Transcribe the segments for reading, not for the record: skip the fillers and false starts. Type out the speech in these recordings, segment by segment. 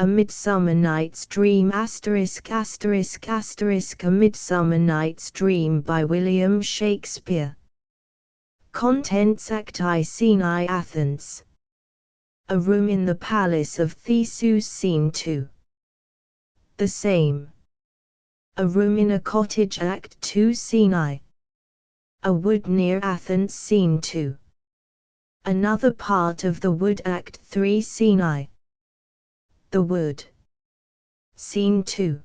A Midsummer Night's Dream *******. A Midsummer Night's Dream by William Shakespeare. Contents: Act I, Scene I, Athens. A room in the palace of Theseus. Scene 2. The same. A room in a cottage. Act II, Scene I. A wood near Athens. Scene 2. Another part of the wood. Act III, Scene I. The wood. Scene 2.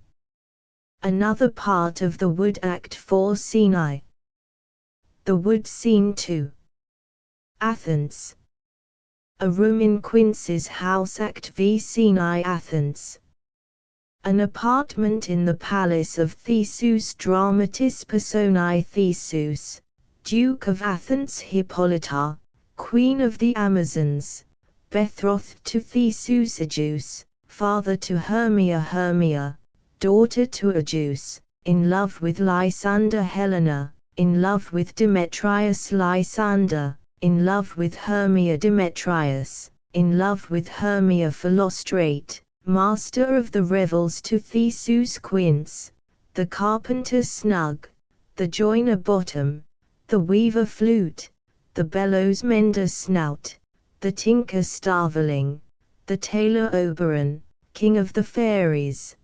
Another part of the wood. Act IV, Scene I. The wood. Scene 2. Athens. A room in Quince's house. Act V, Scene I, Athens. An apartment in the palace of Theseus. Dramatis personae: Theseus, Duke of Athens. Hippolyta, Queen of the Amazons, betrothed to Theseus. Aegeus, father to Hermia. Hermia, daughter to Aegeus, in love with Lysander. Helena, in love with Demetrius. Lysander, in love with Hermia. Demetrius, in love with Hermia. Philostrate, master of the revels to Theseus. Quince, the carpenter. Snug, the joiner. Bottom, the weaver. Flute, the bellows mender. Snout, the tinker. Starveling, the tailor. Oberon, king of the fairies.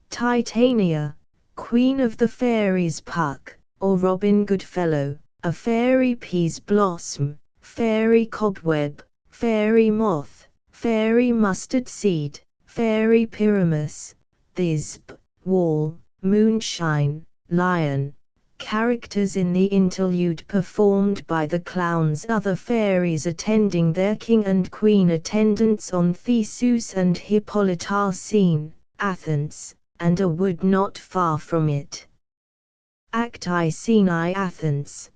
Titania, queen of the fairies. Puck, or Robin Goodfellow, a fairy. Peas blossom, fairy. Cobweb, fairy. Moth, fairy. Mustard seed, fairy. Pyramus, Thisbe, wall, moonshine, lion. Characters in the interlude performed by the clowns. Other fairies attending their king and queen. Attendants on Theseus and Hippolyta. Scene, Athens, and a wood not far from it. Act I, Scene I, Athens.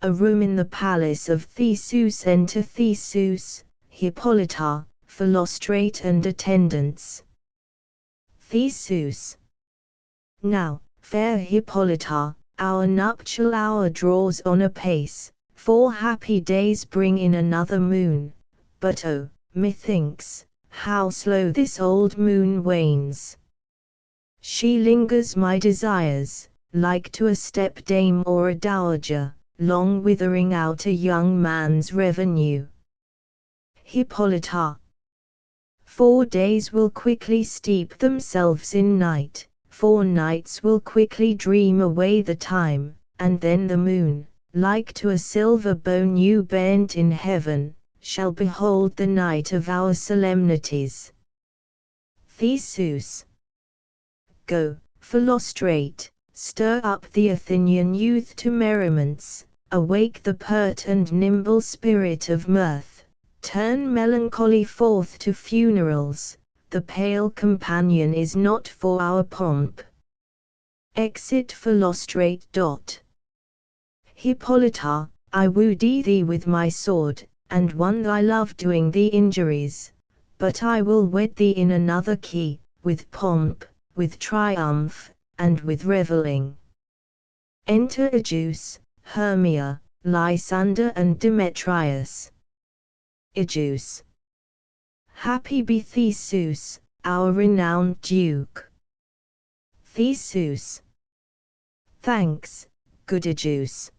A room in the palace of Theseus. Enter Theseus, Hippolyta, Philostrate and attendants. Theseus. Now, fair Hippolyta, our nuptial hour draws on apace. 4 happy days bring in another moon. But oh, methinks, how slow this old moon wanes. She lingers my desires, like to a step-dame or a dowager, long withering out a young man's revenue. Hippolyta. 4 days will quickly steep themselves in night. 4 nights will quickly dream away the time, and then the moon, like to a silver bow new bent in heaven, shall behold the night of our solemnities. Theseus. Go, Philostrate, stir up the Athenian youth to merriments, awake the pert and nimble spirit of mirth, turn melancholy forth to funerals. The pale companion is not for our pomp. Exit Philostrate. Hippolyta, I wooed thee with my sword, and won thy love doing thee injuries, but I will wed thee in another key, with pomp, with triumph, and with revelling. Enter Aegeus, Hermia, Lysander and Demetrius. Aegeus. Happy be Theseus, our renowned duke. Theseus. Thanks, good Aegeus.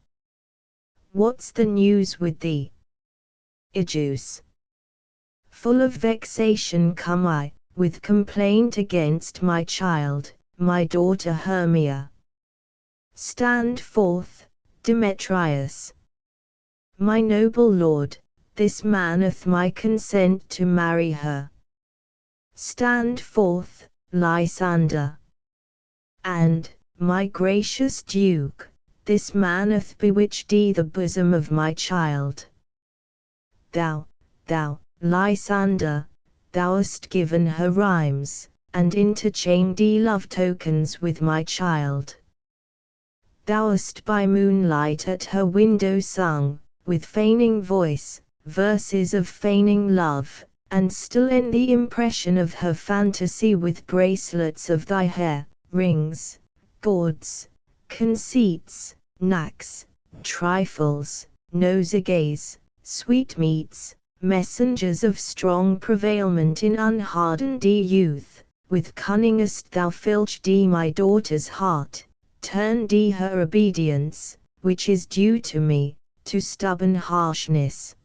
What's the news with thee? Aegeus. Full of vexation come I, with complaint against my child, my daughter Hermia. Stand forth, Demetrius. My noble lord, this maneth my consent to marry her. Stand forth, Lysander. And, my gracious duke, this maneth bewitched the bosom of my child. Thou, Lysander, thou hast given her rhymes, and interchanged love tokens with my child. Thou hast by moonlight at her window sung, with feigning voice, verses of feigning love, and still in the impression of her fantasy with bracelets of thy hair, rings, gauds, conceits, knacks, trifles, nosegays, sweetmeats, messengers of strong prevailment in unhardened youth, with cunningest thou filched my daughter's heart, turned her obedience, which is due to me, to stubborn harshness.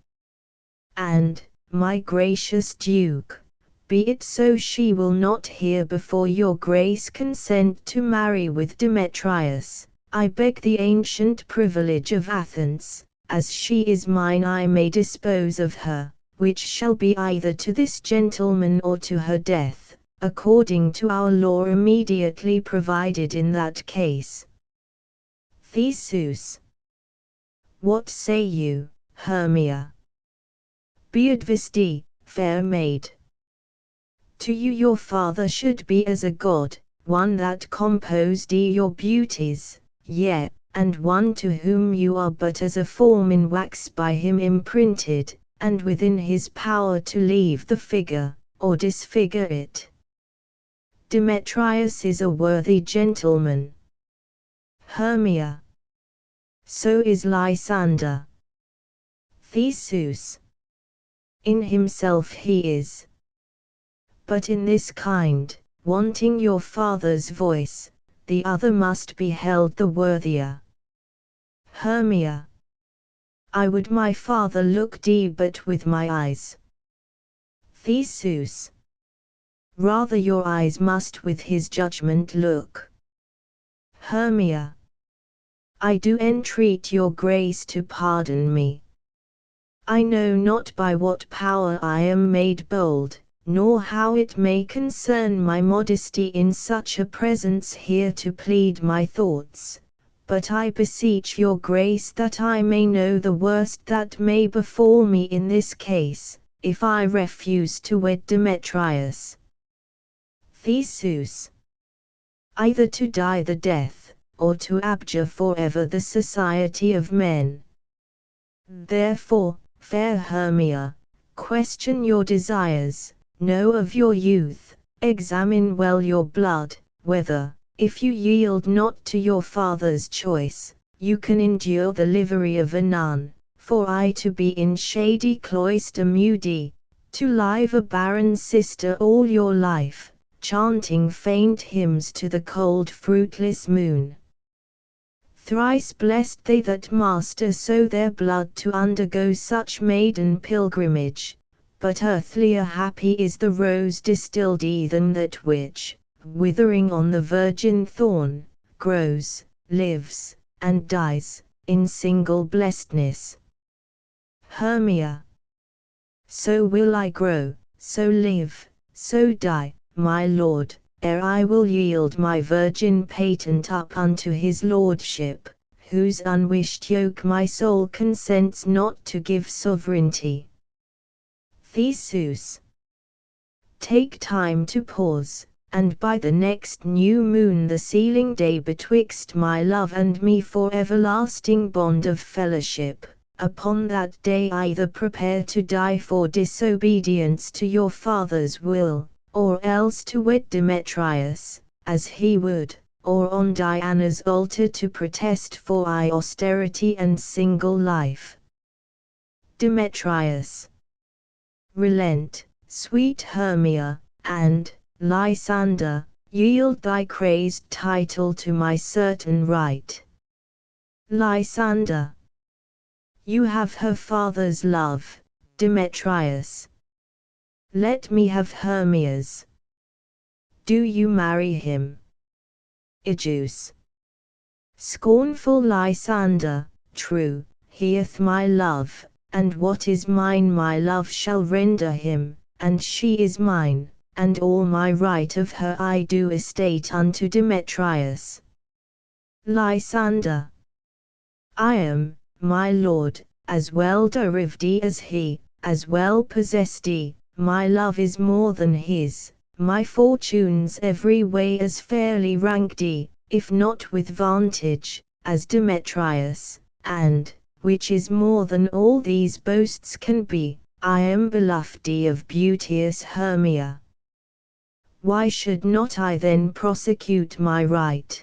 And, my gracious Duke, be it so she will not hear before your grace consent to marry with Demetrius, I beg the ancient privilege of Athens, as she is mine I may dispose of her, which shall be either to this gentleman or to her death, according to our law immediately provided in that case. Theseus. What say you, Hermia? Be advised, fair maid. To you your father should be as a god, one that composed your beauties, yea, and one to whom you are but as a form in wax by him imprinted, and within his power to leave the figure, or disfigure it. Demetrius is a worthy gentleman. Hermia. So is Lysander. Theseus. In himself he is. But in this kind, wanting your father's voice, the other must be held the worthier. Hermia. I would my father look but with my eyes. Theseus. Rather your eyes must with his judgment look. Hermia. I do entreat your grace to pardon me. I know not by what power I am made bold, nor how it may concern my modesty in such a presence here to plead my thoughts, but I beseech your grace that I may know the worst that may befall me in this case, if I refuse to wed Demetrius. Theseus. Either to die the death, or to abjure forever the society of men. Therefore, fair Hermia, question your desires, know of your youth, examine well your blood, whether, if you yield not to your father's choice, you can endure the livery of a nun, for I to be in shady cloister moody, to live a barren sister all your life, chanting faint hymns to the cold fruitless moon. Thrice blessed they that master so their blood to undergo such maiden pilgrimage, but earthlier happy is the rose distilled than that which, withering on the virgin thorn, grows, lives, and dies, in single blessedness. Hermia. So will I grow, so live, so die, my lord, ere I will yield my virgin patent up unto his lordship, whose unwished yoke my soul consents not to give sovereignty. Theseus. Take time to pause, and by the next new moon the sealing day betwixt my love and me for everlasting bond of fellowship, upon that day either prepare to die for disobedience to your father's will, or else to wed Demetrius, as he would, or on Diana's altar to protest for austerity and single life. Demetrius. Relent, sweet Hermia, and, Lysander, yield thy crazed title to my certain right. Lysander. You have her father's love, Demetrius. Let me have Hermia's. Do you marry him? Aegeus. Scornful Lysander, true, he hath my love, and what is mine my love shall render him, and she is mine, and all my right of her I do estate unto Demetrius. Lysander. I am, my lord, as well derived as he, as well possessed, my love is more than his, my fortunes every way as fairly ranked, if not with vantage, as Demetrius, and, which is more than all these boasts can be, I am beloved of beauteous Hermia. Why should not I then prosecute my right?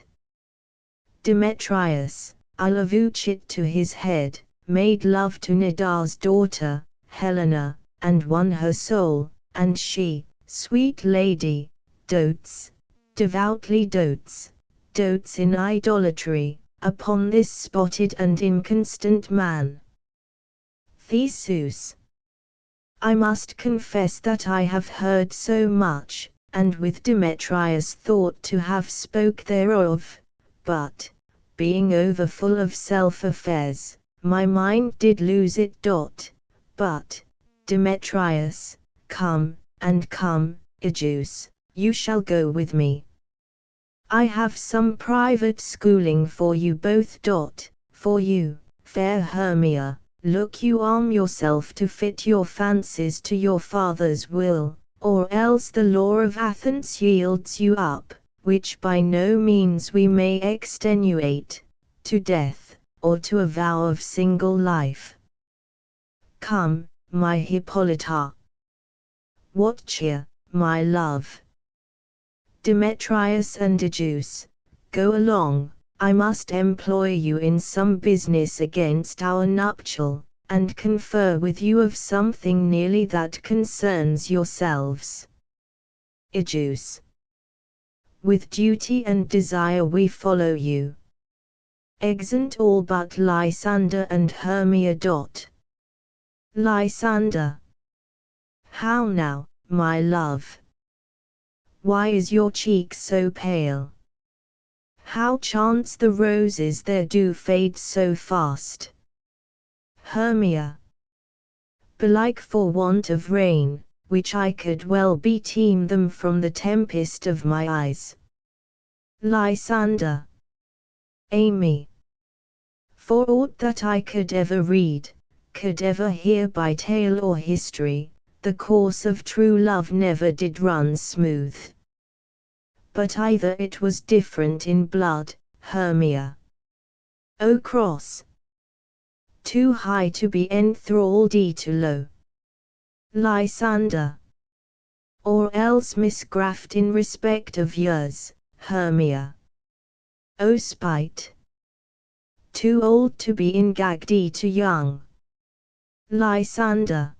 Demetrius, I lavouch it to his head, made love to Nidar's daughter, Helena, and won her soul, and she, sweet lady, dotes, devoutly dotes in idolatry, upon this spotted and inconstant man. Theseus. I must confess that I have heard so much, and with Demetrius thought to have spoke thereof, but, being overfull of self-affairs, my mind did lose it. But, Demetrius, come, Egeus, you shall go with me. I have some private schooling for you both. For you, fair Hermia, look you arm yourself to fit your fancies to your father's will, or else the law of Athens yields you up, which by no means we may extenuate, to death, or to a vow of single life. Come, my Hippolyta. What cheer, my love? Demetrius and Egeus, go along, I must employ you in some business against our nuptial, and confer with you of something nearly that concerns yourselves. Egeus. With duty and desire we follow you. Exeunt all but Lysander and Hermia. Lysander. How now, my love? Why is your cheek so pale? How chance the roses there do fade so fast? Hermia. Belike for want of rain, which I could well beteem them from the tempest of my eyes. Lysander. Amy. For aught that I could ever read, could ever hear by tale or history, the course of true love never did run smooth. But either it was different in blood, Hermia. O cross! Too high to be enthralled, too low. Lysander. Or else misgraft in respect of years, Hermia. O spite! Too old to be ingagged, too young. Lysander.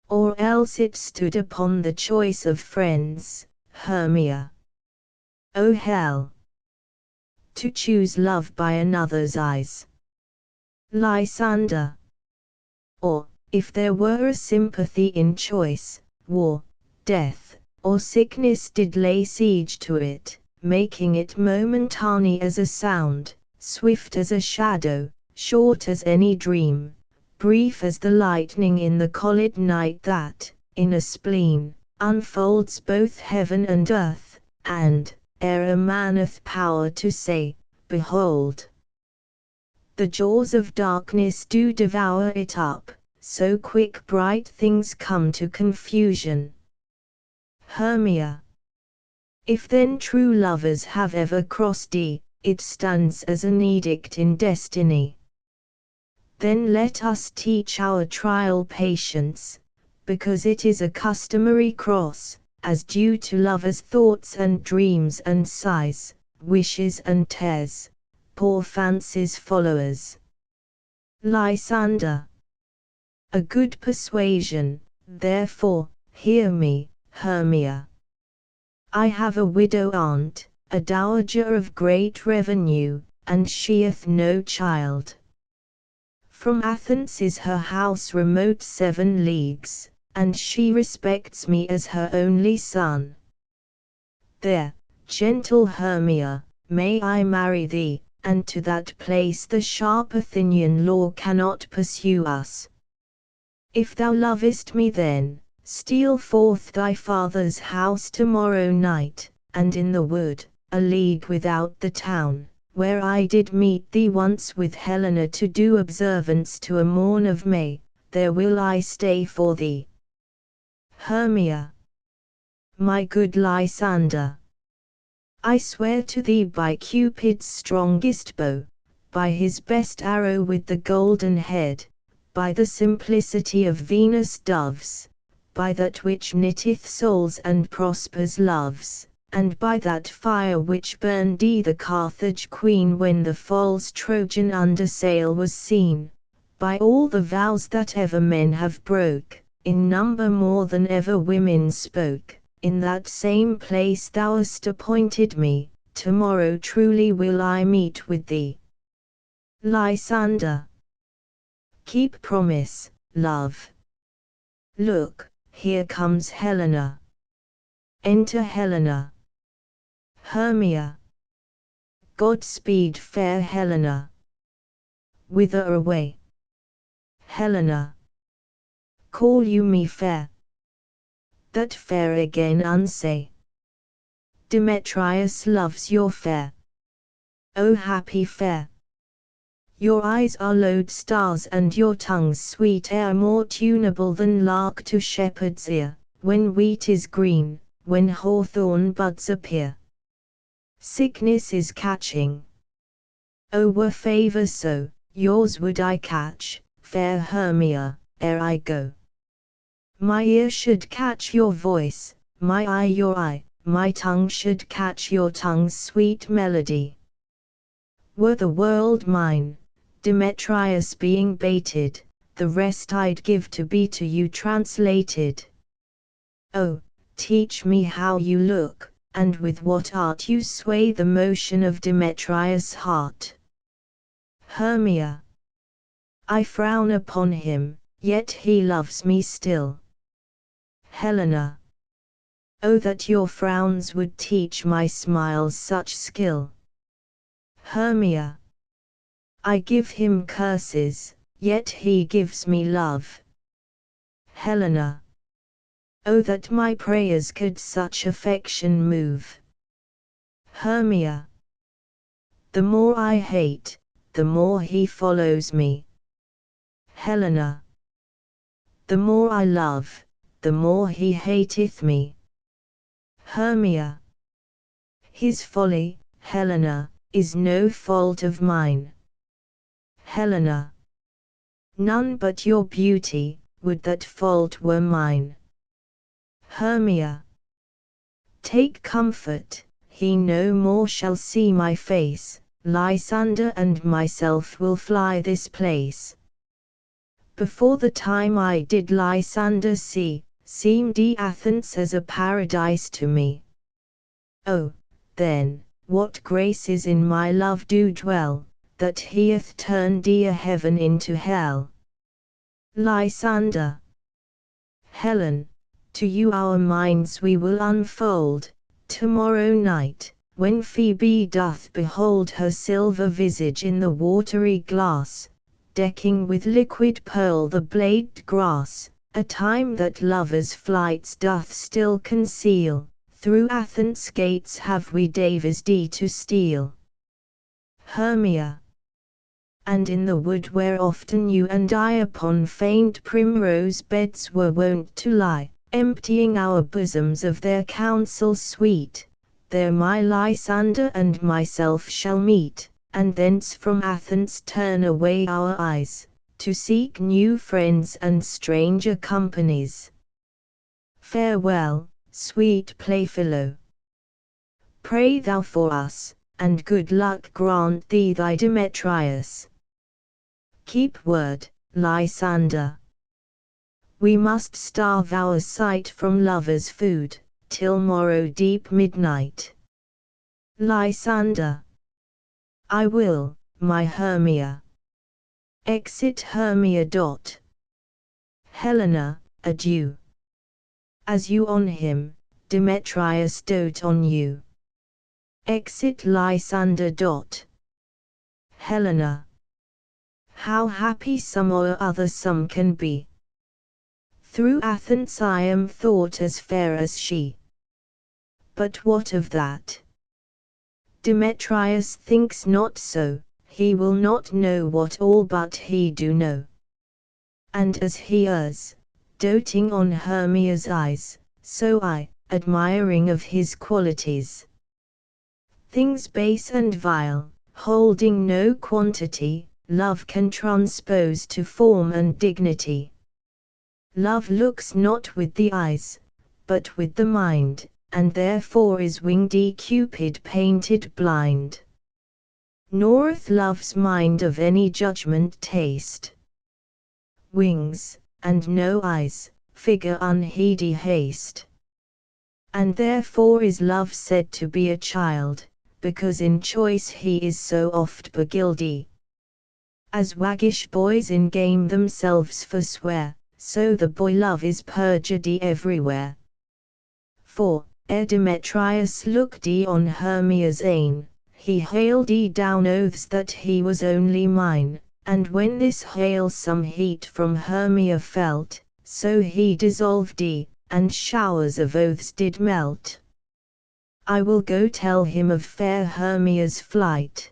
Or else it stood upon the choice of friends, Hermia. O hell! To choose love by another's eyes. Lysander. Or, if there were a sympathy in choice, war, death, or sickness did lay siege to it, making it momentary as a sound, swift as a shadow, short as any dream, brief as the lightning in the cold night that, in a spleen, unfolds both heaven and earth, and, ere a man hath power to say, behold, the jaws of darkness do devour it up, so quick bright things come to confusion. Hermia. If then true lovers have ever crossed, it stands as an edict in destiny. Then let us teach our trial patience, because it is a customary cross, as due to lovers' thoughts and dreams and sighs, wishes and tears, poor fancy's followers. Lysander. A good persuasion, therefore, hear me, Hermia. I have a widow aunt, a dowager of great revenue, and she hath no child. From Athens is her house remote 7 leagues, and she respects me as her only son. There, gentle Hermia, may I marry thee, and to that place the sharp Athenian law cannot pursue us. If thou lovest me then, steal forth thy father's house tomorrow night, and in the wood, a league without the town, where I did meet thee once with Helena to do observance to a morn of May, there will I stay for thee. Hermia. My good Lysander. I swear to thee by Cupid's strongest bow, by his best arrow with the golden head, by the simplicity of Venus' doves, by that which knitteth souls and prospers loves, and by that fire which burned the Carthage queen when the false Trojan under sail was seen, by all the vows that ever men have broke, in number more than ever women spoke, in that same place thou hast appointed me, tomorrow truly will I meet with thee. Lysander. Keep promise, love. Look, here comes Helena. Enter Helena. Hermia. Godspeed, fair Helena. Whither away? Helena. Call you me fair? That fair again unsay. Demetrius loves your fair. O happy fair! Your eyes are lodestars and your tongue's sweet air more tunable than lark to shepherd's ear, when wheat is green, when hawthorn buds appear. Sickness is catching. O were favour so, yours would I catch, fair Hermia, ere I go. My ear should catch your voice, my eye your eye, my tongue should catch your tongue's sweet melody. Were the world mine, Demetrius being baited, the rest I'd give to be to you translated. Oh, teach me how you look, and with what art you sway the motion of Demetrius' heart. Hermia. I frown upon him, yet he loves me still. Helena. Oh, that your frowns would teach my smiles such skill. Hermia. I give him curses, yet he gives me love. Helena. Oh, that my prayers could such affection move. Hermia. The more I hate, the more he follows me. Helena. The more I love, the more he hateth me. Hermia. His folly, Helena, is no fault of mine. Helena. None but your beauty, would that fault were mine. Hermia. Take comfort, he no more shall see my face, Lysander and myself will fly this place. Before the time I did Lysander see, seemed Athens as a paradise to me. Oh, then, what graces in my love do dwell, that he hath turned dear heaven into hell. Lysander. Helen, to you our minds we will unfold, tomorrow night, when Phoebe doth behold her silver visage in the watery glass, decking with liquid pearl the bladed grass, a time that lovers' flights doth still conceal, through Athens' gates have we Davis' dee to steal. Hermia. And in the wood where often you and I upon faint primrose beds were wont to lie, emptying our bosoms of their counsel sweet, there my Lysander and myself shall meet, and thence from Athens turn away our eyes, to seek new friends and stranger companies. Farewell, sweet playfellow. Pray thou for us, and good luck grant thee thy Demetrius. Keep word, Lysander. We must starve our sight from lovers' food, till morrow deep midnight. Lysander. I will, my Hermia. Exit Hermia. Helena, adieu. As you on him, Demetrius dote on you. Exit Lysander. Helena. How happy some or other some can be. Through Athens I am thought as fair as she. But what of that? Demetrius thinks not so, he will not know what all but he do know. And as he errs, doting on Hermia's eyes, so I, admiring of his qualities. Things base and vile, holding no quantity, love can transpose to form and dignity. Love looks not with the eyes, but with the mind, and therefore is winged Cupid painted blind. Nor hath love's mind of any judgment taste. Wings, and no eyes, figure unheedy haste. And therefore is love said to be a child, because in choice he is so oft begildy. As waggish boys in game themselves forswear, so the boy love is perjured everywhere. For, ere Demetrius looked on Hermia's ain, he hailed down oaths that he was only mine, and when this hail some heat from Hermia felt, so he dissolved and showers of oaths did melt. I will go tell him of fair Hermia's flight.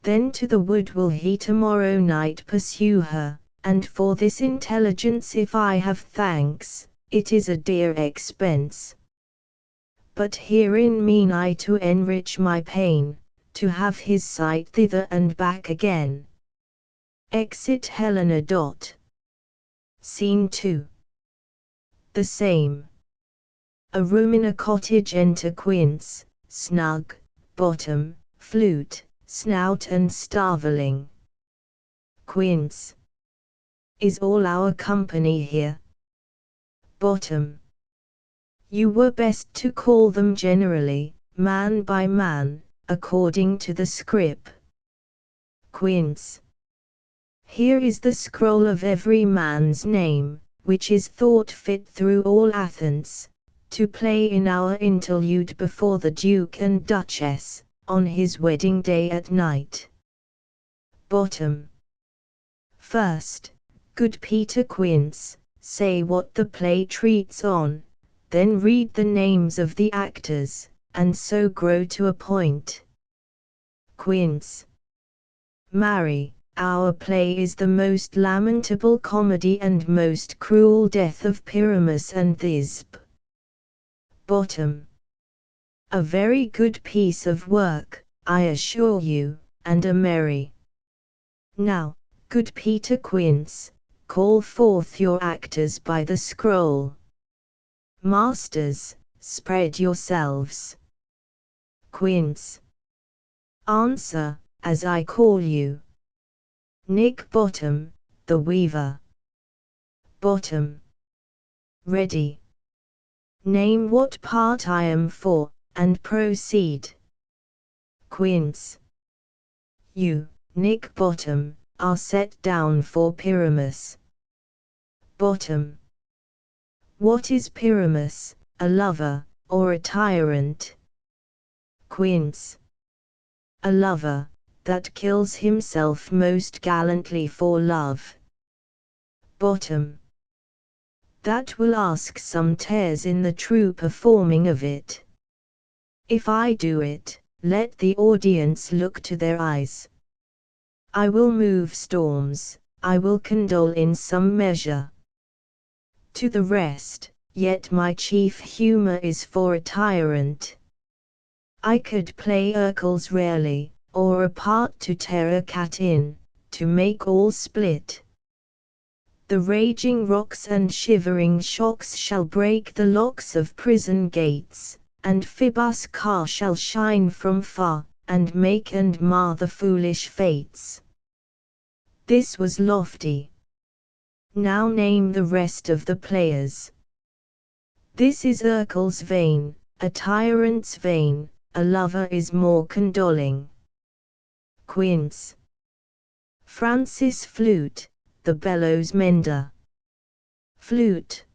Then to the wood will he tomorrow night pursue her, and for this intelligence if I have thanks, it is a dear expense. But herein mean I to enrich my pain, to have his sight thither and back again. Exit Helena. Scene 2. The same. A room in a cottage. Enter Quince, snug, bottom, flute, snout and starveling. Quince. Is all our company here? Bottom. You were best to call them generally, man by man, according to the scrip. Quince. Here is the scroll of every man's name, which is thought fit through all Athens, to play in our interlude before the Duke and Duchess, on his wedding day at night. Bottom. First, good Peter Quince, say what the play treats on, then read the names of the actors, and so grow to a point. Quince. Marry, our play is the most lamentable comedy and most cruel death of Pyramus and Thisbe. Bottom. A very good piece of work, I assure you, and a merry. Now, good Peter Quince, call forth your actors by the scroll. Masters, spread yourselves. Quince. Answer, as I call you. Nick Bottom, the weaver. Bottom. Ready. Name what part I am for, and proceed. Quince. You, Nick Bottom, are set down for Pyramus. Bottom. What is Pyramus, a lover, or a tyrant? Quince. A lover, that kills himself most gallantly for love. Bottom. That will ask some tears in the true performing of it. If I do it, let the audience look to their eyes. I will move storms, I will condole in some measure. To the rest, yet my chief humour is for a tyrant. I could play Urkel's rarely, or a part to tear a cat in, to make all split. The raging rocks and shivering shocks shall break the locks of prison gates, and Phoebus' car shall shine from far, and make and mar the foolish fates. This was lofty. Now name the rest of the players. This is Urkel's vein, a tyrant's vein, a lover is more condoling. Quince. Francis Flute, the bellows mender. Flute.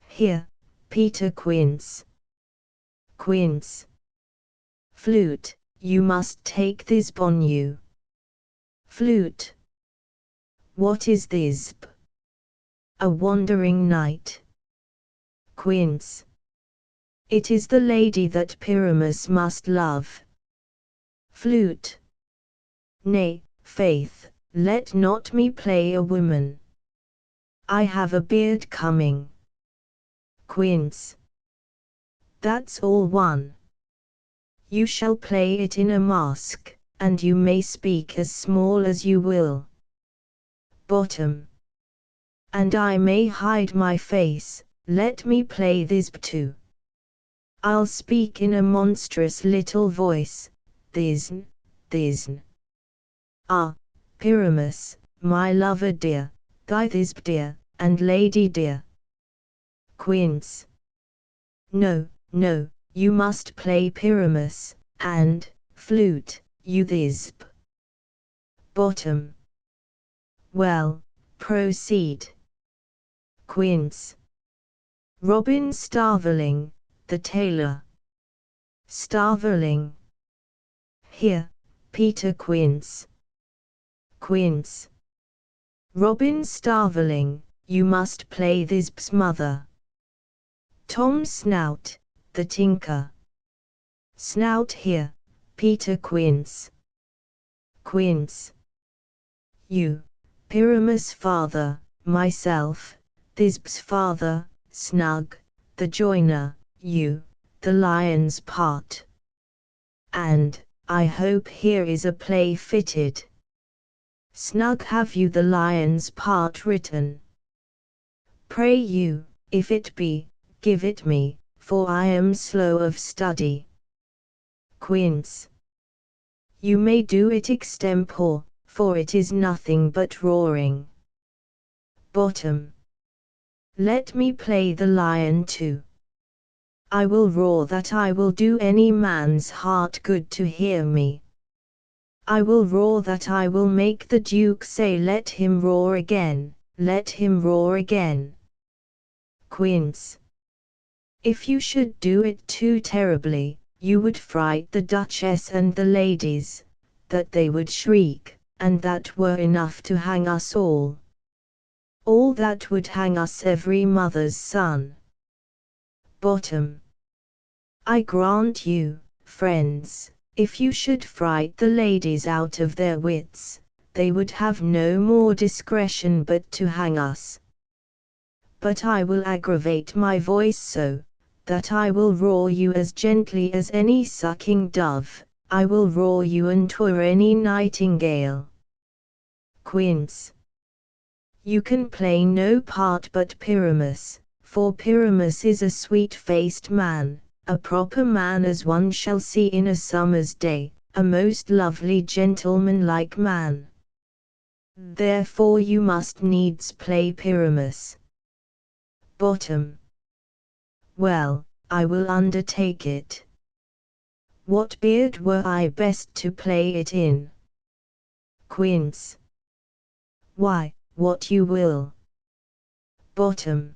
Here, Peter Quince. Quince. Flute, you must take Thisbe on you. Flute. What is Thisbe? A wandering knight. Quince. It is the lady that Pyramus must love. Flute. Nay, faith, let not me play a woman. I have a beard coming. Quince. That's all one. You shall play it in a mask, and you may speak as small as you will. Bottom. And I may hide my face, let me play Thisbe too. I'll speak in a monstrous little voice, Thisne, Thisne. Ah, Pyramus, my lover dear, thy Thisbe dear, and lady dear. Quince. No, no, you must play Pyramus, and, flute, you thisp. Bottom. Well, proceed. Quince. Robin Starveling, the tailor. Starveling. Here, Peter Quince. Quince. Robin Starveling, you must play Thisb's mother. Tom Snout, the tinker. Snout here, Peter Quince. Quince. You, Pyramus' father, myself, Thisb's father, Snug, the joiner, you, the lion's part. And, I hope here is a play fitted. Snug, have you the lion's part written? Pray you, if it be, give it me, for I am slow of study. Quince. You may do it extempore, for it is nothing but roaring. Bottom. Let me play the lion too. I will roar that I will do any man's heart good to hear me. I will roar that I will make the Duke say let him roar again, let him roar again. Quince. If you should do it too terribly, you would fright the Duchess and the ladies, that they would shriek, and that were enough to hang us all. All that would hang us every mother's son. Bottom. I grant you, friends, if you should fright the ladies out of their wits, they would have no more discretion but to hang us. But I will aggravate my voice so, that I will roar you as gently as any sucking dove, I will roar you unto any nightingale. Quince. You can play no part but Pyramus, for Pyramus is a sweet-faced man, a proper man as one shall see in a summer's day, a most lovely gentleman-like man. Therefore you must needs play Pyramus. Bottom. Well, I will undertake it. What beard were I best to play it in? Quince. Why, what you will. Bottom.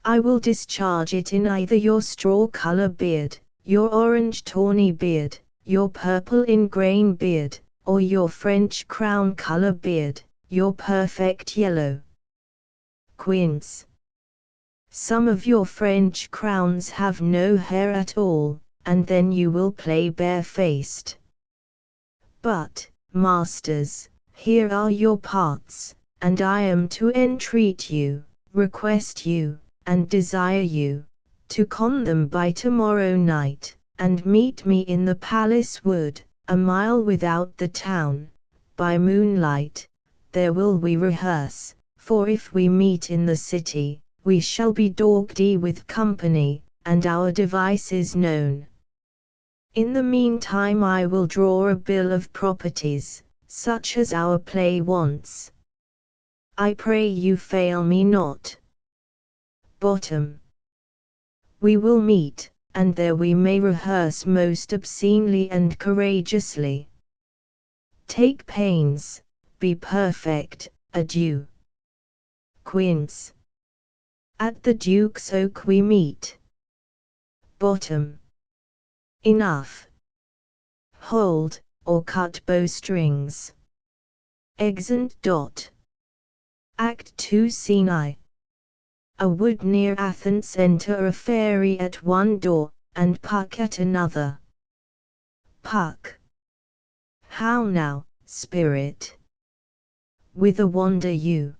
I will discharge it in either your straw-colour beard, your orange tawny beard, your purple ingrain beard, or your French crown-colour beard, your perfect yellow. Quince. Some of your French crowns have no hair at all, and then you will play barefaced. But, masters, here are your parts, and I am to entreat you, request you, and desire you, to con them by tomorrow night, and meet me in the palace wood, a mile without the town, by moonlight. There will we rehearse, for if we meet in the city, we shall be dogged with company, and our devices known. In the meantime I will draw a bill of properties, such as our play wants. I pray you fail me not. Bottom. We will meet, and there we may rehearse most obscenely and courageously. Take pains, be perfect, adieu. Quince. At the Duke's Oak we meet. Bottom. Enough. Hold, or cut bowstrings. Exeunt. Act 2 Scene I. A wood near Athens. Enter a fairy at one door, and Puck at another. Puck. How now, spirit? Whither wander you?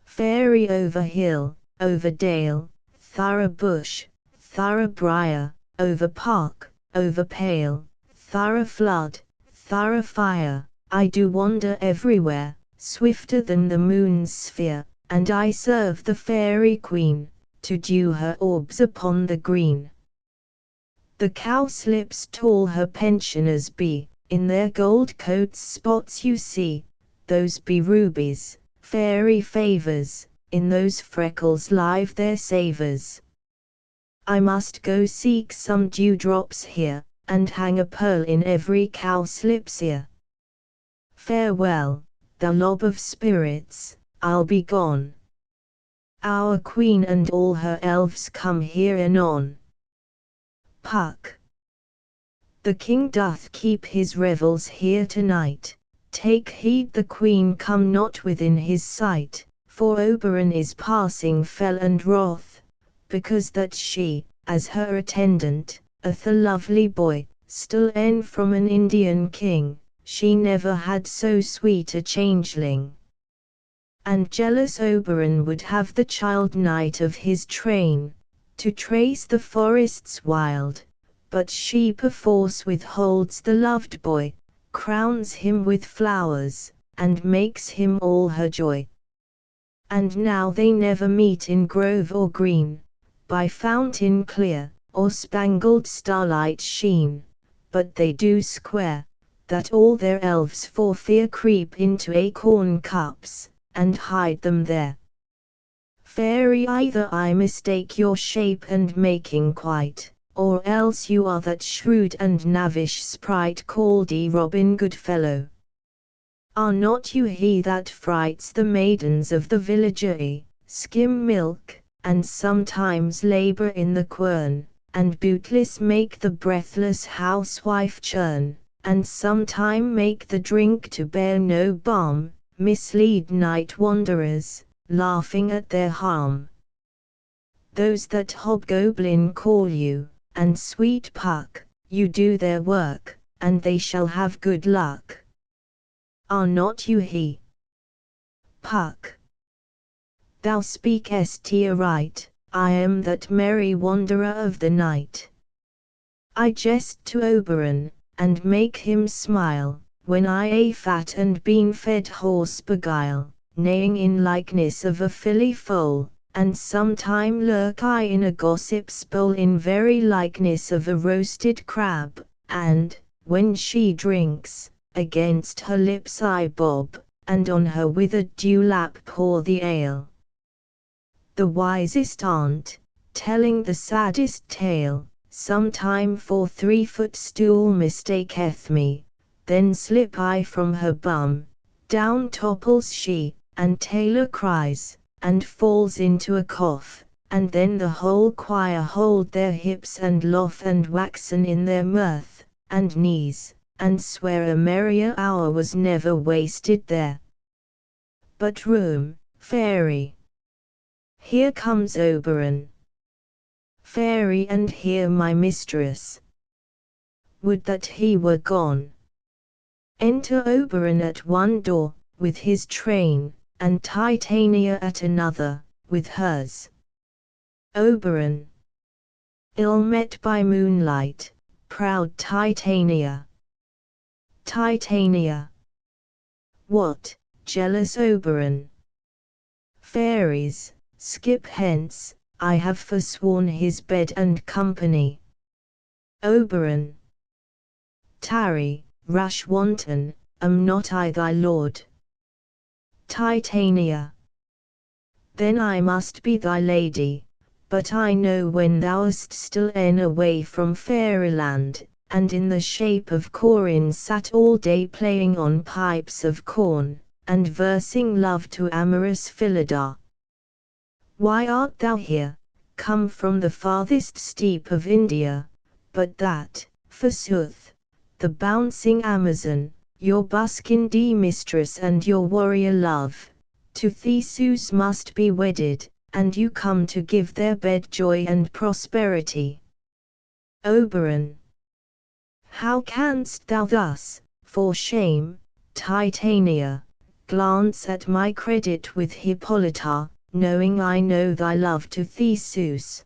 Fairy, over hill, over dale, thorough bush, thorough briar, over park, over pale, thorough flood, thorough fire. I do wander everywhere, swifter than the moon's sphere, and I serve the fairy queen, to dew her orbs upon the green. The cowslips tall her pensioners be, in their gold coats spots you see, those be rubies, Fairy favors, in those freckles live their savors. I must go seek some dewdrops here, and hang a pearl in every cowslip's ear. Farewell, thou lob of spirits, I'll be gone. Our queen and all her elves come here anon. Puck. The king doth keep his revels here tonight. Take heed the queen come not within his sight, for Oberon is passing fell and wroth, because that she, as her attendant, hath a lovely boy, still en from an Indian king, she never had so sweet a changeling. And jealous Oberon would have the child knight of his train, to trace the forests wild, but she perforce withholds the loved boy, crowns him with flowers, and makes him all her joy. And now they never meet in grove or green, by fountain clear, or spangled starlight sheen, but they do square, that all their elves for fear creep into acorn cups, and hide them there. Fairy, either I mistake your shape and making quite, or else you are that shrewd and knavish sprite called Robin Goodfellow. Are not you he that frights the maidens of the villagery, skim milk, and sometimes labour in the quern, and bootless make the breathless housewife churn, and sometime make the drink to bear no balm, mislead night wanderers, laughing at their harm? Those that hobgoblin call you, and sweet Puck, you do their work, and they shall have good luck. Are not you he? Puck. Thou speakest aright, I am that merry wanderer of the night. I jest to Oberon, and make him smile, when I a fat and bean-fed horse beguile, neighing in likeness of a filly foal, and sometime lurk I in a gossip's bowl in very likeness of a roasted crab, and, when she drinks, against her lips I bob, and on her withered dewlap pour the ale. The wisest aunt, telling the saddest tale, sometime for 3-foot stool mistaketh me, then slip I from her bum, down topples she, and Taylor cries, and falls into a cough, and then the whole choir hold their hips and laugh and waxen in their mirth, and knees, and swear a merrier hour was never wasted there. But room, Fairy. Here comes Oberon. Fairy, and here my mistress. Would that he were gone. Enter Oberon at one door, with his train, and Titania at another, with hers. Oberon. Ill met by moonlight, proud Titania. Titania. What, jealous Oberon? Fairies, skip hence, I have forsworn his bed and company. Oberon. Tarry, rash wanton, am not I thy lord? Titania. Then I must be thy lady, but I know when thou'st still away from fairyland, and in the shape of Corin sat all day playing on pipes of corn, and versing love to amorous Philida. Why art thou here, come from the farthest steep of India, but that, forsooth, the bouncing Amazon, your buskindie mistress and your warrior love, to Theseus must be wedded, and you come to give their bed joy and prosperity. Oberon. How canst thou thus, for shame, Titania, glance at my credit with Hippolyta, knowing I know thy love to Theseus?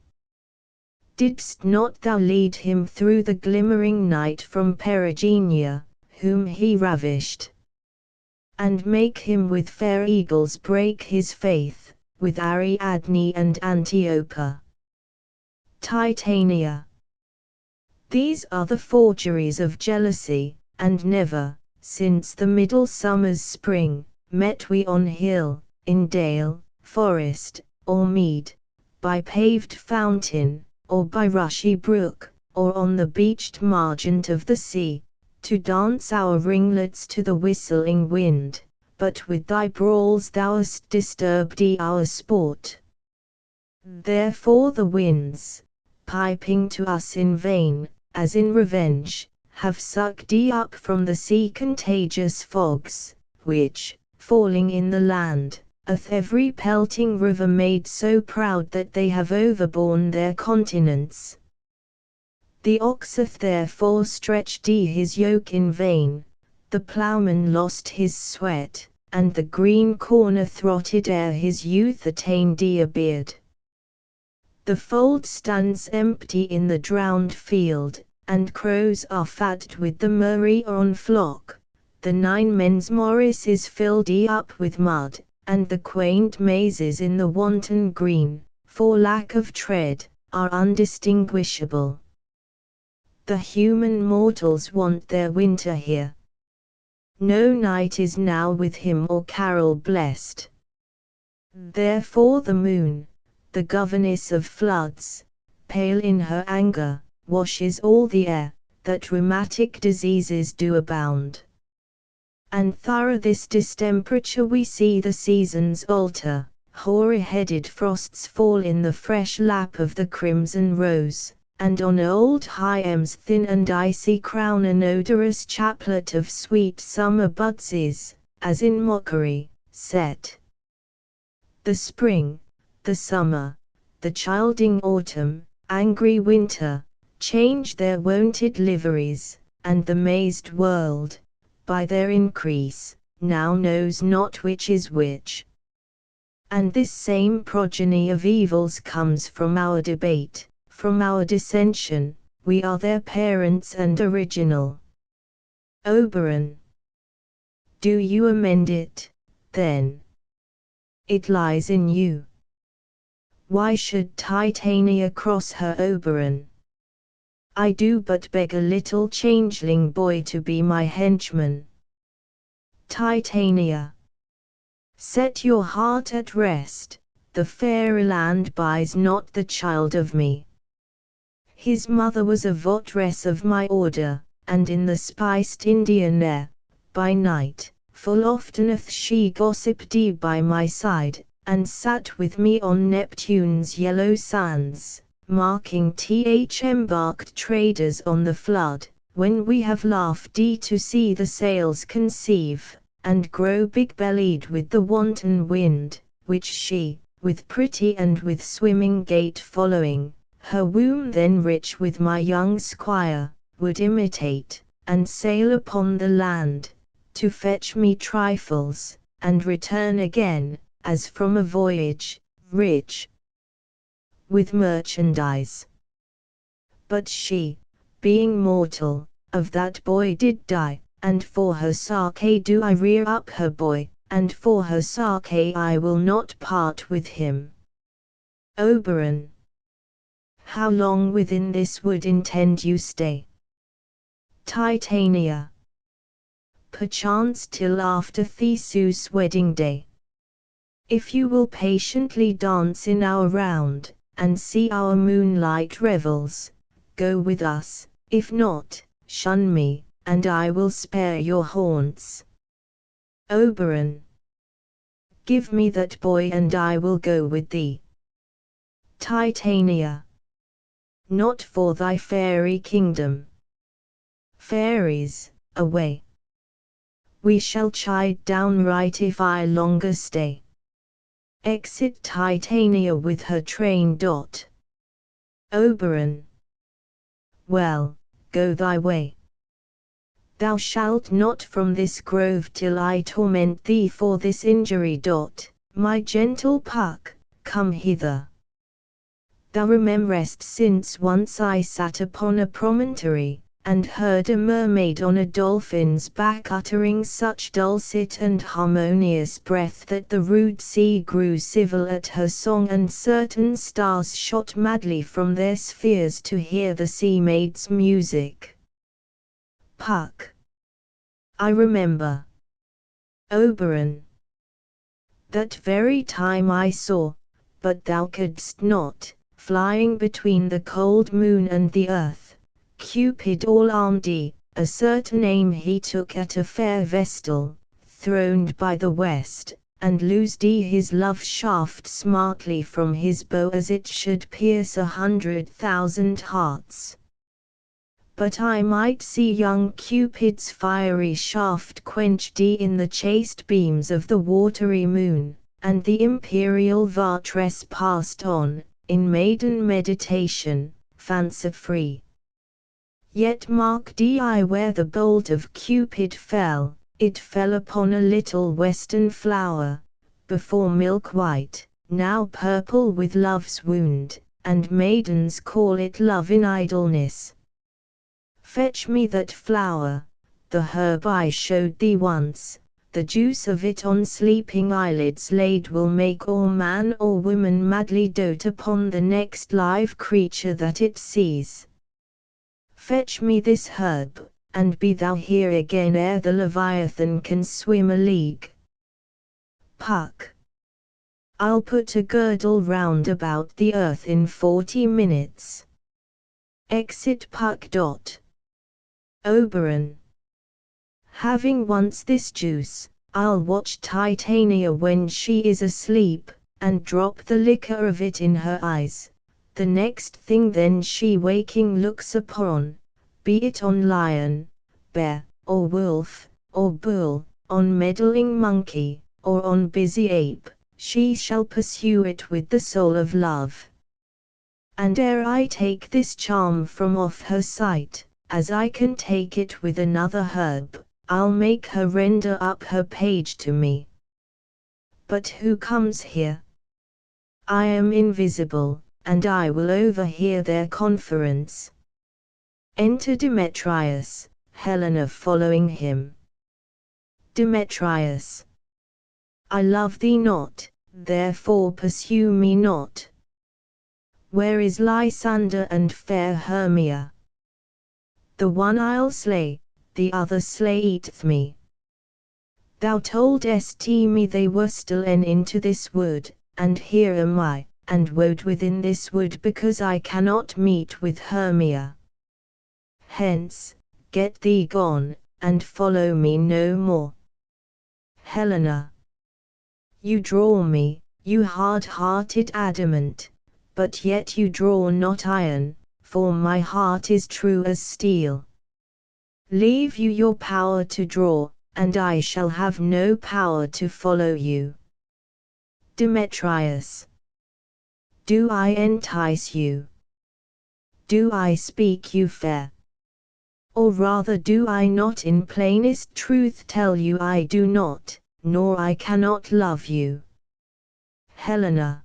Didst not thou lead him through the glimmering night from Perigenia, whom he ravished, and make him with fair eagles break his faith, with Ariadne and Antiopa? Titania. These are the forgeries of jealousy, and never, since the middle summer's spring, met we on hill, in dale, forest, or mead, by paved fountain, or by rushy brook, or on the beached margent of the sea, to dance our ringlets to the whistling wind, but with thy brawls thou hast disturbed our sport. Therefore the winds, piping to us in vain, as in revenge, have sucked up from the sea contagious fogs, which, falling in the land, hath every pelting river made so proud that they have overborne their continents. The ox hath therefore stretched his yoke in vain, the ploughman lost his sweat, and the green corn hath rotted ere his youth attained a beard. The fold stands empty in the drowned field, and crows are fatted with the murry-on flock. The 9 men's morris is filled up with mud, and the quaint mazes in the wanton green, for lack of tread, are undistinguishable. The human mortals want their winter here. No night is now with him or carol blessed. Therefore the moon, the governess of floods, pale in her anger, washes all the air, that rheumatic diseases do abound. And thorough this distemperature we see the seasons alter, hoary-headed frosts fall in the fresh lap of the crimson rose, and on old Hyam's thin and icy crown an odorous chaplet of sweet summer buds is, as in mockery, set. The spring, the summer, the childing autumn, angry winter, change their wonted liveries, and the mazed world, by their increase, now knows not which is which. And this same progeny of evils comes from our debate, from our dissension, we are their parents and original. Oberon. Do you amend it, then? It lies in you. Why should Titania cross her Oberon? I do but beg a little changeling boy to be my henchman. Titania. Set your heart at rest, the fairy land buys not the child of me. His mother was a votress of my order, and in the spiced Indian air, by night, full ofteneth she gossiped by my side, and sat with me on Neptune's yellow sands, marking embarked traders on the flood, when we have laughed to see the sails conceive, and grow big-bellied with the wanton wind, which she, with pretty and with swimming gait following, her womb then rich with my young squire, would imitate, and sail upon the land, to fetch me trifles, and return again, as from a voyage, rich with merchandise. But she, being mortal, of that boy did die, and for her sake do I rear up her boy, and for her sake I will not part with him. Oberon. How long within this wood intend you stay? Titania. Perchance till after Theseus' wedding day. If you will patiently dance in our round, and see our moonlight revels, go with us, if not, shun me, and I will spare your haunts. Oberon. Give me that boy and I will go with thee. Titania. Not for thy fairy kingdom. Fairies, away. We shall chide downright if I longer stay. Exit Titania with her train. Oberon. Well, go thy way. Thou shalt not from this grove till I torment thee for this injury. My gentle Puck, come hither. Thou rememberest since once I sat upon a promontory, and heard a mermaid on a dolphin's back uttering such dulcet and harmonious breath that the rude sea grew civil at her song, and certain stars shot madly from their spheres to hear the sea maid's music. Puck. I remember. Oberon. That very time I saw, but thou couldst not, flying between the cold moon and the earth, Cupid all-armed, a certain aim he took at a fair vestal, throned by the west, and loosed his love shaft smartly from his bow as it should pierce 100,000 hearts. But I might see young Cupid's fiery shaft quenched in the chaste beams of the watery moon, and the imperial vartress passed on, in maiden meditation, fancy-free. Yet marked I where the bolt of Cupid fell, it fell upon a little western flower, before milk white, now purple with love's wound, and maidens call it love in idleness. Fetch me that flower, the herb I showed thee once, the juice of it on sleeping eyelids laid will make or man or woman madly dote upon the next live creature that it sees. Fetch me this herb, and be thou here again ere the Leviathan can swim a league. Puck. I'll put a girdle round about the earth in 40 minutes. Exit Puck. Oberon. Having once this juice, I'll watch Titania when she is asleep, and drop the liquor of it in her eyes. The next thing then she waking looks upon, be it on lion, bear, or wolf, or bull, on meddling monkey, or on busy ape, she shall pursue it with the soul of love. And ere I take this charm from off her sight, as I can take it with another herb, I'll make her render up her page to me. But who comes here? I am invisible, and I will overhear their conference. Enter Demetrius, Helena following him. Demetrius. I love thee not, therefore pursue me not. Where is Lysander and fair Hermia? The one I'll slay, the other slayeth me. Thou toldest me they were stolen into this wood, and here am I, and woed within this wood because I cannot meet with Hermia. Hence, get thee gone, and follow me no more. Helena. You draw me, you hard-hearted adamant, but yet you draw not iron, for my heart is true as steel. Leave you your power to draw, and I shall have no power to follow you. Demetrius. Do I entice you? Do I speak you fair? Or rather do I not in plainest truth tell you I do not, nor I cannot love you? Helena.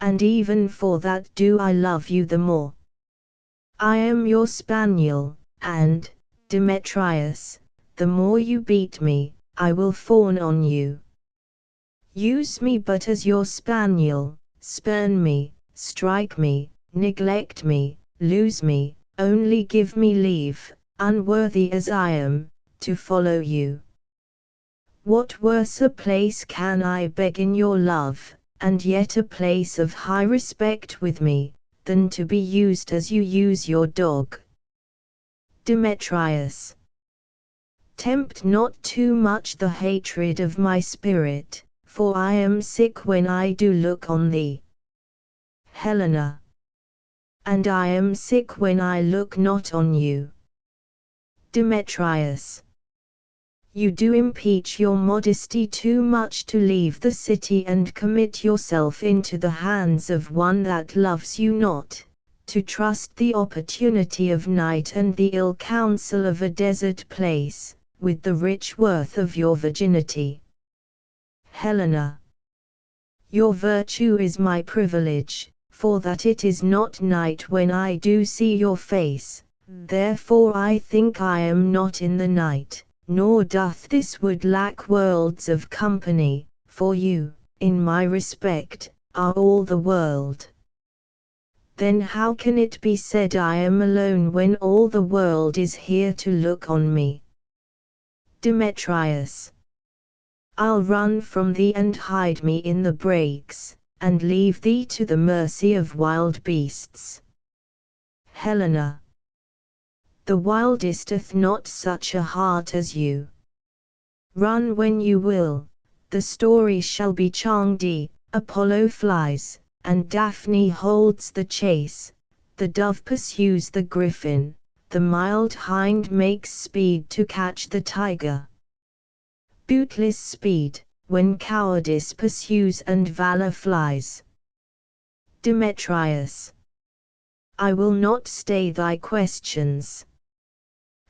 And even for that do I love you the more. I am your spaniel, and, Demetrius, the more you beat me, I will fawn on you. Use me but as your spaniel, spurn me, strike me, neglect me, lose me, only give me leave, unworthy as I am, to follow you. What worse a place can I beg in your love, and yet a place of high respect with me, than to be used as you use your dog? Demetrius. Tempt not too much the hatred of my spirit, for I am sick when I do look on thee. Helena. And I am sick when I look not on you. Demetrius. You do impeach your modesty too much to leave the city and commit yourself into the hands of one that loves you not, to trust the opportunity of night and the ill counsel of a desert place, with the rich worth of your virginity. Helena. Your virtue is my privilege, for that it is not night when I do see your face, therefore I think I am not in the night. Nor doth this wood lack worlds of company, for you, in my respect, are all the world. Then how can it be said I am alone when all the world is here to look on me? Demetrius. I'll run from thee and hide me in the brakes, and leave thee to the mercy of wild beasts. Helena. The wildest hath not such a heart as you. Run when you will, the story shall be Changdi. Apollo flies, and Daphne holds the chase, the dove pursues the griffin, the mild hind makes speed to catch the tiger. Bootless speed, when cowardice pursues and valor flies. Demetrius. I will not stay thy questions.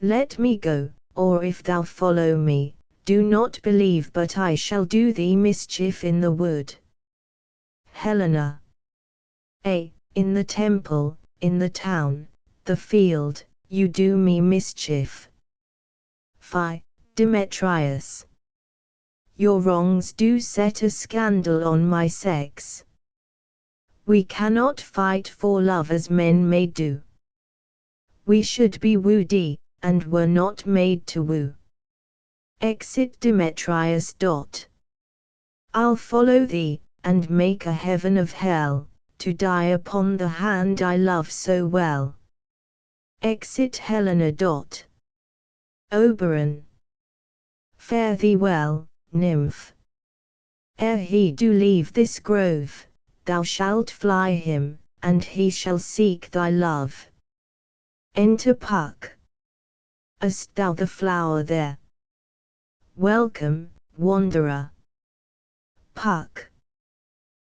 Let me go, or if thou follow me, do not believe but I shall do thee mischief in the wood. Helena. In the temple, in the town, the field, you do me mischief. Phi, Demetrius. Your wrongs do set a scandal on my sex. We cannot fight for love as men may do. We should be woody, and were not made to woo. Exit Demetrius. I'll follow thee, and make a heaven of hell, to die upon the hand I love so well. Exit Helena. Oberon. Fare thee well, nymph. Ere he do leave this grove, thou shalt fly him, and he shall seek thy love. Enter Puck. Hast thou the flower there? Welcome, wanderer. Puck.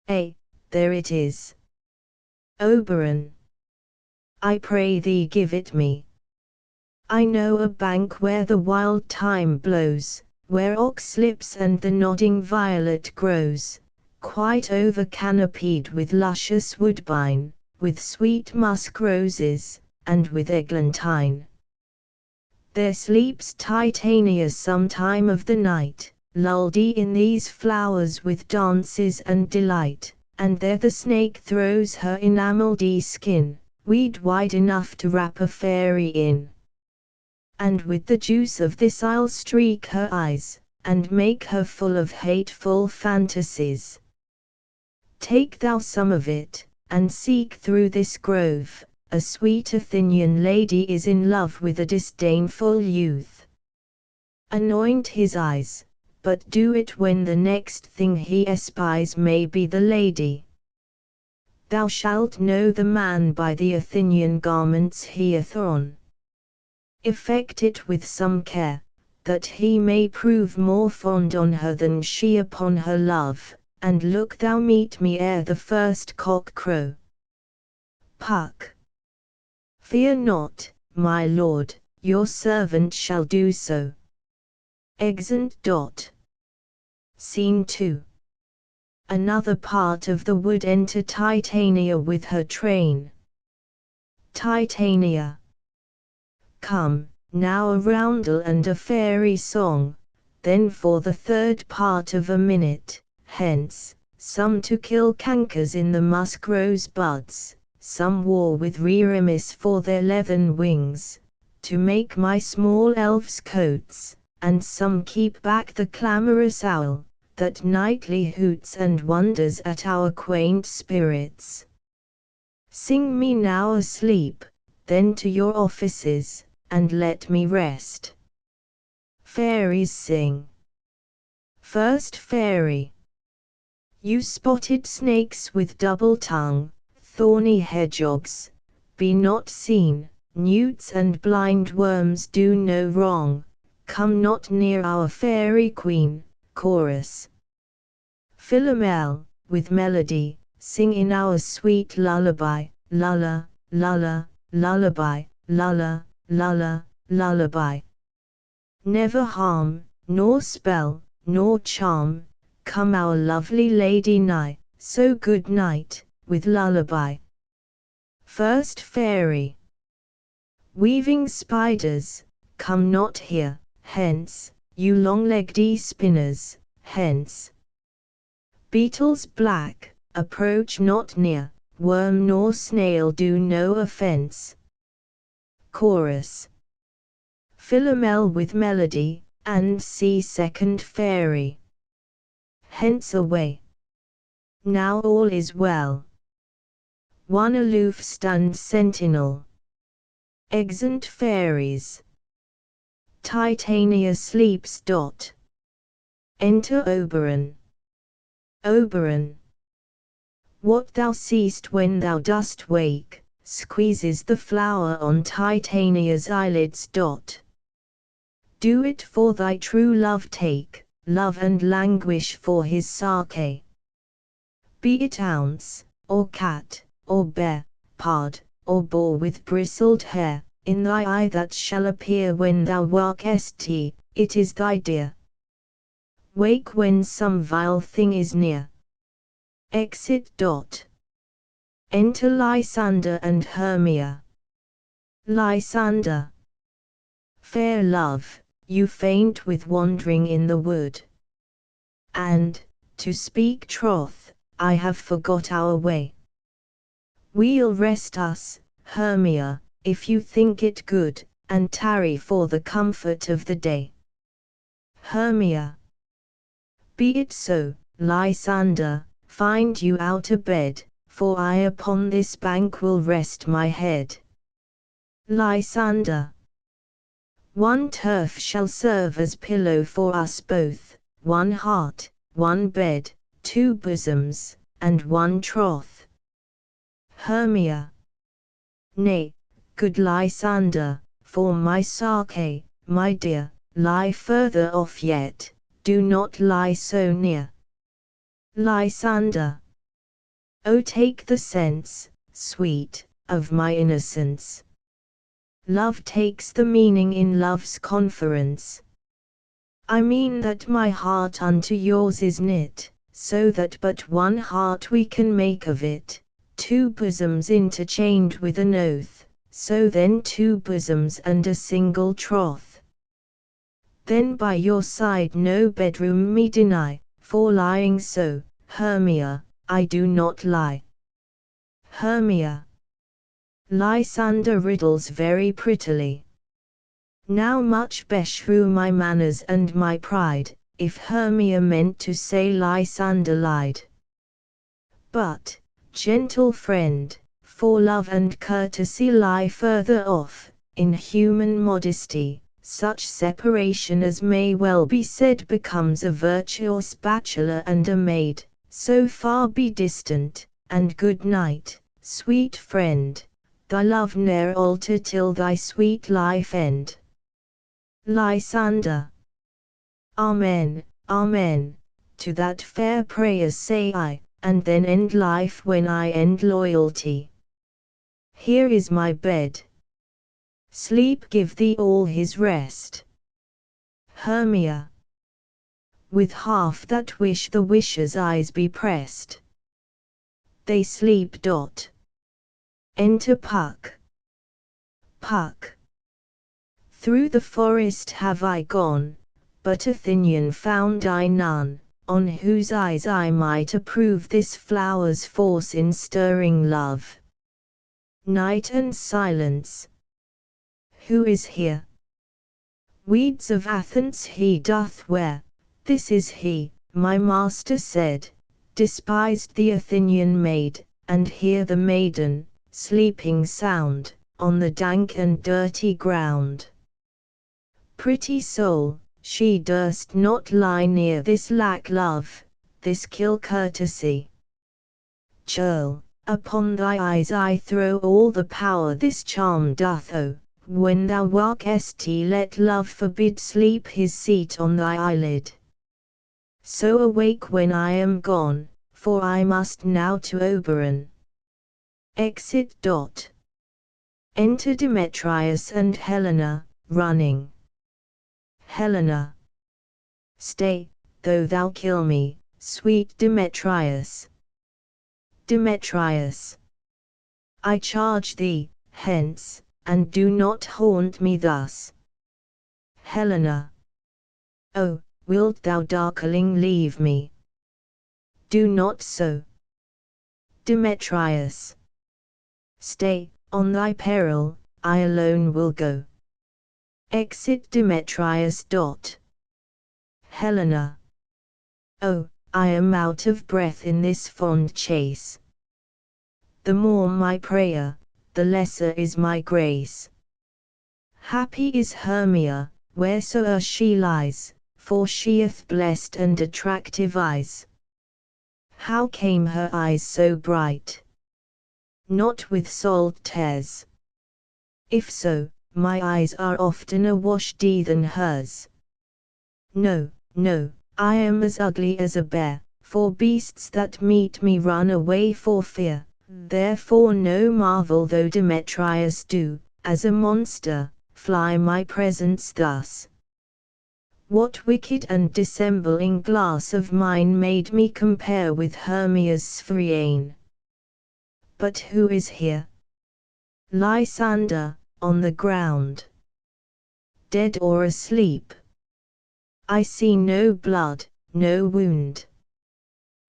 There it is. Oberon. I pray thee give it me. I know a bank where the wild thyme blows, where oxlips and the nodding violet grows, quite over canopied with luscious woodbine, with sweet musk roses, and with eglantine. There sleeps Titania some time of the night, lulled in these flowers with dances and delight, and there the snake throws her enamelled skin, weed wide enough to wrap a fairy in. And with the juice of this I'll streak her eyes, and make her full of hateful fantasies. Take thou some of it, and seek through this grove, a sweet Athenian lady is in love with a disdainful youth. Anoint his eyes, but do it when the next thing he espies may be the lady. Thou shalt know the man by the Athenian garments he hath on. Effect it with some care, that he may prove more fond on her than she upon her love, and look thou meet me ere the first cock crow. Puck. Fear not, my lord, your servant shall do so. Exeunt. Scene 2. Another part of the wood. Enter Titania with her train. Titania. Come, now a roundel and a fairy song, then for the third part of a minute, hence, some to kill cankers in the musk rose buds, some war with Reremis for their leathern wings, to make my small elves coats, and some keep back the clamorous owl, that nightly hoots and wonders at our quaint spirits. Sing me now asleep, then to your offices, and let me rest. Fairies sing. First Fairy. You spotted snakes with double tongue, thorny hedgehogs, be not seen, newts and blind worms do no wrong, come not near our fairy queen. Chorus. Philomel, with melody, sing in our sweet lullaby, lulla, lulla, lullaby, lulla, lulla, lullaby. Never harm, nor spell, nor charm, come our lovely lady nigh, so good night, with lullaby. First Fairy. Weaving spiders, come not here, hence, you long-legged spinners, hence. Beetles black, approach not near, worm nor snail do no offence. Chorus. Philomel with melody, and see Second Fairy. Hence away. Now all is well. One aloof stunned sentinel. Exeunt fairies. Titania sleeps. Enter Oberon. Oberon. What thou seest when thou dost wake, squeezes the flower on Titania's eyelids. Do it for thy true love, take love and languish for his Sake. Be it ounce, or cat, or bear, pard, or boar with bristled hair, in thy eye that shall appear when thou wakest, it is thy dear. Wake when some vile thing is near. Exit. Enter Lysander and Hermia. Lysander. Fair love, you faint with wandering in the wood. And, to speak troth, I have forgot our way. We'll rest us, Hermia, if you think it good, and tarry for the comfort of the day. Hermia. Be it so, Lysander, find you out a bed, for I upon this bank will rest my head. Lysander. One turf shall serve as pillow for us both, one heart, one bed, two bosoms, and one troth. Hermia. Nay, good Lysander, for my Sake, my dear, lie further off yet, do not lie so near. Lysander. O take the sense, sweet, of my innocence. Love takes the meaning in love's conference. I mean that my heart unto yours is knit, so that but one heart we can make of it, two bosoms interchained with an oath, so then two bosoms and a single troth. Then by your side no bedroom me deny, for lying so, Hermia, I do not lie. Hermia. Lysander riddles very prettily. Now much beshrew my manners and my pride, if Hermia meant to say Lysander lied. But, gentle friend, for love and courtesy lie further off, in human modesty, such separation as may well be said becomes a virtuous bachelor and a maid, so far be distant, and good night, sweet friend. Thy love ne'er alter till thy sweet life end. Lysander. Amen, amen, to that fair prayer say I, and then end life when I end loyalty. Here is my bed. Sleep give thee all his rest. Hermia. With half that wish the wisher's eyes be pressed. They sleep. Enter Puck. Puck. Through the forest have I gone, but Athenian found I none, on whose eyes I might approve this flower's force in stirring love. Night and silence. Who is here? Weeds of Athens he doth wear, this is he, my master said, despised the Athenian maid, and here the maiden, sleeping sound, on the dank and dirty ground. Pretty soul, she durst not lie near this lack love, this kill courtesy. Churl, upon thy eyes I throw all the power this charm doth owe, when thou wakest let love forbid sleep his seat on thy eyelid. So awake when I am gone, for I must now to Oberon. Exit. Enter Demetrius and Helena, running. Helena. Stay, though thou kill me, sweet Demetrius. Demetrius. I charge thee, hence, and do not haunt me thus. Helena. Oh, wilt thou darkling leave me? Do not so. Demetrius. Stay, on thy peril, I alone will go. Exit Demetrius. Helena. Oh, I am out of breath in this fond chase. The more my prayer, the lesser is my grace. Happy is Hermia, wheresoe'er she lies, for she hath blessed and attractive eyes. How came her eyes so bright? Not with salt tears. If so, my eyes are oftener washed than hers. No, no, I am as ugly as a bear, for beasts that meet me run away for fear. Therefore no marvel though Demetrius do, as a monster, fly my presence thus. What wicked and dissembling glass of mine made me compare with Hermia's Sphrene? But who is here? Lysander, on the ground, dead or asleep. I see no blood, no wound.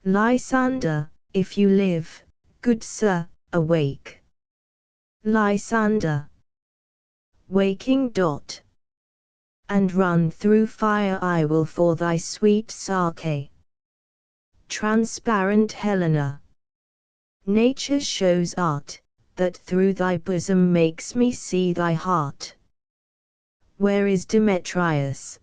Lysander, if you live, good sir, awake. Lysander, waking. And run through fire I will for thy sweet Sake. Transparent Helena, nature shows art, that through thy bosom makes me see thy heart. Where is Demetrius?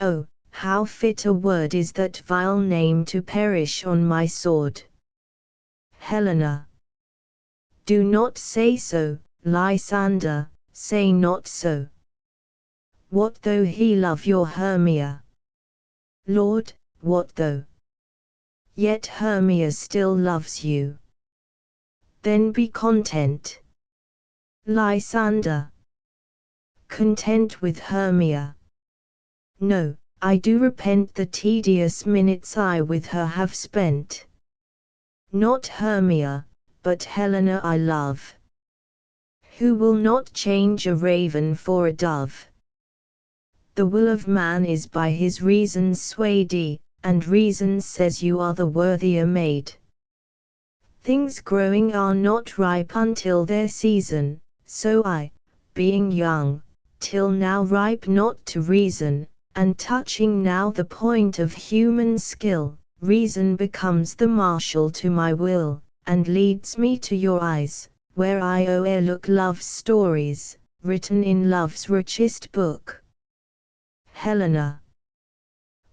Oh, how fit a word is that vile name to perish on my sword. Helena, do not say so, Lysander, say not so. What though he love your Hermia? Lord, what though? Yet Hermia still loves you. Then be content. Lysander, content with Hermia? No, I do repent the tedious minutes I with her have spent. Not Hermia, but Helena I love. Who will not change a raven for a dove? The will of man is by his reason swayed, and reason says you are the worthier maid. Things growing are not ripe until their season, so I, being young, till now ripe not to reason, and touching now the point of human skill, reason becomes the marshal to my will, and leads me to your eyes, where I o'erlook love's stories, written in love's richest book. Helena,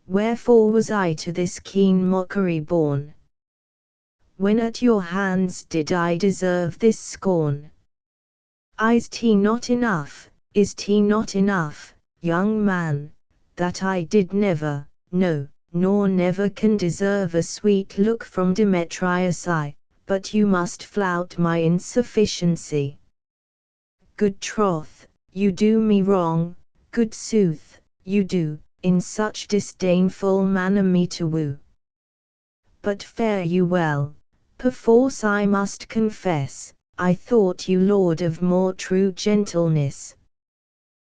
wherefore was I to this keen mockery born? When at your hands did I deserve this scorn? Is 't not enough, is 't not enough, young man, that I did never, no, nor never can deserve a sweet look from Demetrius I, but you must flout my insufficiency. Good troth, you do me wrong, good sooth, you do, in such disdainful manner me to woo. But fare you well, perforce I must confess, I thought you lord of more true gentleness.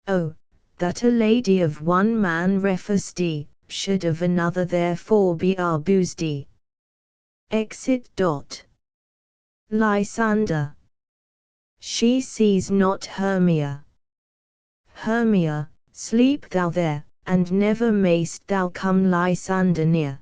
Oh, that a lady of one man refused, should of another therefore be abused. Exit. Lysander, she sees not Hermia. Hermia, sleep thou there, and never mayst thou come Lysander near.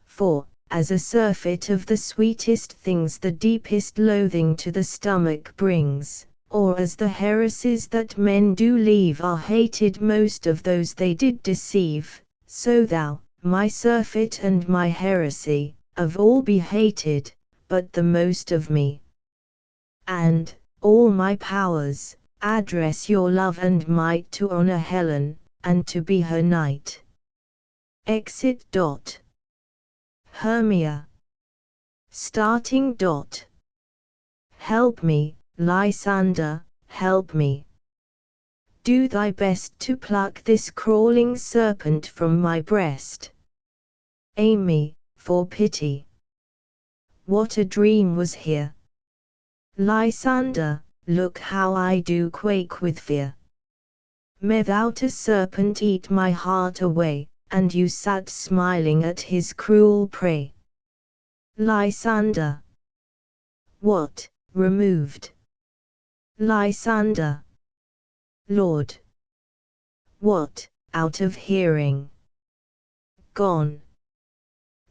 For, as a surfeit of the sweetest things the deepest loathing to the stomach brings, or as the heresies that men do leave are hated most of those they did deceive, so thou, my surfeit and my heresy, of all be hated, but the most of me. And, all my powers, address your love and might to honor Helen, and to be her knight. Exit. Hermia, starting. Help me, Lysander, help me. Do thy best to pluck this crawling serpent from my breast. Amy, for pity. What a dream was here! Lysander, look how I do quake with fear. Methought a serpent eat my heart away, and you sat smiling at his cruel prey. Lysander, what, removed? Lysander, Lord, what, out of hearing? Gone.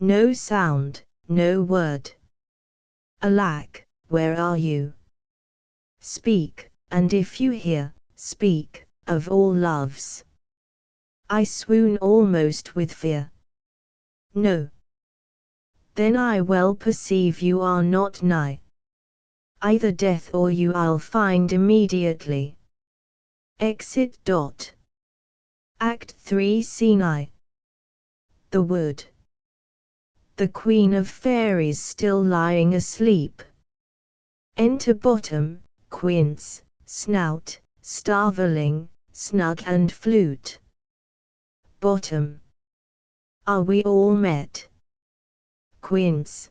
No sound, no word. Alack, where are you? Speak, and if you hear, speak, of all loves. I swoon almost with fear. No. Then I well perceive you are not nigh. Either death or you I'll find immediately. Exit. Act 3 Scene I. The wood. The Queen of Fairies still lying asleep. Enter Bottom, Quince, Snout, Starveling, Snug and Flute. Bottom. Are we all met? Quince.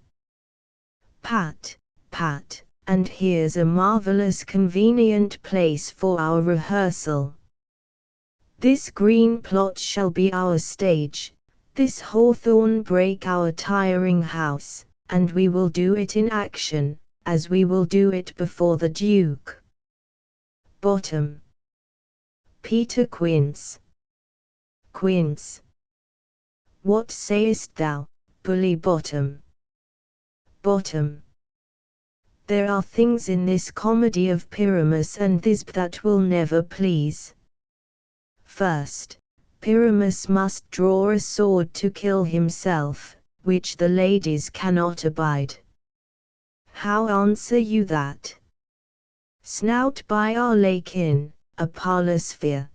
Pat, pat, and here's a marvellous convenient place for our rehearsal. This green plot shall be our stage, this hawthorn brake our tiring house, and we will do it in action, as we will do it before the Duke. Bottom. Peter Quince. Quince. What sayest thou, bully Bottom? Bottom. There are things in this comedy of Pyramus and Thisbe that will never please. First, Pyramus must draw a sword to kill himself, which the ladies cannot abide. How answer you that? Snout by our lake in, a parlour sphere.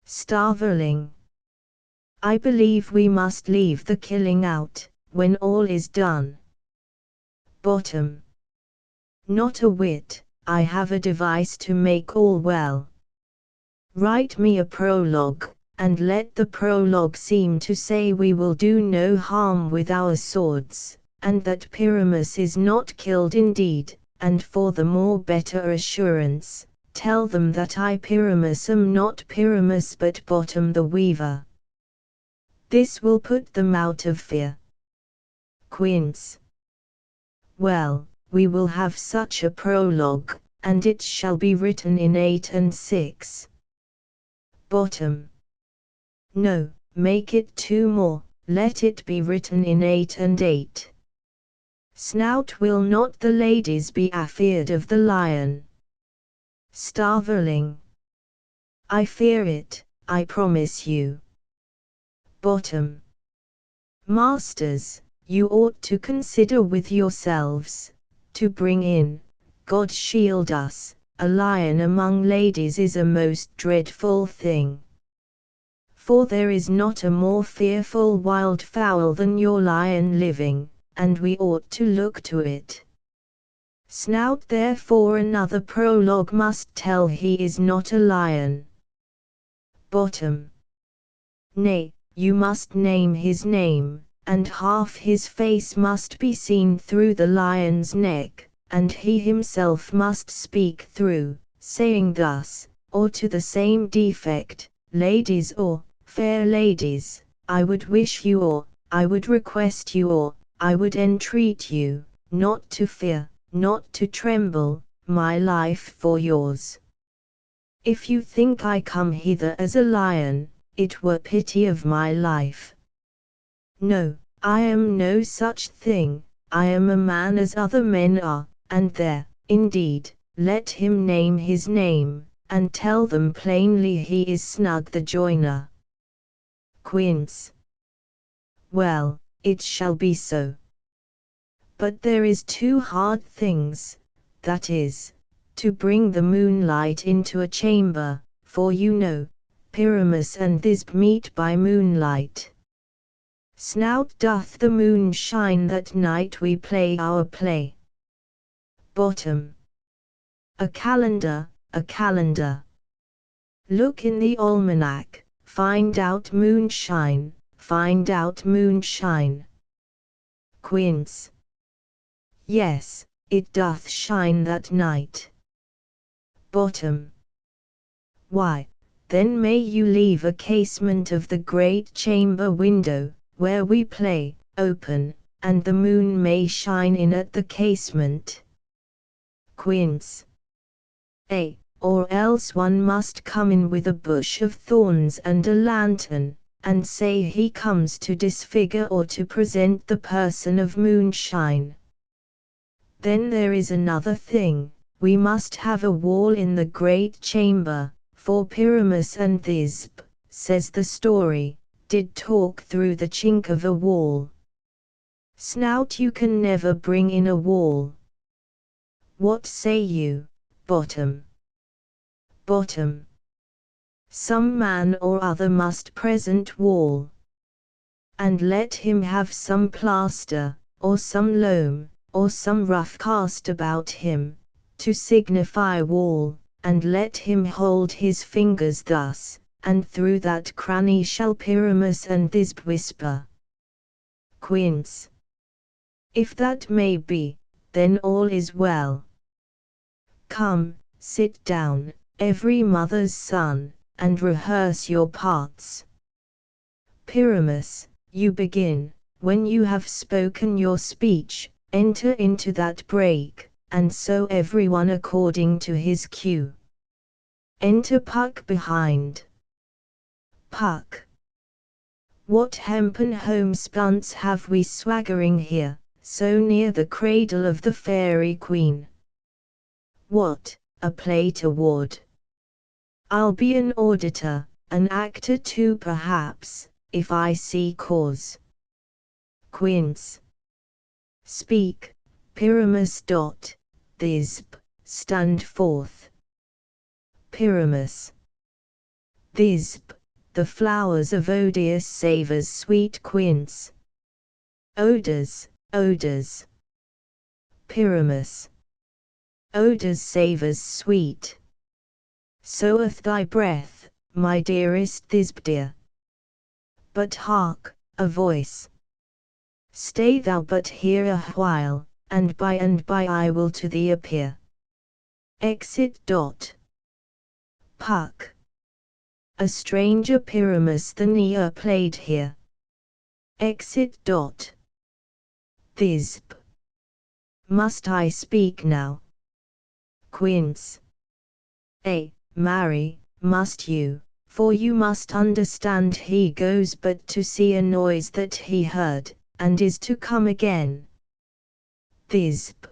Starveling. I believe we must leave the killing out, when all is done. Bottom. Not a whit, I have a device to make all well. Write me a prologue, and let the prologue seem to say we will do no harm with our swords, and that Pyramus is not killed indeed, and for the more better assurance, tell them that I Pyramus am not Pyramus but Bottom the Weaver. This will put them out of fear. Quince. Well, we will have such a prologue, and it shall be written in 8 and 6. Bottom. No, make it 2 more, let it be written in 8 and 8. Snout, will not the ladies be afeard of the lion? Starveling. I fear it, I promise you. Bottom. Masters, you ought to consider with yourselves, to bring in, God shield us, a lion among ladies is a most dreadful thing. For there is not a more fearful wild fowl than your lion living, and we ought to look to it. Snout, therefore another prologue must tell he is not a lion. Bottom. Nay, you must name his name, and half his face must be seen through the lion's neck, and he himself must speak through, saying thus, or to the same defect, ladies or, fair ladies, I would wish you or, I would request you or, I would entreat you, not to fear, not to tremble, my life for yours. If you think I come hither as a lion, it were pity of my life. No, I am no such thing, I am a man as other men are, and there, indeed, let him name his name, and tell them plainly he is Snug the joiner. Quince. Well, it shall be so. But there is 2 hard things, that is, to bring the moonlight into a chamber, for you know, Pyramus and Thisbe meet by moonlight. Snout, doth the moon shine that night we play our play? Bottom. A calendar, a calendar. Look in the almanac, find out moonshine, find out moonshine. Quince. Yes, it doth shine that night. Bottom. Why, then may you leave a casement of the great chamber window, where we play, open, and the moon may shine in at the casement. Quince. Or else one must come in with a bush of thorns and a lantern, and say he comes to disfigure or to present the person of moonshine. Then there is another thing, we must have a wall in the great chamber, for Pyramus and Thisbe, says the story, did talk through the chink of a wall. Snout you can never bring in a wall. What say you, Bottom? Bottom. Some man or other must present wall. And let him have some plaster, or some loam, or some rough cast about him, to signify wall, and let him hold his fingers thus, and through that cranny shall Pyramus and Thisbe whisper. Quince. If that may be, then all is well. Come, sit down, every mother's son, and rehearse your parts. Pyramus, you begin. When you have spoken your speech, enter into that break, and so everyone according to his cue. Enter Puck behind. Puck. What hempen homespuns have we swaggering here, so near the cradle of the fairy queen? What, a play toward? I'll be an auditor, an actor too perhaps, if I see cause. Quince. Speak, Pyramus. Thisbe, stand forth. Pyramus. Thisbe, the flowers of odious savours sweet. Quince. Odours, odours. Pyramus. Odours savours sweet. Soeth thy breath, my dearest Thisbe dear. But hark, a voice. Stay thou but here a while, and by I will to thee appear. Exit. Puck. A stranger Pyramus the near played here. Exit. Thisbe. Must I speak now? Quince. Marry, must you, for you must understand he goes but to see a noise that he heard, and is to come again. Thisbe.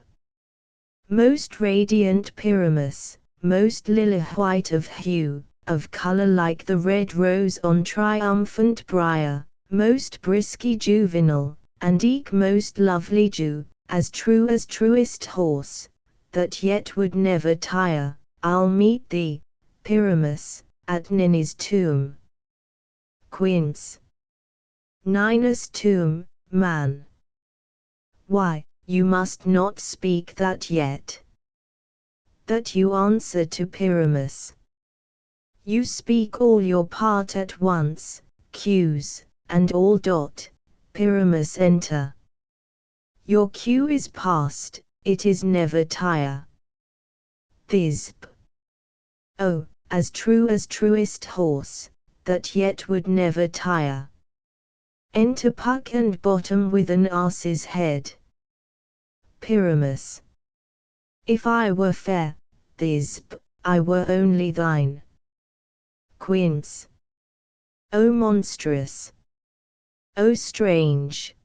Most radiant Pyramus, most lily-white of hue, of colour like the red rose on triumphant briar, most brisky juvenile, and eke most lovely Jew, as true as truest horse, that yet would never tire, I'll meet thee, Pyramus, at Ninny's tomb. Quince. Ninus tomb, man. Why, you must not speak that yet. That you answer to Pyramus. You speak all your part at once, cues, and all. Pyramus enter. Your cue is past, it is never tire. Thisbe. Oh, as true as truest horse, that yet would never tire. Enter Puck and Bottom with an ass's head. Pyramus. If I were fair, Thisbe, I were only thine. Quince. O monstrous! O strange!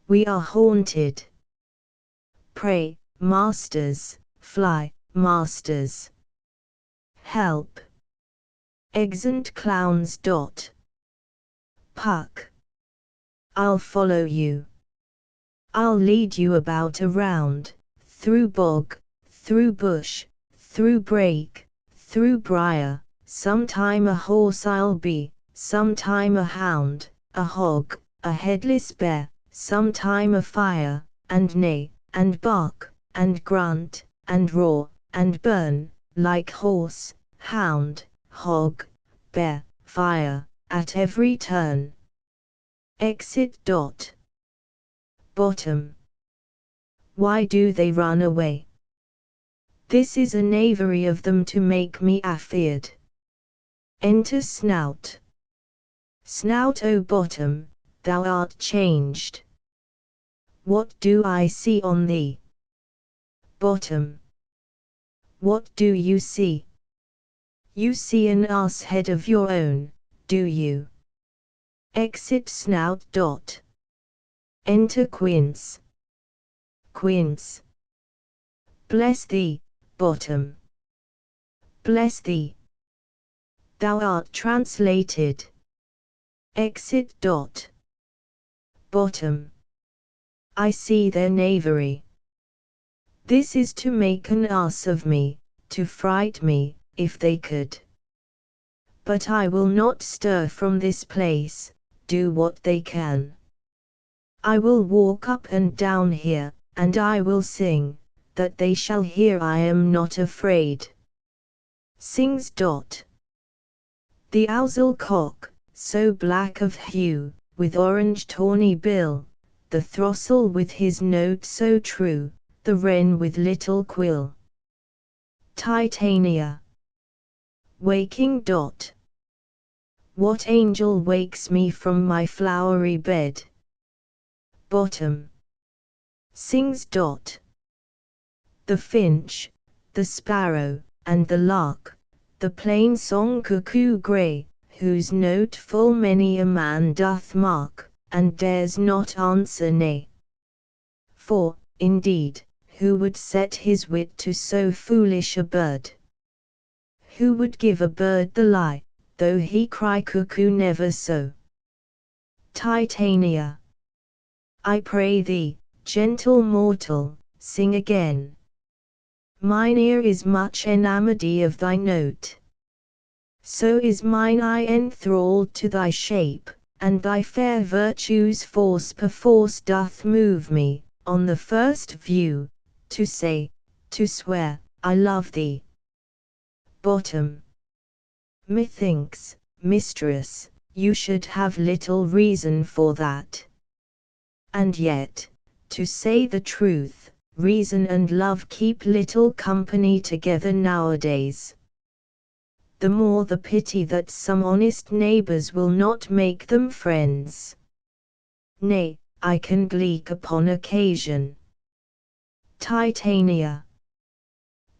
We are haunted. Pray, masters, fly, masters. Help! Exeunt clowns. Puck. I'll follow you. I'll lead you about around, through bog, through bush, through brake, through briar. Sometime a horse I'll be, sometime a hound, a hog, a headless bear, sometime a fire, and neigh, and bark, and grunt, and roar, and burn, like horse, hound, hog, bear, fire, at every turn. Exit. Bottom. Why do they run away? This is a knavery of them to make me afeard. Enter Snout. Snout. O Bottom, thou art changed. What do I see on thee? Bottom. What do you see? You see an ass head of your own, do you? Exit snout. Enter quince. Quince. Bless thee, bottom. Bless thee. Thou art translated. Exit. Bottom. I see their knavery. This is to make an ass of me, to fright me, if they could. But I will not stir from this place, do what they can. I will walk up and down here, and I will sing, that they shall hear I am not afraid. Sings. The ousel cock, so black of hue, with orange tawny bill, the throstle with his note so true, the wren with little quill. Titania. Waking. What angel wakes me from my flowery bed? Bottom. Sings. The finch, the sparrow, and the lark, the plain song cuckoo grey, whose note full many a man doth mark, and dares not answer nay. For, indeed, who would set his wit to so foolish a bird? Who would give a bird the lie, though he cry cuckoo never so? Titania. I pray thee, gentle mortal, sing again. Mine ear is much enamoured of thy note. So is mine eye enthralled to thy shape, and thy fair virtues force perforce doth move me, on the first view, to say, to swear, I love thee. Bottom. Methinks, mistress, you should have little reason for that. And yet, to say the truth, reason and love keep little company together nowadays. The more the pity that some honest neighbours will not make them friends. Nay, I can gleek upon occasion. Titania.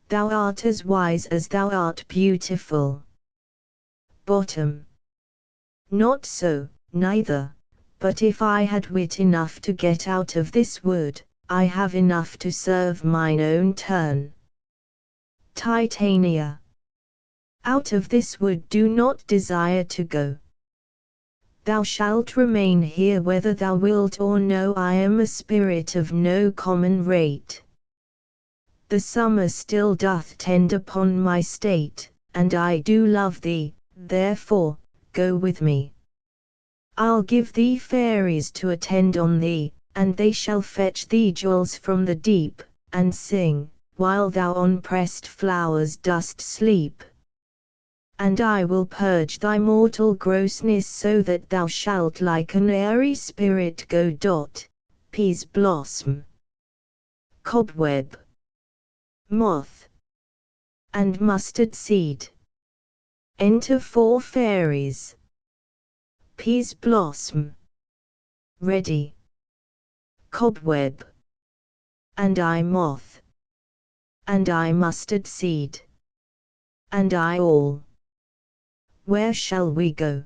Thou art as wise as thou art beautiful. Bottom. Not so, neither, but if I had wit enough to get out of this wood, I have enough to serve mine own turn. Titania. Out of this wood do not desire to go. Thou shalt remain here whether thou wilt or no. I am a spirit of no common rate. The summer still doth tend upon my state, and I do love thee, therefore, go with me. I'll give thee fairies to attend on thee, and they shall fetch thee jewels from the deep, and sing, while thou on pressed flowers dost sleep. And I will purge thy mortal grossness so that thou shalt like an airy spirit go. Peas blossom. Cobweb. Moth. And mustard seed. Enter 4 fairies. Peas blossom. Ready. Cobweb. And I moth. And I mustard seed. And I all. Where shall we go?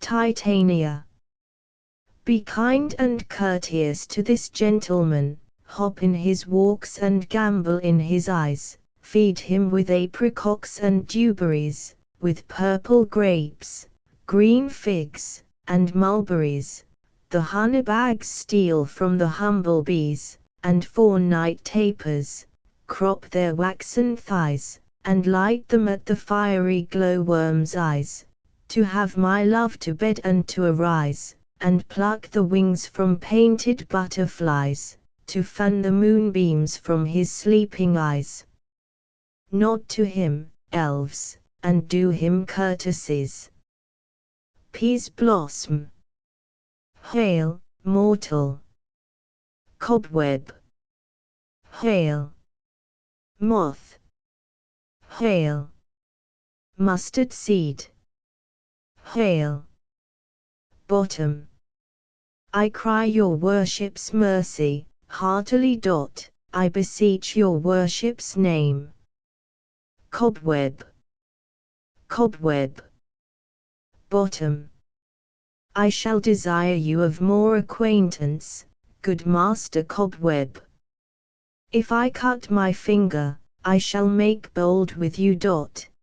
Titania. Be kind and courteous to this gentleman, hop in his walks and gambol in his eyes, feed him with apricots and dewberries, with purple grapes, green figs, and mulberries. The honeybags steal from the humble bees, and 4 night tapers, crop their waxen thighs, and light them at the fiery glowworm's eyes, to have my love to bed and to arise, and pluck the wings from painted butterflies, to fan the moonbeams from his sleeping eyes. Nod to him, elves, and do him courtesies. Peas blossom. Hail, mortal. Cobweb. Hail. Moth. Hail. Mustard seed. Hail. Bottom. I cry your worship's mercy, heartily. I beseech your worship's name. Cobweb. Cobweb. Bottom. I shall desire you of more acquaintance, good Master Cobweb. If I cut my finger, I shall make bold with you.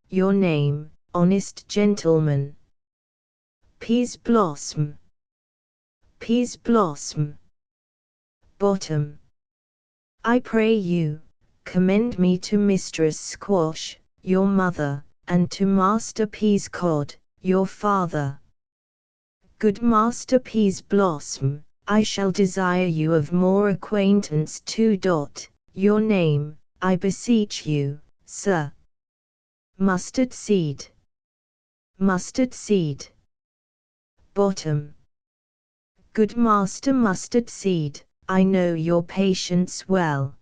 Your name, honest gentleman. Peas blossom. Peas blossom. Bottom. I pray you, commend me to Mistress Squash, your mother, and to Master Peascod, your father. Good Master Peas blossom, I shall desire you of more acquaintance too. Your name, I beseech you, sir. Mustard seed. Mustard seed. Bottom. Good Master Mustard seed, I know your patience well.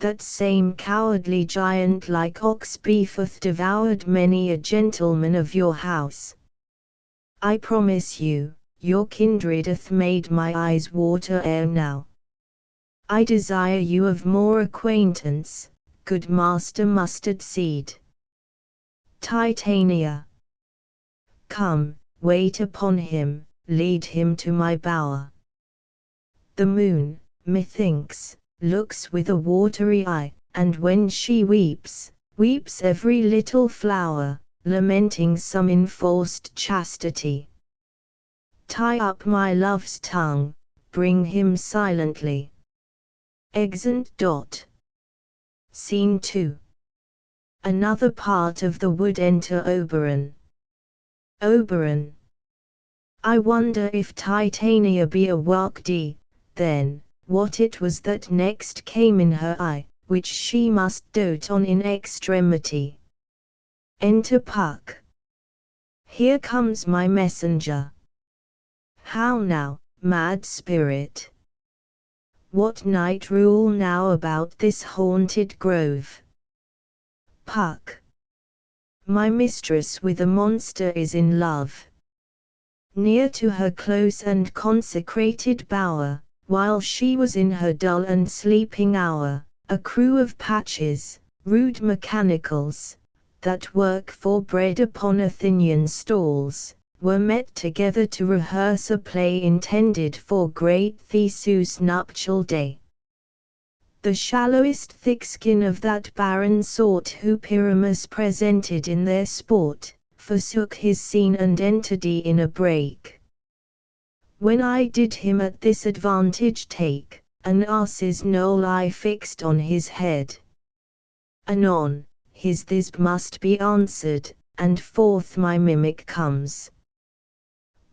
That same cowardly giant like ox beefeth devoured many a gentleman of your house. I promise you, your kindred hath made my eyes water ere now. I desire you of more acquaintance, good Master Mustard seed. Titania. Come, wait upon him, lead him to my bower. The moon, methinks, looks with a watery eye, and when she weeps, weeps every little flower, lamenting some enforced chastity. Tie up my love's tongue, bring him silently. Exeunt. Scene 2. Another part of the wood. Enter Oberon. Oberon. I wonder if Titania be a workdee, then, what it was that next came in her eye, which she must dote on in extremity. Enter Puck. Here comes my messenger. How now, mad spirit? What night rule now about this haunted grove? Puck. My mistress with a monster is in love. Near to her close and consecrated bower, while she was in her dull and sleeping hour, a crew of patches, rude mechanicals, that work for bread upon Athenian stalls, were met together to rehearse a play intended for great Theseus' nuptial day. The shallowest thick skin of that barren sort who Pyramus presented in their sport, forsook his scene and entered in a break. When I did him at this advantage take, an ass's knoll I fixed on his head. Anon, his thisbe must be answered, and forth my mimic comes.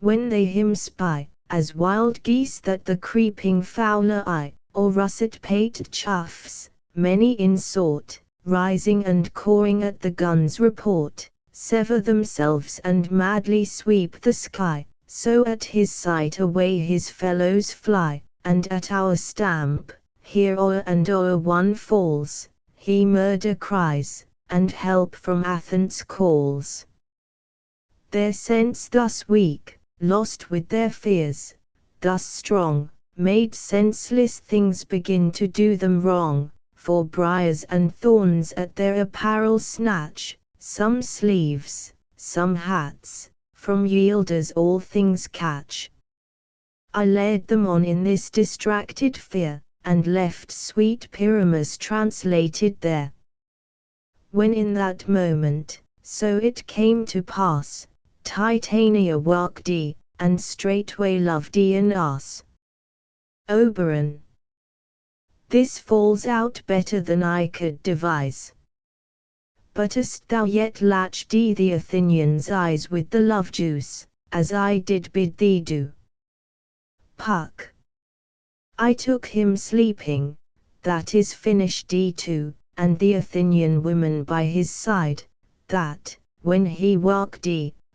When they him spy, as wild geese that the creeping fowler eye, or russet pate choughs, many in sort, rising and cawing at the gun's report, sever themselves and madly sweep the sky, so at his sight away his fellows fly, and at our stamp, here o'er and o'er one falls, he murder cries, and help from Athens calls. Their sense thus weak, lost with their fears, thus strong, made senseless things begin to do them wrong, for briars and thorns at their apparel snatch, some sleeves, some hats, from yielders all things catch. I led them on in this distracted fear, and left sweet Pyramus translated there. When in that moment, so it came to pass, Titania worked and straightway loved an ass. Oberon. This falls out better than I could devise. But hast thou yet latched the Athenian's eyes with the love juice, as I did bid thee do? Puck. I took him sleeping, that is finished too, and the Athenian woman by his side, that, when he worked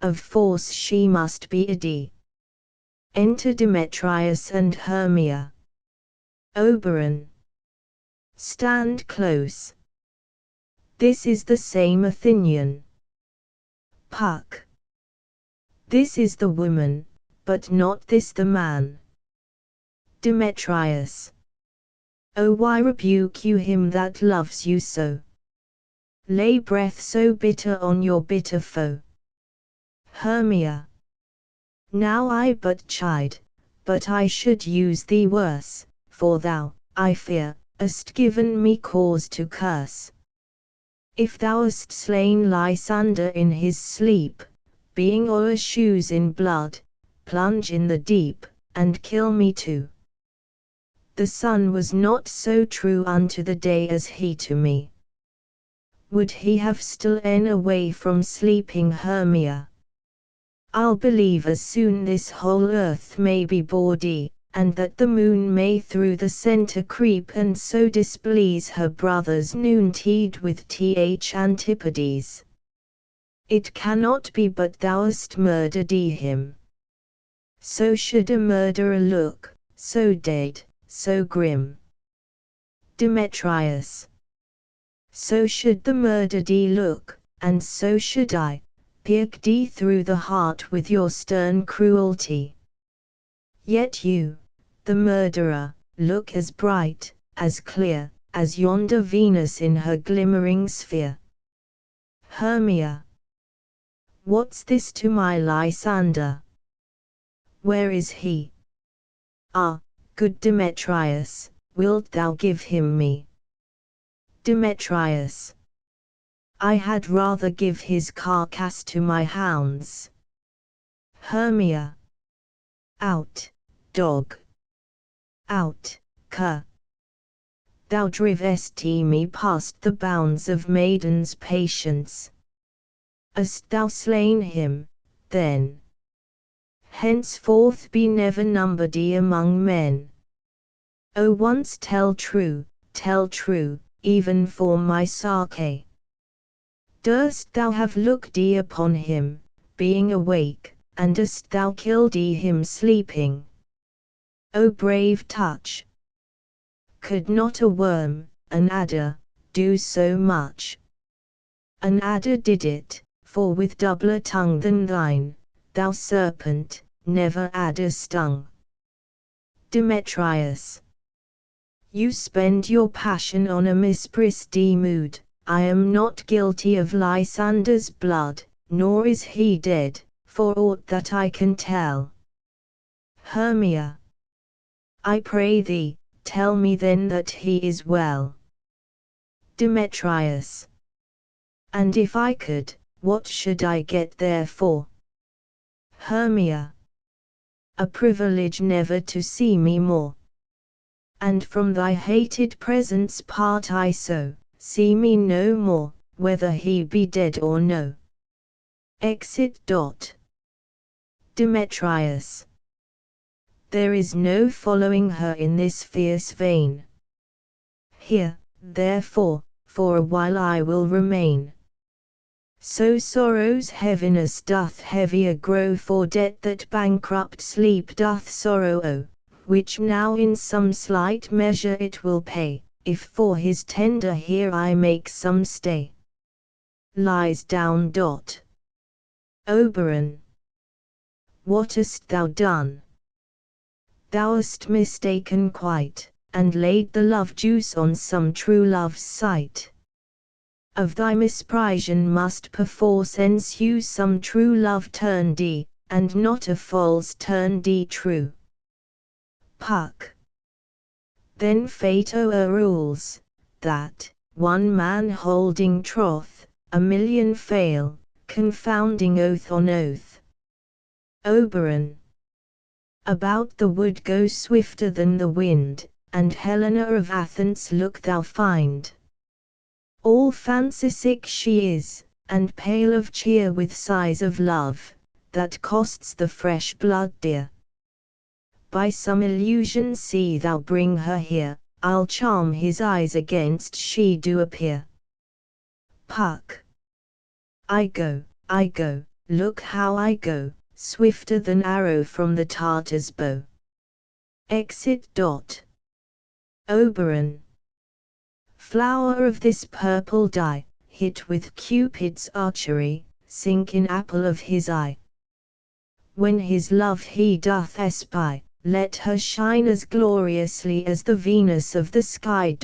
of force she must be a. Enter Demetrius and Hermia. Oberon. Stand close. This is the same Athenian. Puck. This is the woman, but not this the man. Demetrius. Oh, why rebuke you him that loves you so? Lay breath so bitter on your bitter foe. Hermia. Now I but chide, but I should use thee worse, for thou, I fear, hast given me cause to curse. If thou hast slain Lysander in his sleep, being o'ershoes in blood, plunge in the deep, and kill me too. The sun was not so true unto the day as he to me. Would he have stolen away from sleeping Hermia? I'll believe as soon this whole earth may be bawdy, and that the moon may through the centre creep and so displease her brother's noontide with th Antipodes. It cannot be but thou hast murdered him. So should a murderer look, so dead, so grim. Demetrius. So should the murdered look, and so should I, pierce through the heart with your stern cruelty. Yet you, the murderer, look as bright, as clear, as yonder Venus in her glimmering sphere. Hermia. What's this to my Lysander? Where is he? Ah, good Demetrius, wilt thou give him me? Demetrius. I had rather give his carcass to my hounds. Hermia. Out, dog. Out, cur. Thou drivest me past the bounds of maiden's patience. Hast thou slain him, then? Henceforth be never numbered among men. O once tell true, even for my Sake. Durst thou have looked upon him, being awake, and hast thou killed him sleeping? O brave touch! Could not a worm, an adder, do so much? An adder did it, for with doubler tongue than thine, thou serpent, never adder stung. Demetrius. You spend your passion on a mispriced mood. I am not guilty of Lysander's blood, nor is he dead, for aught that I can tell. Hermia. I pray thee, tell me then that he is well. Demetrius. And if I could, what should I get therefore? Hermia. A privilege never to see me more. And from thy hated presence part I so, see me no more, whether he be dead or no. Exit. Demetrius. There is no following her in this fierce vein. Here, therefore, for a while I will remain. So sorrow's heaviness doth heavier grow for debt that bankrupt sleep doth sorrow, which now in some slight measure it will pay, if for his tender here I make some stay. Lies down. Oberon. What hast thou done? Thou hast mistaken quite, and laid the love juice on some true love's sight. Of thy misprision must perforce ensue some true love turned and not a false turned true. Puck. Then fate o'errules, that, one man holding troth, a million fail, confounding oath on oath. Oberon. About the wood go swifter than the wind, and Helena of Athens look thou find. All fancy-sick she is, and pale of cheer with sighs of love, that costs the fresh blood dear. By some illusion see thou bring her here, I'll charm his eyes against she do appear. Puck. I go, look how I go, swifter than arrow from the Tartar's bow. Exit. Oberon. Flower of this purple dye, hit with Cupid's archery, sink in apple of his eye. When his love he doth espy, let her shine as gloriously as the Venus of the sky.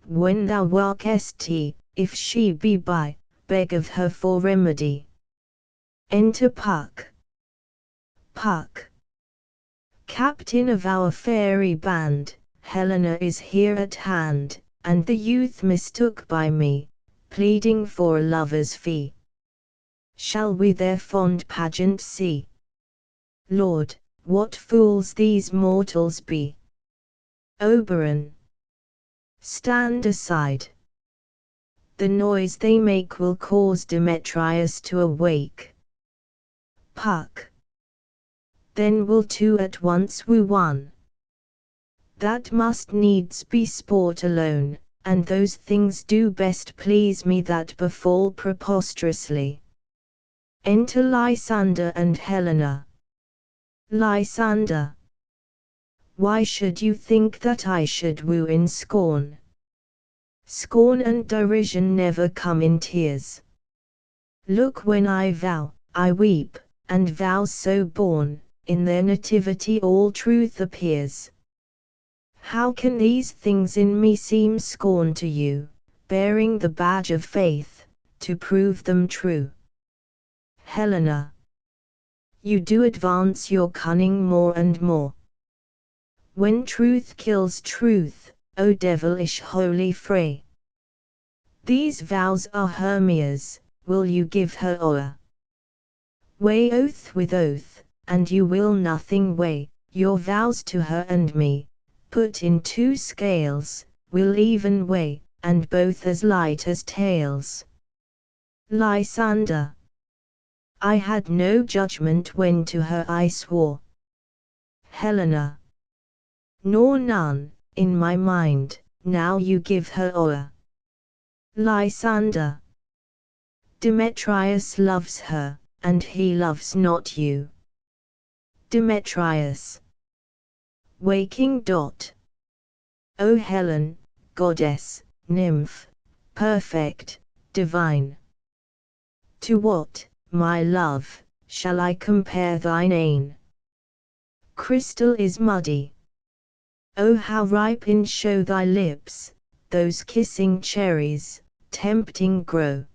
When thou walkest, if she be by, beg of her for remedy. Enter Puck. Puck. Captain of our fairy band, Helena is here at hand, and the youth mistook by me, pleading for a lover's fee. Shall we their fond pageant see? Lord, what fools these mortals be! Oberon, stand aside. The noise they make will cause Demetrius to awake. Puck, then will two at once woo one. That must needs be sport alone, and those things do best please me that befall preposterously. Enter Lysander and Helena. Lysander, why should you think that I should woo in scorn? Scorn and derision never come in tears. Look, when I vow, I weep, and vows so born, in their nativity all truth appears. How can these things in me seem scorn to you, bearing the badge of faith, to prove them true? Helena, you do advance your cunning more and more. When truth kills truth, O devilish holy fray! These vows are Hermia's, will you give her o'er? Weigh oath with oath, and you will nothing weigh, your vows to her and me, put in two scales, will even weigh, and both as light as tails. Lysander, I had no judgment when to her I swore. Helena, nor none, in my mind, now you give her o'er. Lysander, Demetrius loves her, and he loves not you. Demetrius, waking. O Helen, goddess, nymph, perfect, divine! To what, my love, shall I compare thine ain? Crystal is muddy. O how ripe in show thy lips, those kissing cherries, tempting grow!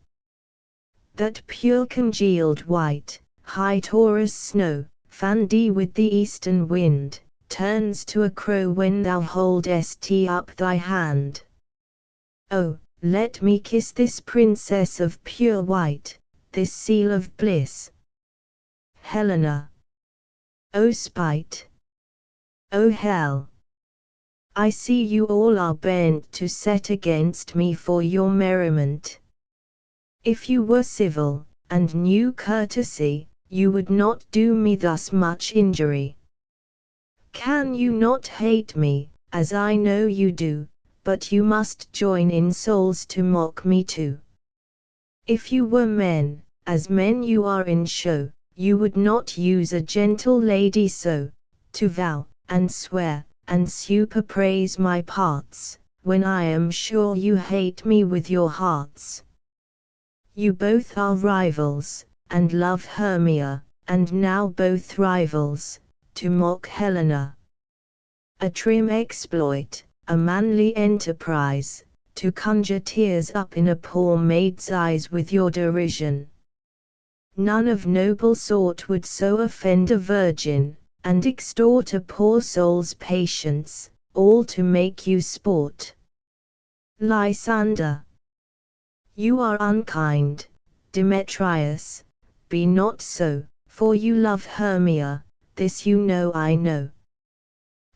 That pure congealed white, high Taurus snow, fanned with the eastern wind, turns to a crow when thou holdest up thy hand. Oh, let me kiss this princess of pure white, this seal of bliss. Helena, O spite! O hell! I see you all are bent to set against me for your merriment. If you were civil, and knew courtesy, you would not do me thus much injury. Can you not hate me, as I know you do, but you must join in souls to mock me too? If you were men, as men you are in show, you would not use a gentle lady so, to vow, and swear, and superpraise my parts, when I am sure you hate me with your hearts. You both are rivals, and love Hermia, and now both rivals, to mock Helena. A trim exploit, a manly enterprise, to conjure tears up in a poor maid's eyes with your derision. None of noble sort would so offend a virgin, and extort a poor soul's patience, all to make you sport. Lysander, you are unkind. Demetrius, be not so, for you love Hermia, this you know I know.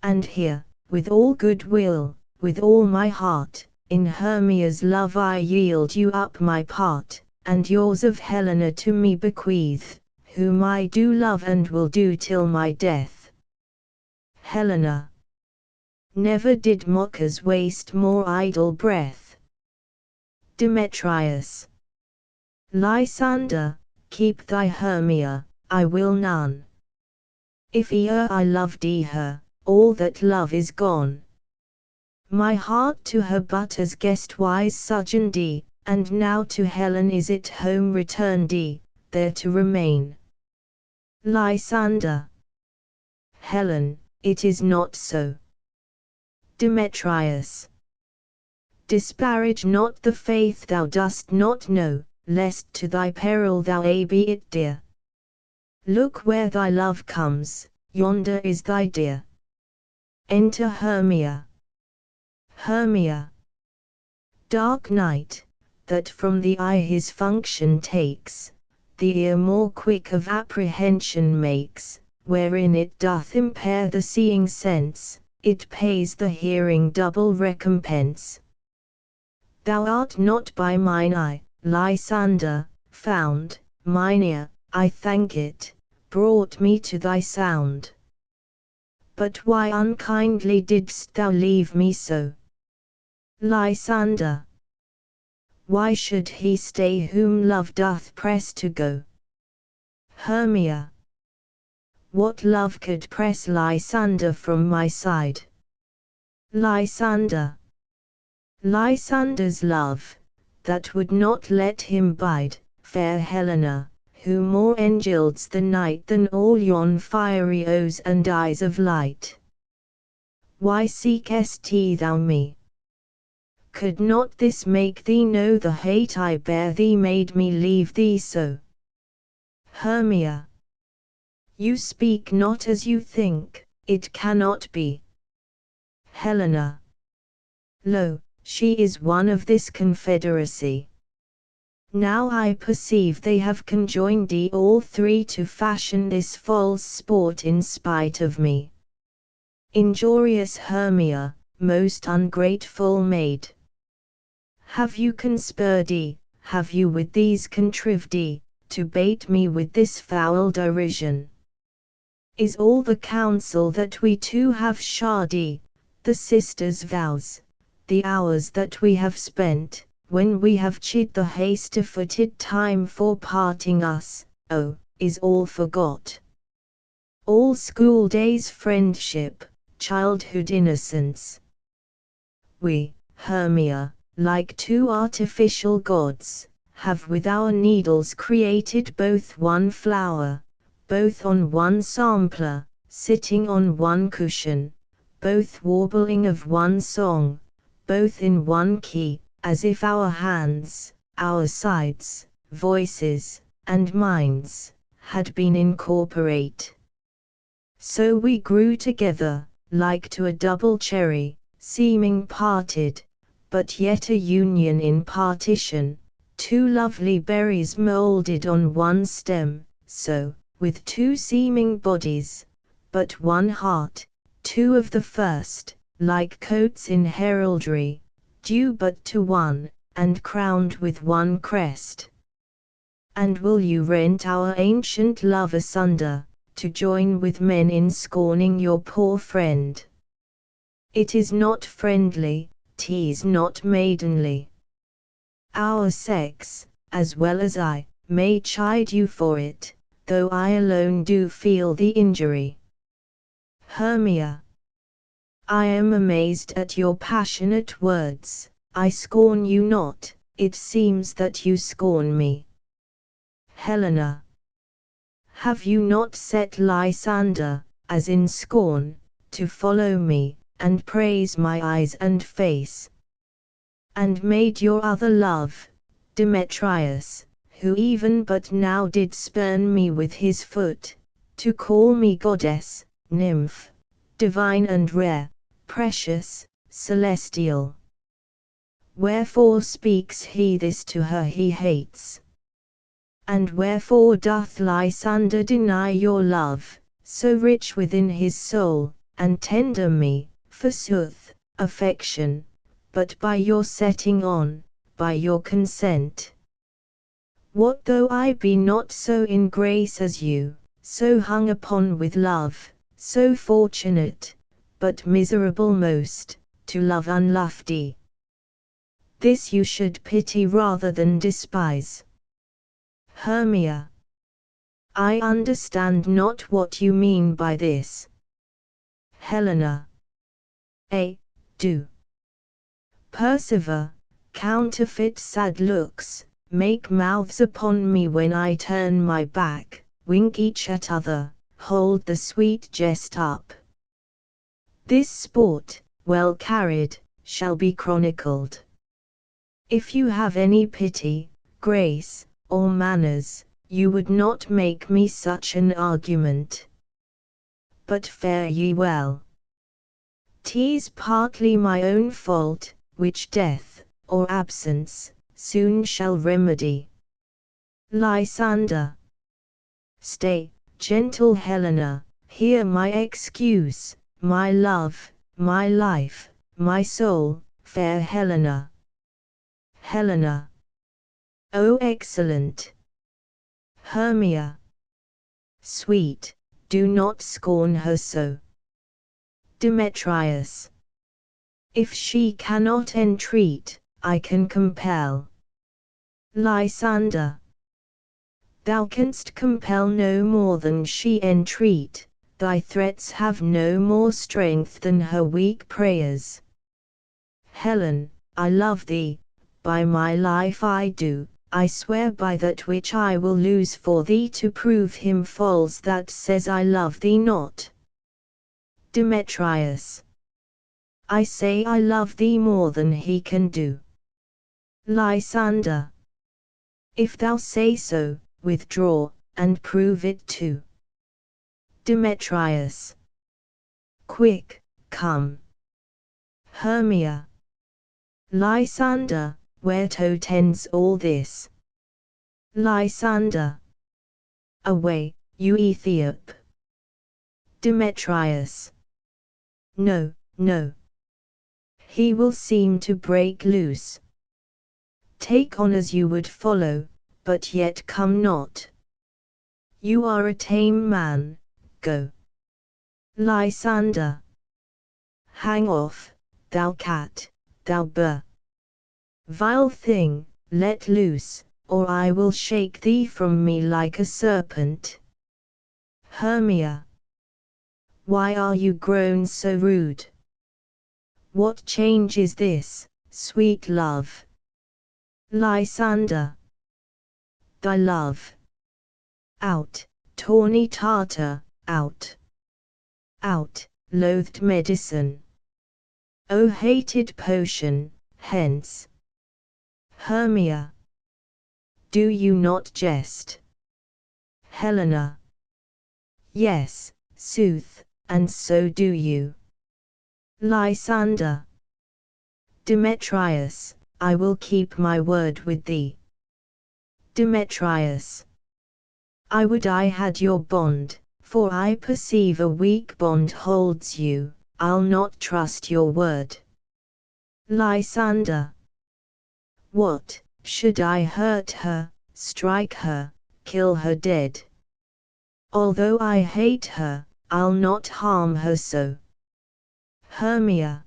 And here, with all good will, with all my heart, in Hermia's love I yield you up my part, and yours of Helena to me bequeath, whom I do love and will do till my death. Helena, never did mockers waste more idle breath. Demetrius, Lysander, keep thy Hermia, I will none. If ere I loved her, all that love is gone. My heart to her but as guest wise sojourned, and now to Helen is it home returned, there to remain. Lysander, Helen, it is not so. Demetrius, disparage not the faith thou dost not know, lest to thy peril thou be it dear. Look where thy love comes, yonder is thy dear. Enter Hermia. Hermia. Dark night, that from the eye his function takes, the ear more quick of apprehension makes, wherein it doth impair the seeing sense, it pays the hearing double recompense. Thou art not by mine eye, Lysander, found, mine ear, I thank it, brought me to thy sound. But why unkindly didst thou leave me so? Lysander. Why should he stay whom love doth press to go? Hermia. What love could press Lysander from my side? Lysander. Lysander's love, that would not let him bide, fair Helena, who more engilds the night than all yon fiery O's and eyes of light. Why seekest thou me? Could not this make thee know the hate I bear thee made me leave thee so? Hermia. You speak not as you think, it cannot be. Helena. Lo, she is one of this confederacy. Now I perceive they have conjoined thee all three to fashion this false sport in spite of me. Injurious Hermia, most ungrateful maid. Have you conspired, have you with these contrived, to bait me with this foul derision? Is all the counsel that we two have shard, the sisters' vows, the hours that we have spent, when we have chid the hasty-footed time for parting us, oh, is all forgot? All school days' friendship, childhood innocence. We, Hermia, like two artificial gods, have with our needles created both one flower, both on one sampler, sitting on one cushion, both warbling of one song, both in one key, as if our hands, our sides, voices, and minds, had been incorporate. So we grew together, like to a double cherry, seeming parted, but yet a union in partition, two lovely berries moulded on one stem, so, with two seeming bodies, but one heart, two of the first, like coats in heraldry, due but to one, and crowned with one crest. And will you rent our ancient love asunder, to join with men in scorning your poor friend? It is not friendly, 'tis not maidenly. Our sex, as well as I, may chide you for it, though I alone do feel the injury. Hermia. I am amazed at your passionate words, I scorn you not, it seems that you scorn me. Helena. Have you not set Lysander, as in scorn, to follow me, and praise my eyes and face? And made your other love, Demetrius, who even but now did spurn me with his foot, to call me goddess, nymph, divine and rare, precious, celestial. Wherefore speaks he this to her he hates? And wherefore doth Lysander deny your love, so rich within his soul, and tender me, forsooth, affection, but by your setting on, by your consent? What though I be not so in grace as you, so hung upon with love, so fortunate, but miserable most, to love unlovely? This you should pity rather than despise. Hermia. I understand not what you mean by this. Helena. Do. Persevere, counterfeit sad looks, make mouths upon me when I turn my back, wink each at other, hold the sweet jest up. This sport, well carried, shall be chronicled. If you have any pity, grace, or manners, you would not make me such an argument. But fare ye well. 'Tis partly my own fault, which death, or absence, soon shall remedy. Lysander. Stay, gentle Helena, hear my excuse, my love, my life, my soul, fair Helena. Helena. O excellent Hermia. Sweet, do not scorn her so. Demetrius. If she cannot entreat, I can compel. Lysander. Thou canst compel no more than she entreat, thy threats have no more strength than her weak prayers. Helen, I love thee, by my life I do, I swear by that which I will lose for thee to prove him false that says I love thee not. Demetrius. I say I love thee more than he can do. Lysander. If thou say so, withdraw, and prove it too. Demetrius. Quick, come. Hermia. Lysander, whereto tends all this? Lysander. Away, you Ethiop. Demetrius. No, no. He will seem to break loose. Take on as you would follow, but yet come not. You are a tame man, go. Lysander. Hang off, thou cat, thou vile thing, let loose, or I will shake thee from me like a serpent. Hermia. Why are you grown so rude? What change is this, sweet love? Lysander. Thy love. Out, tawny Tartar, out. Out, loathed medicine. O hated potion, hence. Hermia. Do you not jest? Helena. Yes, sooth, and so do you. Lysander. Demetrius, I will keep my word with thee. Demetrius. I would I had your bond, for I perceive a weak bond holds you, I'll not trust your word. Lysander. What, should I hurt her, strike her, kill her dead? Although I hate her, I'll not harm her so. Hermia.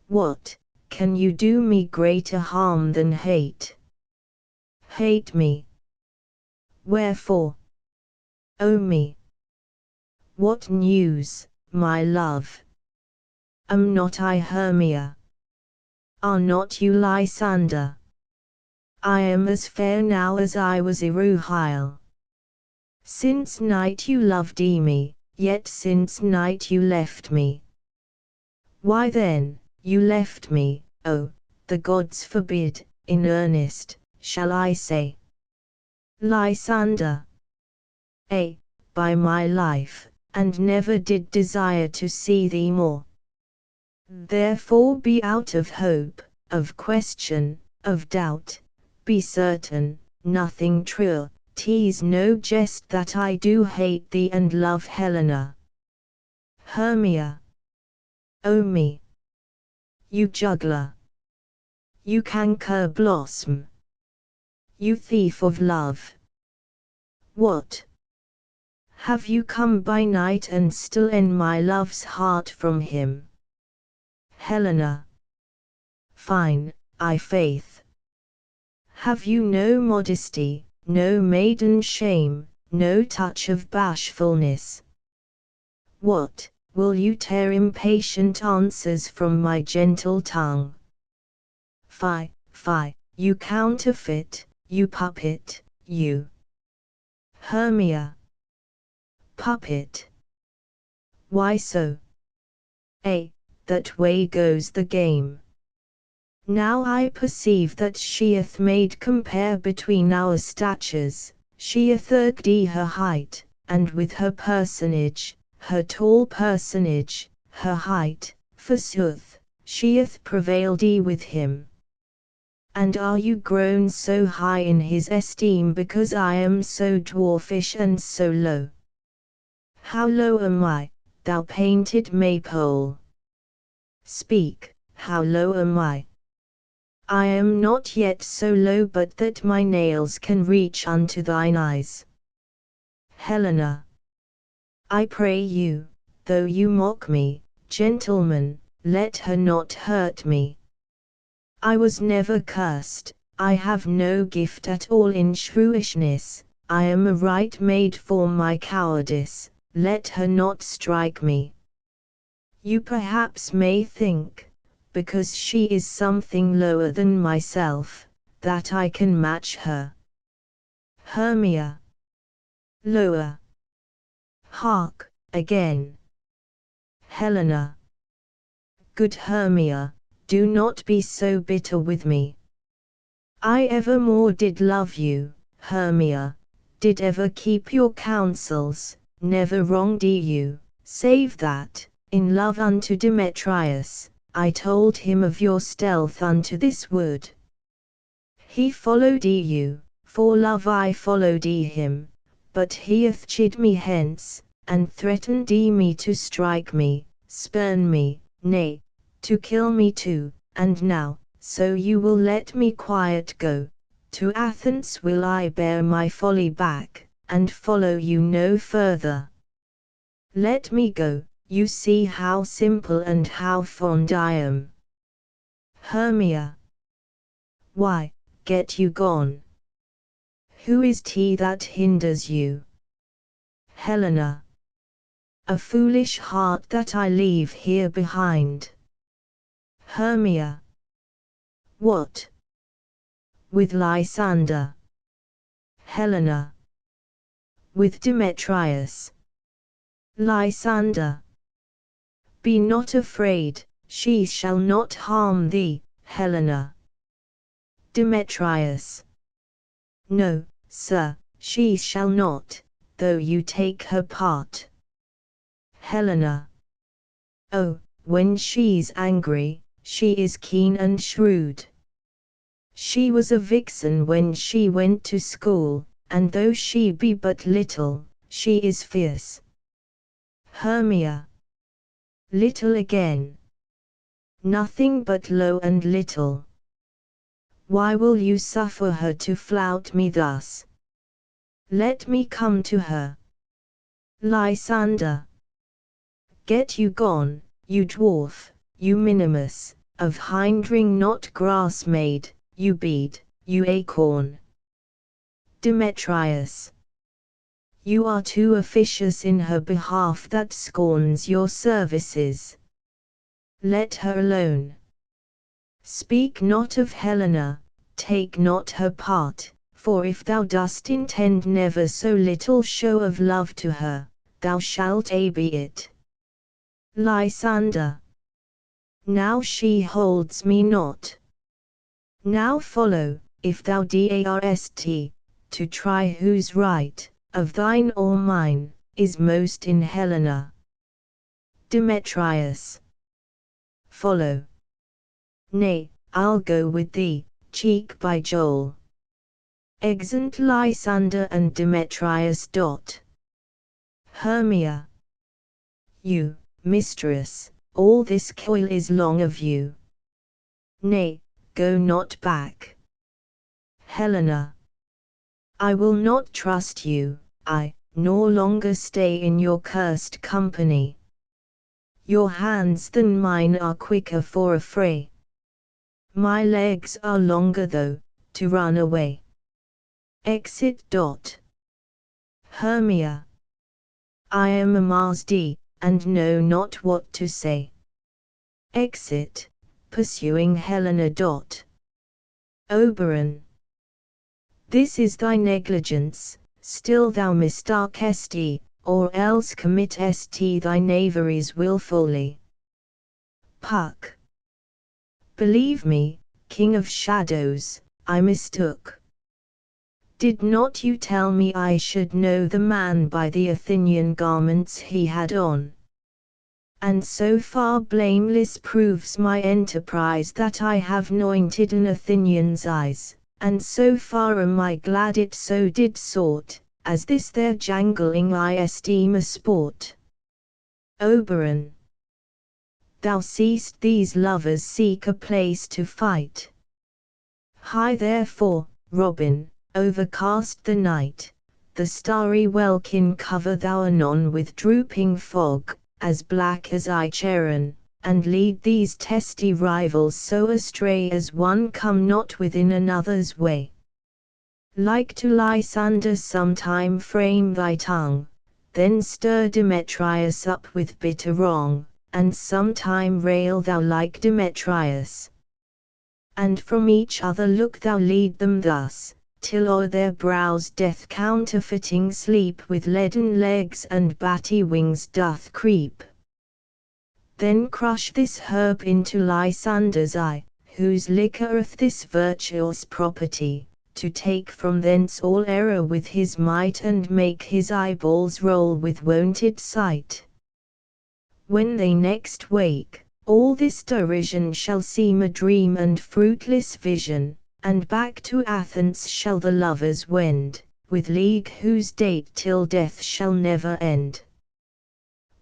What, can you do me greater harm than hate? Hate me. Wherefore? O me. What news, my love? Am not I Hermia? Are not you Lysander? I am as fair now as I was Iruhile. Since night you loved me, yet since night you left me. Why then, you left me, oh, the gods forbid, in earnest, shall I say. Lysander. By my life, and never did desire to see thee more. Therefore be out of hope, of question, of doubt, be certain, nothing true, 'tis no jest that I do hate thee and love Helena. Hermia. O me. You juggler. You canker blossom. You thief of love. What? Have you come by night and stolen my love's heart from him? Helena. Fine, I faith. Have you no modesty, no maiden shame, no touch of bashfulness? What, will you tear impatient answers from my gentle tongue? Fie, fie, you counterfeit, you puppet, you. Hermia. Puppet. Why so? That way goes the game. Now I perceive that she hath made compare between our statures, she a third d her height, and with her personage, her tall personage, her height, forsooth, she hath prevailed with him. And are you grown so high in his esteem because I am so dwarfish and so low? How low am I, thou painted maypole? Speak, how low am I? I am not yet so low but that my nails can reach unto thine eyes. Helena. I pray you, though you mock me, gentlemen, let her not hurt me. I was never cursed, I have no gift at all in shrewishness, I am a right maid for my cowardice, let her not strike me. You perhaps may think, because she is something lower than myself, that I can match her. Hermia. Lower. Hark, again. Helena. Good Hermia, do not be so bitter with me. I evermore did love you, Hermia, did ever keep your counsels, never wronged you, save that, in love unto Demetrius, I told him of your stealth unto this wood. He followed you, for love I followed him, but he hath chid me hence, and threatened me to strike me, spurn me, nay, to kill me too, and now, so you will let me quiet go, to Athens will I bear my folly back, and follow you no further. Let me go, you see how simple and how fond I am. Hermia. Why, get you gone. Who is 't that hinders you? Helena. A foolish heart that I leave here behind. Hermia. What? With Lysander. Helena. With Demetrius. Lysander. Be not afraid, she shall not harm thee, Helena. Demetrius. No, sir, she shall not, though you take her part. Helena. Oh, when she's angry, she is keen and shrewd. She was a vixen when she went to school, and though she be but little, she is fierce. Hermia. Little again. Nothing but low and little. Why will you suffer her to flout me thus? Let me come to her. Lysander. Get you gone, you dwarf, you minimus, of hindring not grass made, you bead, you acorn. Demetrius. You are too officious in her behalf that scorns your services. Let her alone. Speak not of Helena, take not her part, for if thou dost intend never so little show of love to her, thou shalt be it. Lysander. Now she holds me not. Now follow, if thou darst, to try whose right, of thine or mine, is most in Helena. Demetrius. Follow. Nay, I'll go with thee, cheek by jowl. Exeunt Lysander and Demetrius. Hermia. You, mistress, all this coil is long of you. Nay, go not back. Helena. I will not trust you, nor longer stay in your cursed company. Your hands than mine are quicker for a fray. My legs are longer though, to run away. Exit. Hermia. I am a Marsd, and know not what to say. Exit, pursuing Helena. Oberon. This is thy negligence, still thou mistakest, or else committest thy knaveries wilfully. Puck. Believe me, King of Shadows, I mistook. Did not you tell me I should know the man by the Athenian garments he had on? And so far blameless proves my enterprise that I have anointed an Athenian's eyes, and so far am I glad it so did sort, as this their jangling I esteem a sport. Oberon, thou seest these lovers seek a place to fight. High therefore, Robin, overcast the night, the starry welkin cover thou anon with drooping fog, as black as Icheron, and lead these testy rivals so astray as one come not within another's way. Like to Lysander sometime frame thy tongue, then stir Demetrius up with bitter wrong, and sometime rail thou like Demetrius. And from each other look thou lead them thus, till o'er their brows death counterfeiting sleep with leaden legs and batty wings doth creep. Then crush this herb into Lysander's eye, whose liquoreth this virtuous property, to take from thence all error with his might and make his eyeballs roll with wonted sight. When they next wake, all this derision shall seem a dream and fruitless vision, and back to Athens shall the lovers wend, with league whose date till death shall never end.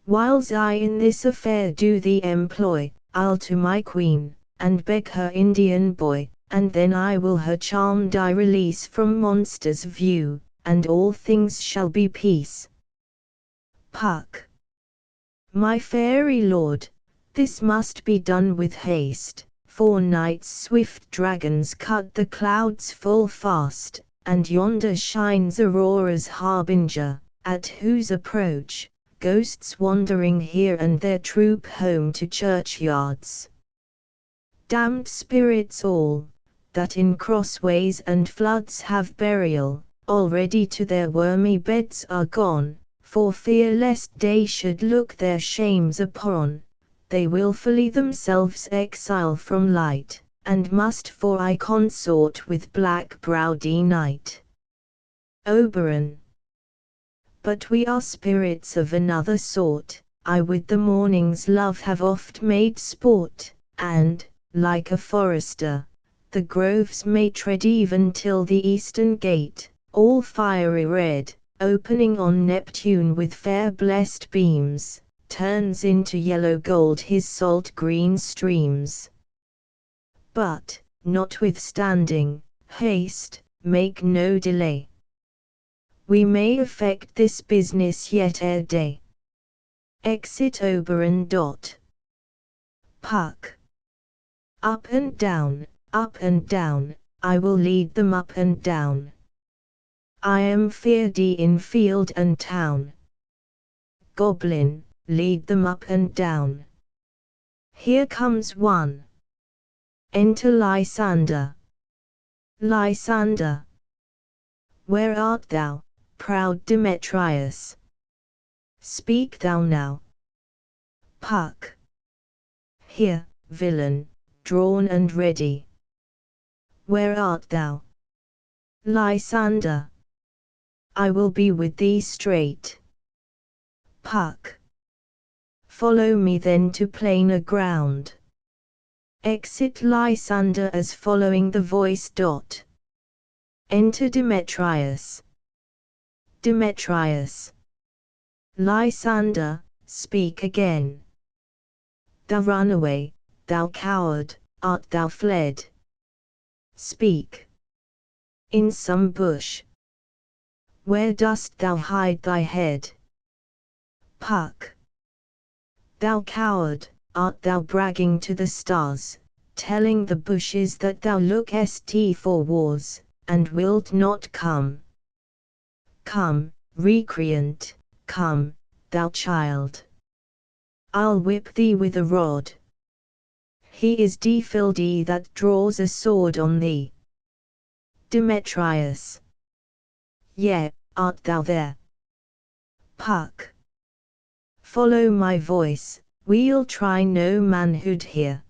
Whiles I in this affair do thee employ, I'll to my queen, and beg her Indian boy, and then I will her charmed eye release from monsters' view, and all things shall be peace. Puck. My fairy lord, this must be done with haste, for night's swift dragons cut the clouds full fast, and yonder shines Aurora's harbinger, at whose approach, ghosts wandering here and there troop home to churchyards. Damned spirits all, that in crossways and floods have burial, already to their wormy beds are gone, for fear lest day should look their shames upon, they wilfully themselves exile from light, and must for I consort with black-browedy night. Oberon. But we are spirits of another sort, I with the morning's love have oft made sport, and, like a forester, the groves may tread even till the eastern gate, all fiery red, opening on Neptune with fair blessed beams, turns into yellow gold his salt green streams. But, notwithstanding, haste, make no delay. We may effect this business yet ere day. Exit Oberon. Puck. Up and down, I will lead them up and down. I am feared in field and town. Goblin, lead them up and down. Here comes one. Enter Lysander. Lysander. Where art thou, proud Demetrius? Speak thou now. Puck. Here, villain, drawn and ready. Where art thou? Lysander. I will be with thee straight. Puck. Follow me then to plainer ground. Exit Lysander as following the voice. Enter Demetrius. Demetrius. Lysander, speak again. Thou runaway, thou coward, art thou fled? Speak. In some bush. Where dost thou hide thy head? Puck. Thou coward, art thou bragging to the stars, telling the bushes that thou lookest for wars, and wilt not come? Come, recreant, come, thou child. I'll whip thee with a rod. He is Dephilde that draws a sword on thee. Demetrius. Yea, art thou there? Puck. Follow my voice, we'll try no manhood here.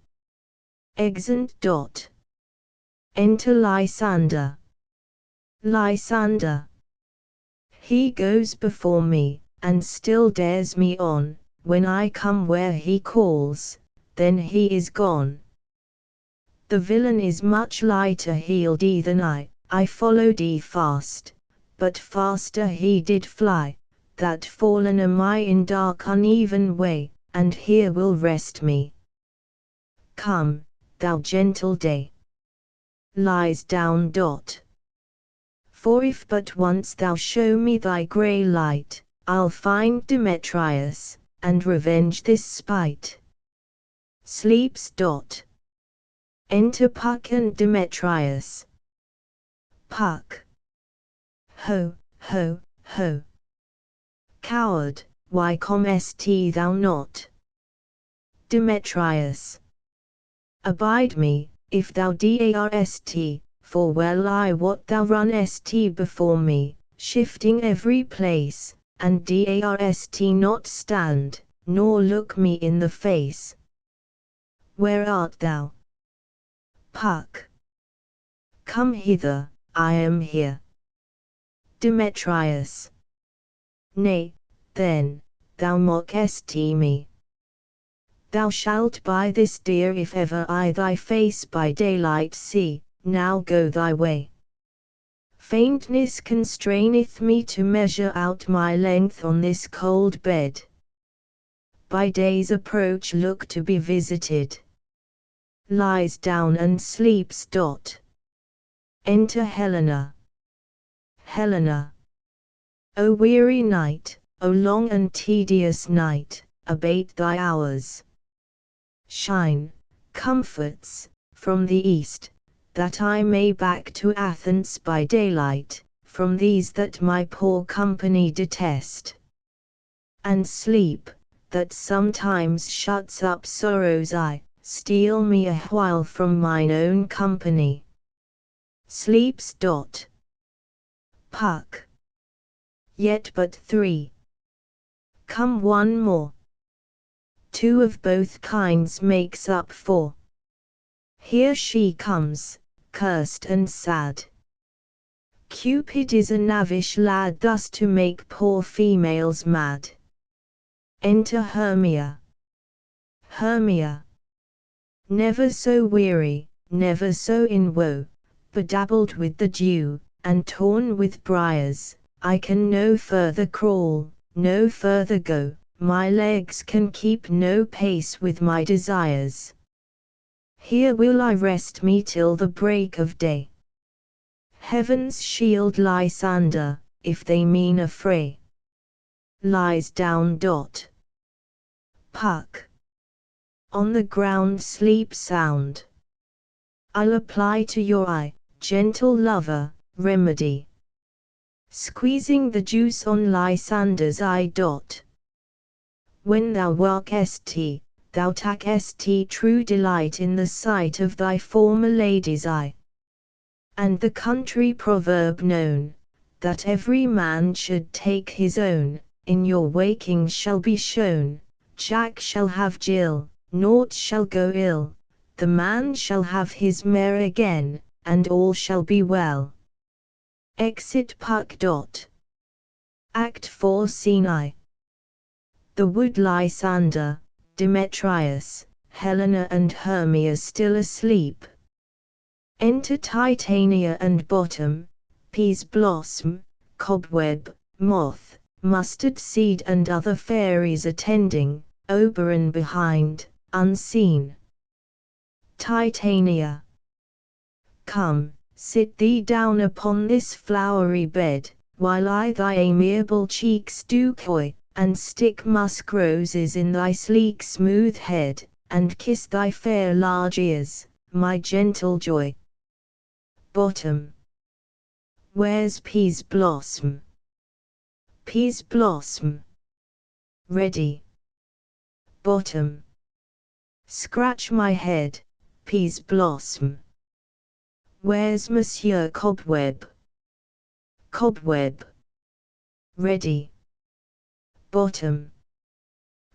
Exeunt. Enter Lysander. Lysander. He goes before me, and still dares me on. When I come where he calls, then he is gone. The villain is much lighter heeled than I followed fast, but faster he did fly, that fallen am I in dark uneven way, and here will rest me. Come, thou gentle day. Lies down. For if but once thou show me thy grey light, I'll find Demetrius, and revenge this spite. Sleeps. Enter Puck and Demetrius. Puck. Ho, ho, ho. Coward, why comest thou not? Demetrius. Abide me, if thou darst, for well I wot thou runnest before me, shifting every place, and darst not stand, nor look me in the face. Where art thou? Puck. Come hither, I am here. Demetrius. Nay, then, thou mockest me. Thou shalt buy this dear if ever I thy face by daylight see. Now go thy way. Faintness constraineth me to measure out my length on this cold bed. By day's approach look to be visited. Lies down and sleeps. Enter Helena. Helena. O weary night, O long and tedious night, abate thy hours. Shine, comforts, from the east, that I may back to Athens by daylight, from these that my poor company detest. And sleep, that sometimes shuts up sorrow's eye, steal me a while from mine own company. Sleeps. Puck. Yet but 3. Come one more. 2 of both kinds makes up 4. Here she comes, cursed and sad. Cupid is a knavish lad thus to make poor females mad. Enter Hermia. Hermia. Never so weary, never so in woe, bedabbled with the dew, and torn with briars, I can no further crawl, no further go, my legs can keep no pace with my desires. Here will I rest me till the break of day. Heavens shield Lysander, if they mean a fray. Lies down. Puck. On the ground sleep sound. I'll apply to your eye, gentle lover, remedy. Squeezing the juice on Lysander's eye. When thou walkest, thou takest true delight in the sight of thy former lady's eye. And the country proverb known, that every man should take his own, in your waking shall be shown. Jack shall have Jill, naught shall go ill, the man shall have his mare again, and all shall be well. Exit Puck. Act 4 Scene I. The wood. Lysander, Demetrius, Helena and Hermia still asleep. Enter Titania and Bottom, Peas Blossom, Cobweb, Moth, Mustard Seed and other fairies attending, Oberon behind, unseen. Titania. Come, sit thee down upon this flowery bed, while I thy amiable cheeks do coy, and stick musk roses in thy sleek smooth head, and kiss thy fair large ears, my gentle joy. Bottom. Where's Peas Blossom? Peas Blossom. Ready. Bottom. Scratch my head, Peas Blossom. Where's Monsieur Cobweb? Cobweb. Ready. Bottom.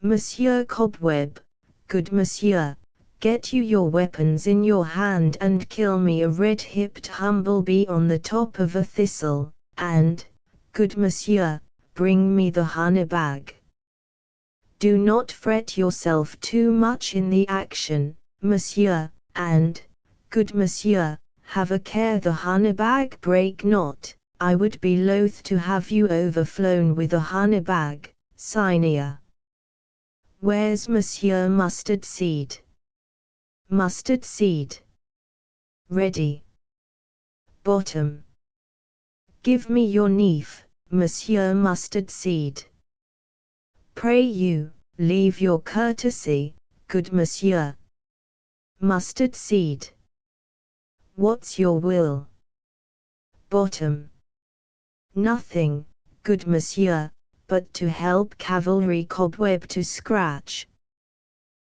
Monsieur Cobweb, good monsieur, get you your weapons in your hand and kill me a red-hipped humble-bee on the top of a thistle, and, good monsieur, bring me the honey-bag. Do not fret yourself too much in the action, monsieur, and, good monsieur, have a care the honey-bag break not. I would be loath to have you overflown with a honey-bag, seigneur. Where's Monsieur Mustard Seed? Mustard Seed. Ready. Bottom. Give me your knife, Monsieur Mustard Seed. Pray you, leave your courtesy, good monsieur. Mustard Seed. What's your will? Bottom. Nothing, good monsieur, but to help cavalry cobweb to scratch.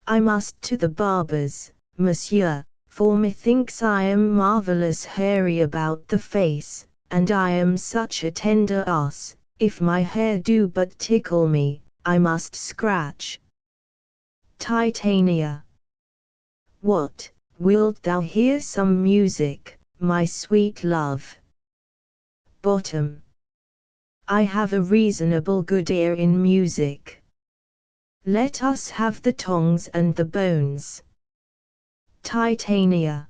I must to the barber's, monsieur, for methinks I am marvellous hairy about the face, and I am such a tender ass, if my hair do but tickle me, I must scratch. Titania. What, wilt thou hear some music, my sweet love? Bottom. I have a reasonable good ear in music. Let us have the tongs and the bones. Titania.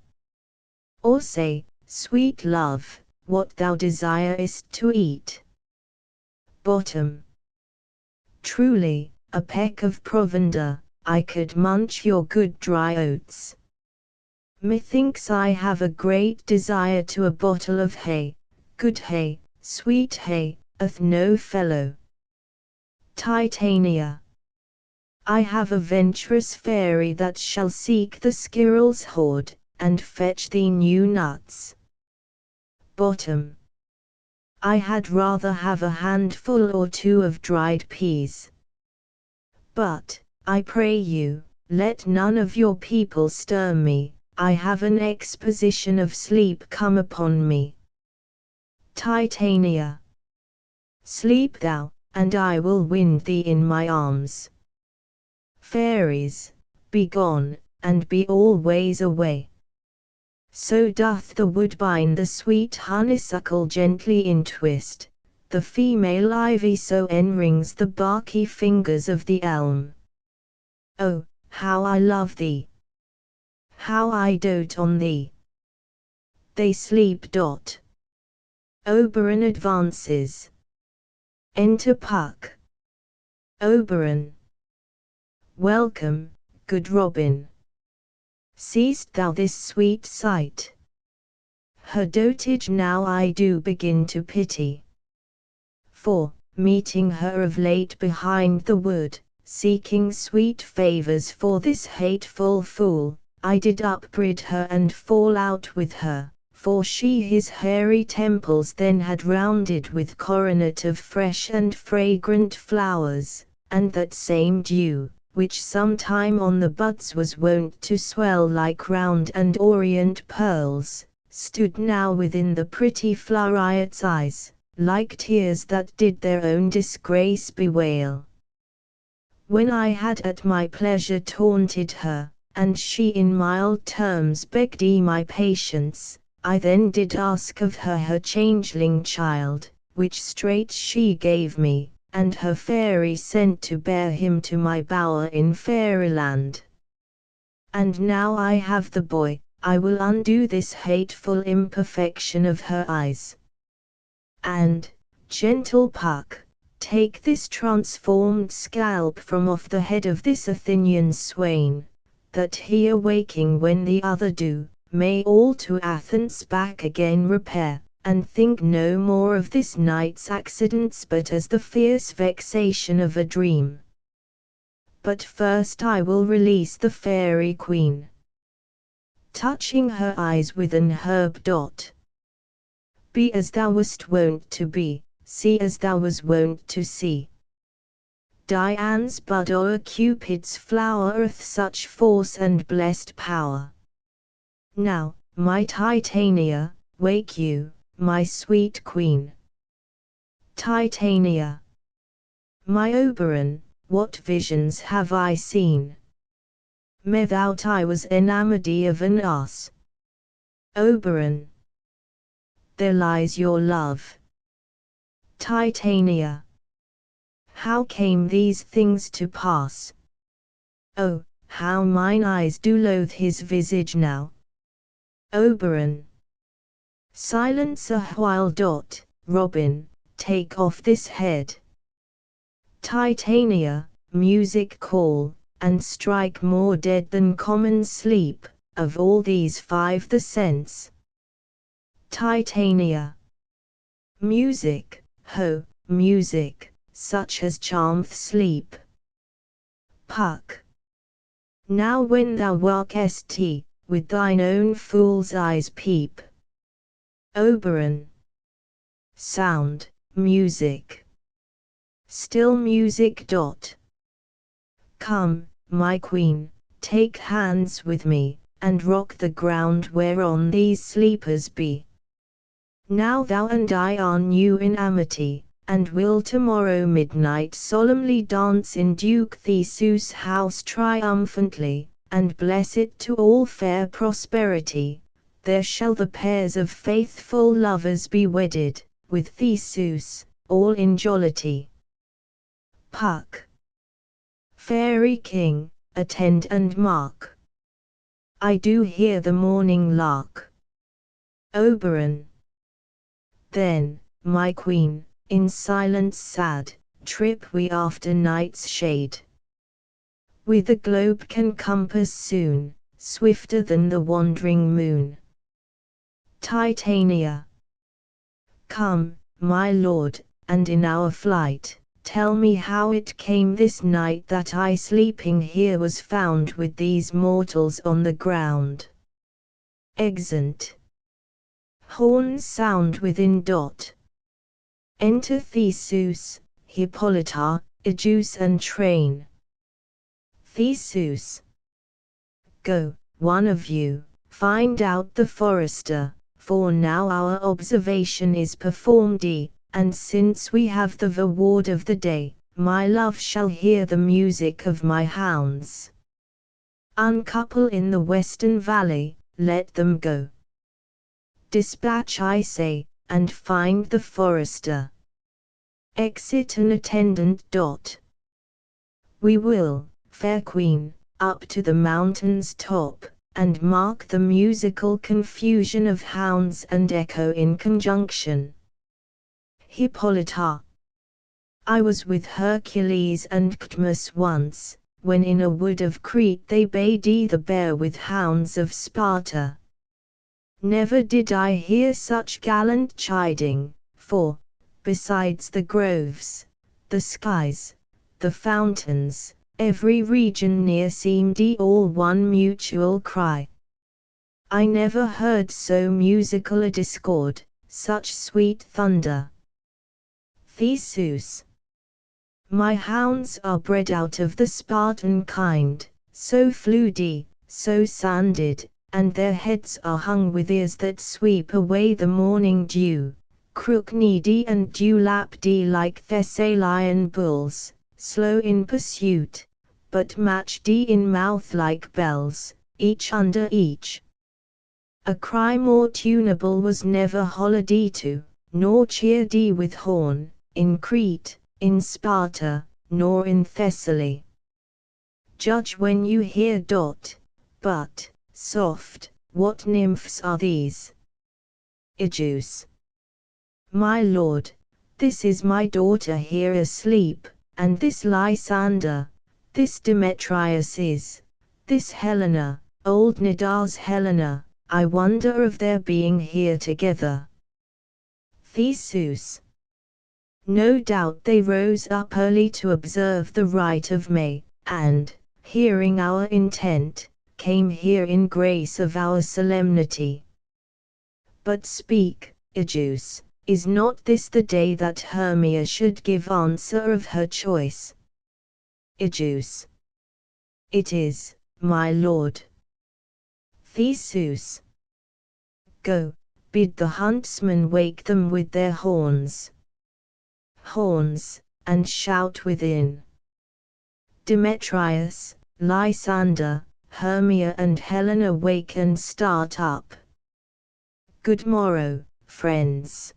Or say, sweet love, what thou desirest to eat. Bottom. Truly, a peck of provender, I could munch your good dry oats. Methinks I have a great desire to a bottle of hay, good hay, sweet hay, no fellow. Titania. I have a venturous fairy that shall seek the squirrel's hoard, and fetch thee new nuts. Bottom. I had rather have a handful or two of dried peas. But, I pray you, let none of your people stir me, I have an exposition of sleep come upon me. Titania. Sleep thou, and I will wind thee in my arms. Fairies, be gone, and be always away. So doth the woodbine the sweet honeysuckle gently intwist, the female ivy so enrings the barky fingers of the elm. Oh, how I love thee! How I dote on thee! They sleep. Oberon advances. Enter Puck. Oberon. Welcome, good Robin. Seest thou this sweet sight? Her dotage now I do begin to pity. For, meeting her of late behind the wood, seeking sweet favours for this hateful fool, I did upbraid her and fall out with her. For she his hairy temples then had rounded with coronet of fresh and fragrant flowers, and that same dew, which sometime on the buds was wont to swell like round and orient pearls, stood now within the pretty flowerets' eyes, like tears that did their own disgrace bewail. When I had at my pleasure taunted her, and she in mild terms begged my patience, I then did ask of her her changeling child, which straight she gave me, and her fairy sent to bear him to my bower in Fairyland. And now I have the boy, I will undo this hateful imperfection of her eyes. And, gentle Puck, take this transformed scalp from off the head of this Athenian swain, that he awaking when the other do, may all to Athens back again repair, and think no more of this night's accidents but as the fierce vexation of a dream. But first I will release the fairy queen. Touching her eyes with an herb. Be as thou wast wont to be, see as thou was wont to see. Dian's bud o'er Cupid's flowereth such force and blessed power. Now, my Titania, wake you, my sweet queen. Titania. My Oberon, what visions have I seen? Methought I was enamoured of an ass. Oberon, there lies your love. Titania, how came these things to pass? Oh, how mine eyes do loathe his visage now. Oberon, silence a while. Robin, take off this head. Titania, music call, and strike more dead than common sleep, of all these five the sense. Titania, music, ho, music, such as charmeth sleep. Puck, now when thou wakest, with thine own fool's eyes peep. Oberon, sound, music, still music. Come, my queen, take hands with me, and rock the ground whereon these sleepers be. Now thou and I are new in amity, and will tomorrow midnight solemnly dance in Duke Theseus' house triumphantly, and bless it to all fair prosperity. There shall the pairs of faithful lovers be wedded, with Theseus, all in jollity. Puck, fairy king, attend and mark. I do hear the morning lark. Oberon, then, my queen, in silence sad, trip we after night's shade. We the globe can compass soon, swifter than the wandering moon. Titania, come, my lord, and in our flight, tell me how it came this night that I sleeping here was found with these mortals on the ground. Exeunt. Horns sound within. Enter Theseus, Hippolyta, Egeus and train. Theseus, go, one of you, find out the forester, for now our observation is performed, and since we have the reward of the day, my love shall hear the music of my hounds. Uncouple in the western valley, let them go. Dispatch, I say, and find the forester. Exit an attendant. We will, fair queen, up to the mountain's top, and mark the musical confusion of hounds and echo in conjunction. Hippolyta, I was with Hercules and Cadmus once, when in a wood of Crete they bayed the bear with hounds of Sparta. Never did I hear such gallant chiding, for, besides the groves, the skies, the fountains, every region near seemed all one mutual cry. I never heard so musical a discord, such sweet thunder. Theseus, my hounds are bred out of the Spartan kind, so fluty, so sanded, and their heads are hung with ears that sweep away the morning dew, crook-kneedy and dew-lapped like Thessalian bulls, slow in pursuit, but matched in mouth like bells, each under each. A cry more tunable was never hollowed to, nor cheered with horn, in Crete, in Sparta, nor in Thessaly. Judge when you hear. But, soft, what nymphs are these? Egeus, my lord, this is my daughter here asleep, and this Lysander, this Demetrius is, this Helena, old Nidar's Helena. I wonder of their being here together. Theseus, no doubt they rose up early to observe the rite of May, and, hearing our intent, came here in grace of our solemnity. But speak, Egeus, is not this the day that Hermia should give answer of her choice? Egeus, it is, my lord. Theseus, go, bid the huntsmen wake them with their horns. Horns, and shout within. Demetrius, Lysander, Hermia and Helena wake and start up. Good morrow, friends.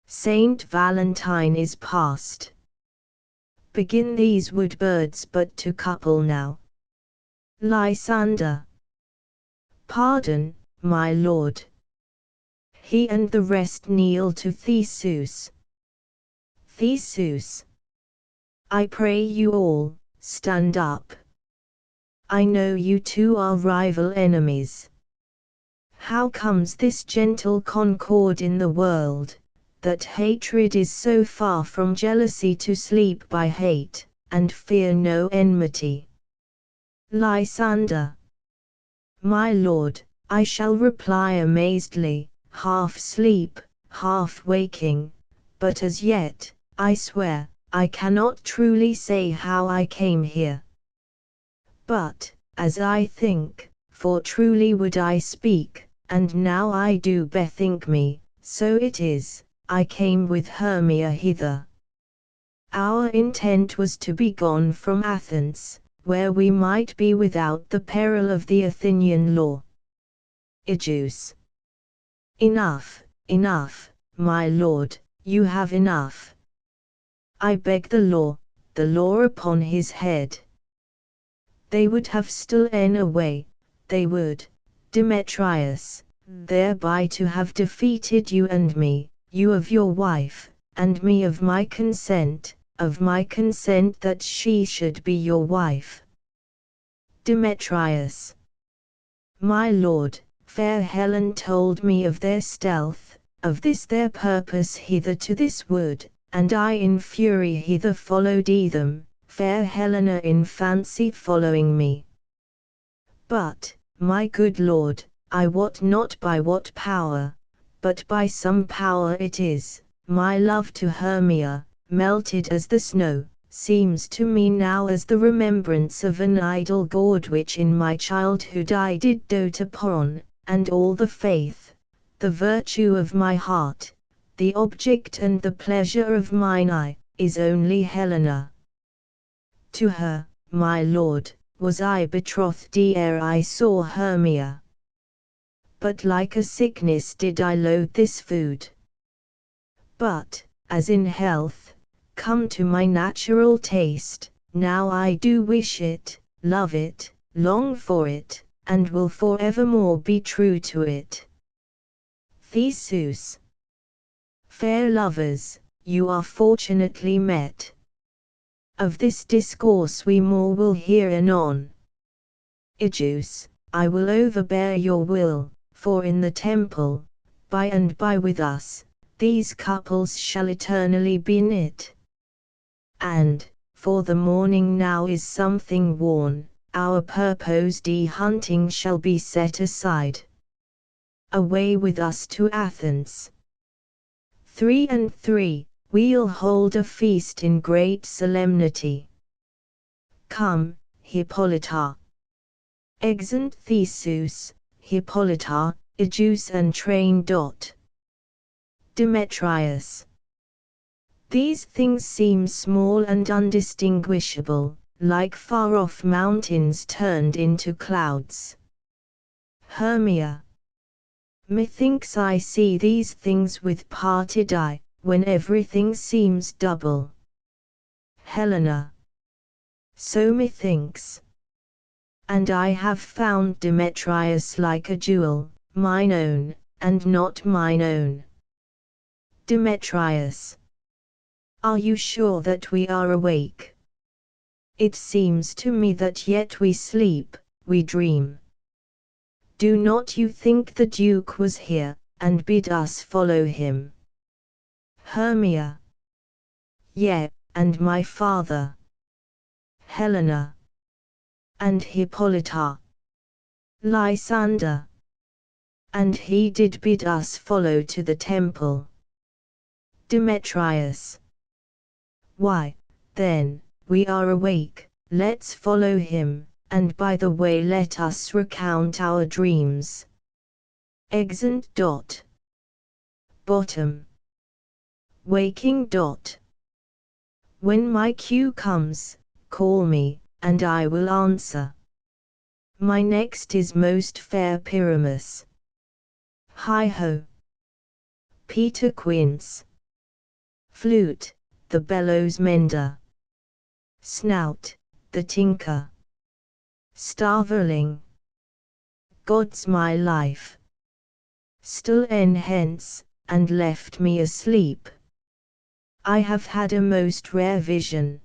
Saint Valentine is past. Begin these wood birds but to couple now. Lysander. Pardon, my lord. He and the rest kneel to Theseus. Theseus. I pray you all, stand up. I know you two are rival enemies. How comes this gentle concord in the world, that hatred is so far from jealousy to sleep by hate, and fear no enmity? Lysander. My lord, I shall reply amazedly, half sleep, half waking, but as yet, I swear, I cannot truly say how I came here. But, as I think, for truly would I speak, and now I do bethink me, so it is, I came with Hermia hither. Our intent was to be gone from Athens, where we might be without the peril of the Athenian law. Egeus. Enough, enough, my lord, you have enough. I beg the law upon his head. They would have stolen away, they would, Demetrius, thereby to have defeated you and me, you of your wife, and me of my consent that she should be your wife. Demetrius. My lord, fair Helen told me of their stealth, of this their purpose hither to this wood, and I in fury hither followed them, fair Helena in fancy following me. But, my good lord, I wot not by what power, but by some power it is, my love to Hermia, melted as the snow, seems to me now as the remembrance of an idle gaud which in my childhood I did dote upon, and all the faith, the virtue of my heart, the object and the pleasure of mine eye, is only Helena. To her, my lord, was I betrothed ere I saw Hermia. But like a sickness did I loathe this food. But, as in health, come to my natural taste, now I do wish it, love it, long for it, and will forevermore be true to it. Theseus. Fair lovers, you are fortunately met. Of this discourse we more will hear anon. Egeus, I will overbear your will, for in the temple, by and by with us, these couples shall eternally be knit. And, for the morning now is something worn, our purposed hunting shall be set aside. Away with us to Athens. 3 and 3, we'll hold a feast in great solemnity. Come, Hippolyta. Exeunt Theseus, Hippolyta, Egeus and train. Demetrius. These things seem small and undistinguishable, like far-off mountains turned into clouds. Hermia. Methinks I see these things with parted eye, when everything seems double. Helena. So methinks. And I have found Demetrius like a jewel, mine own, and not mine own. Demetrius. Are you sure that we are awake? It seems to me that yet we sleep, we dream. Do not you think the Duke was here, and bid us follow him? Hermia. Yea, and my father. Helena. And Hippolyta. Lysander. And he did bid us follow to the temple. Demetrius. Why, then, we are awake, let's follow him, and by the way let us recount our dreams. Exeunt. Bottom. Waking. When my cue comes, call me, and I will answer. My next is most fair Pyramus. Hi-ho! Peter Quince. Flute, the bellows mender. Snout, the tinker. Starveling. God's my life. Stole hence, and left me asleep. I have had a most rare vision.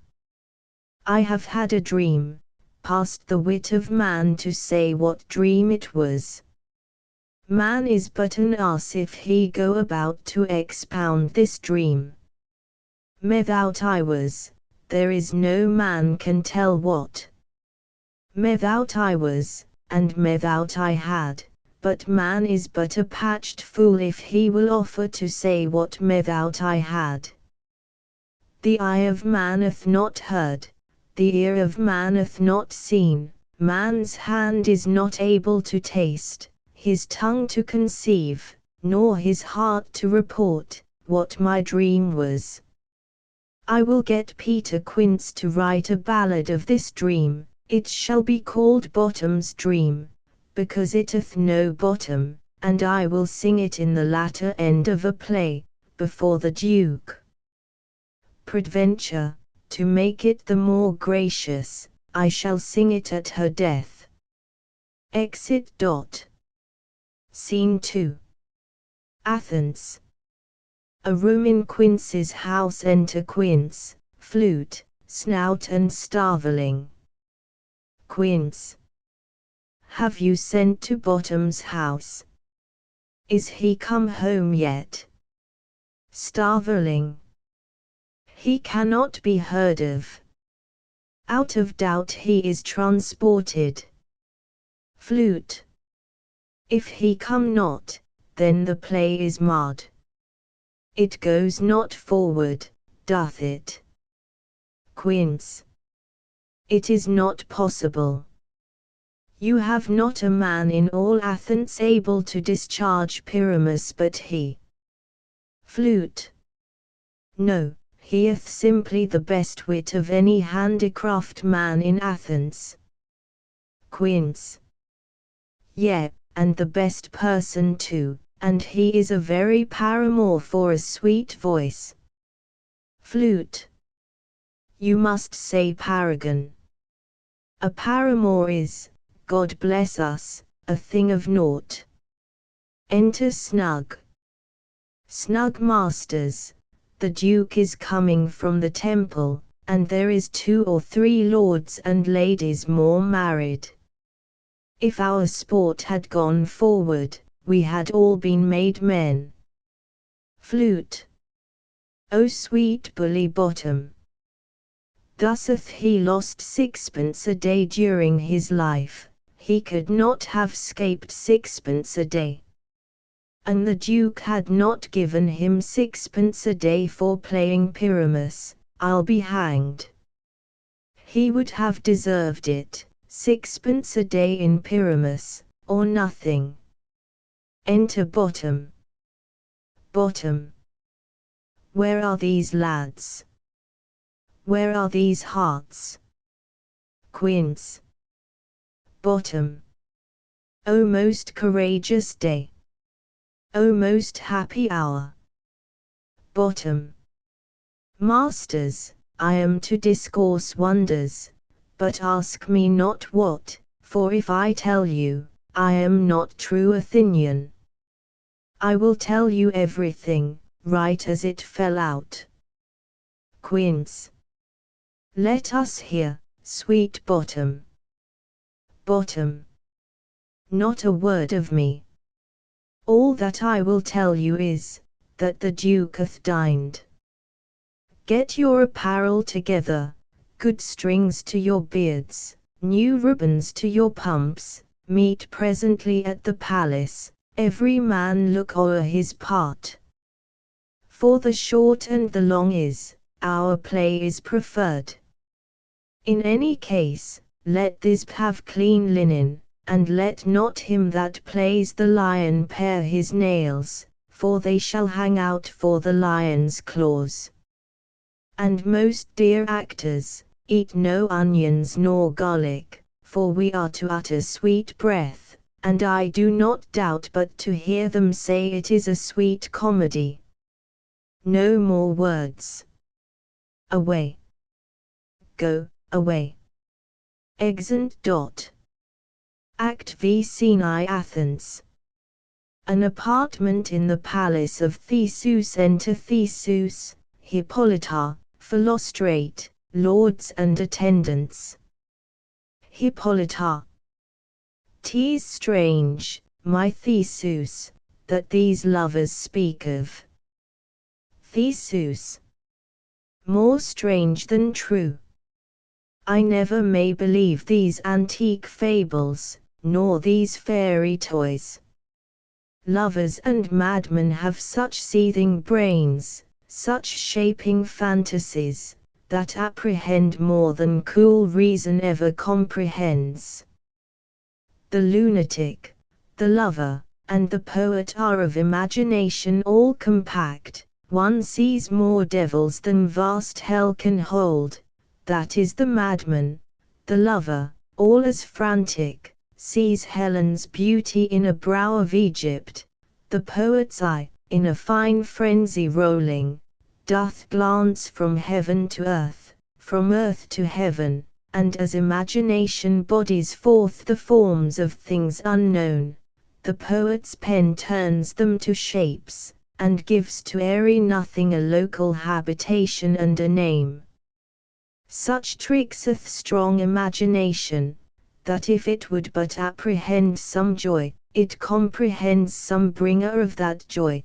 I have had a dream, past the wit of man to say what dream it was. Man is but an ass if he go about to expound this dream. Methout I was, there is no man can tell what. Methout I was, and methout I had, but man is but a patched fool if he will offer to say what methout I had. The eye of man hath not heard, the ear of man hath not seen, man's hand is not able to taste, his tongue to conceive, nor his heart to report, what my dream was. I will get Peter Quince to write a ballad of this dream. It shall be called Bottom's Dream, because it hath no bottom, and I will sing it in the latter end of a play, before the Duke. Peradventure, to make it the more gracious, I shall sing it at her death. Exit. Scene 2. Athens. A room in Quince's house. Enter Quince, flute, snout and starveling. Quince. Have you sent to Bottom's house? Is he come home yet? Starveling. He cannot be heard of. Out of doubt he is transported. Flute. If he come not, then the play is marred. It goes not forward, doth it? Quince. It is not possible. You have not a man in all Athens able to discharge Pyramus but he. Flute. No, he hath simply the best wit of any handicraft man in Athens. Quince. Yea, and the best person too, and he is a very paramour for a sweet voice. Flute. You must say paragon. A paramour is, God bless us, a thing of naught. Enter Snug. Snug masters, the Duke is coming from the temple, and there is 2 or 3 lords and ladies more married. If our sport had gone forward, we had all been made men. Flute. O sweet bully Bottom! Thus hath he lost 6pence a day during his life, he could not have scaped 6pence a day. And the Duke had not given him 6pence a day for playing Pyramus, I'll be hanged. He would have deserved it, 6pence a day in Pyramus, or nothing. Enter Bottom. Bottom. Where are these lads? Where are these hearts? Quince. Bottom. O most courageous day! O most happy hour! Bottom. Masters, I am to discourse wonders, but ask me not what, for if I tell you, I am not true Athenian. I will tell you everything, right as it fell out. Quince. Let us hear, sweet Bottom. Bottom. Not a word of me. All that I will tell you is, that the Duke hath dined. Get your apparel together, good strings to your beards, new ribbons to your pumps, meet presently at the palace, every man look o'er his part. For the short and the long is, our play is preferred. In any case, let this have clean linen, and let not him that plays the lion pare his nails, for they shall hang out for the lion's claws. And most dear actors, eat no onions nor garlic, for we are to utter sweet breath, and I do not doubt but to hear them say it is a sweet comedy. No more words. Away. Go, away. Exeunt. Act V. Scene I. Athens. An apartment in the palace of Theseus. Enter Theseus, Hippolyta, Philostrate, lords and attendants. Hippolyta. 'Tis strange, my Theseus, that these lovers speak of. Theseus. More strange than true. I never may believe these antique fables, nor these fairy toys. Lovers and madmen have such seething brains, such shaping fantasies, that apprehend more than cool reason ever comprehends. The lunatic, the lover, and the poet are of imagination all compact. One sees more devils than vast hell can hold. That is the madman. The lover, all as frantic, sees Helen's beauty in a brow of Egypt. The poet's eye, in a fine frenzy rolling, doth glance from heaven to earth, from earth to heaven, and as imagination bodies forth the forms of things unknown, the poet's pen turns them to shapes, and gives to airy nothing a local habitation and a name. Such trickseth strong imagination, that if it would but apprehend some joy, it comprehends some bringer of that joy.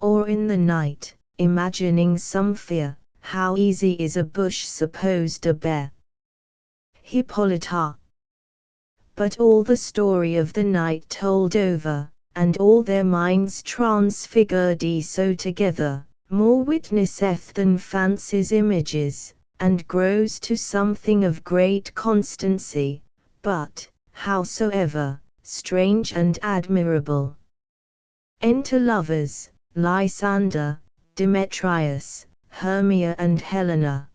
Or in the night, imagining some fear, how easy is a bush supposed a bear. Hippolyta. But all the story of the night told over, and all their minds transfigured so together, more witnesseth than fancy's images, and grows to something of great constancy, but, howsoever, strange and admirable. Enter lovers, Lysander, Demetrius, Hermia and Helena.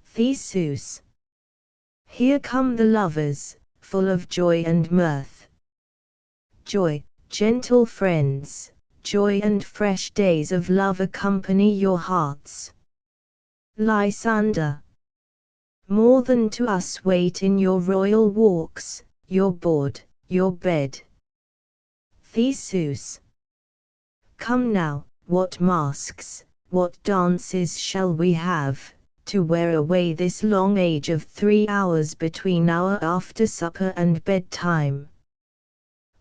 Theseus. Here come the lovers, full of joy and mirth. Joy, gentle friends, joy and fresh days of love accompany your hearts. Lysander. More than to us wait in your royal walks, your board, your bed. Theseus. Come now, what masks, what dances shall we have, to wear away this long age of 3 hours between our after supper and bedtime?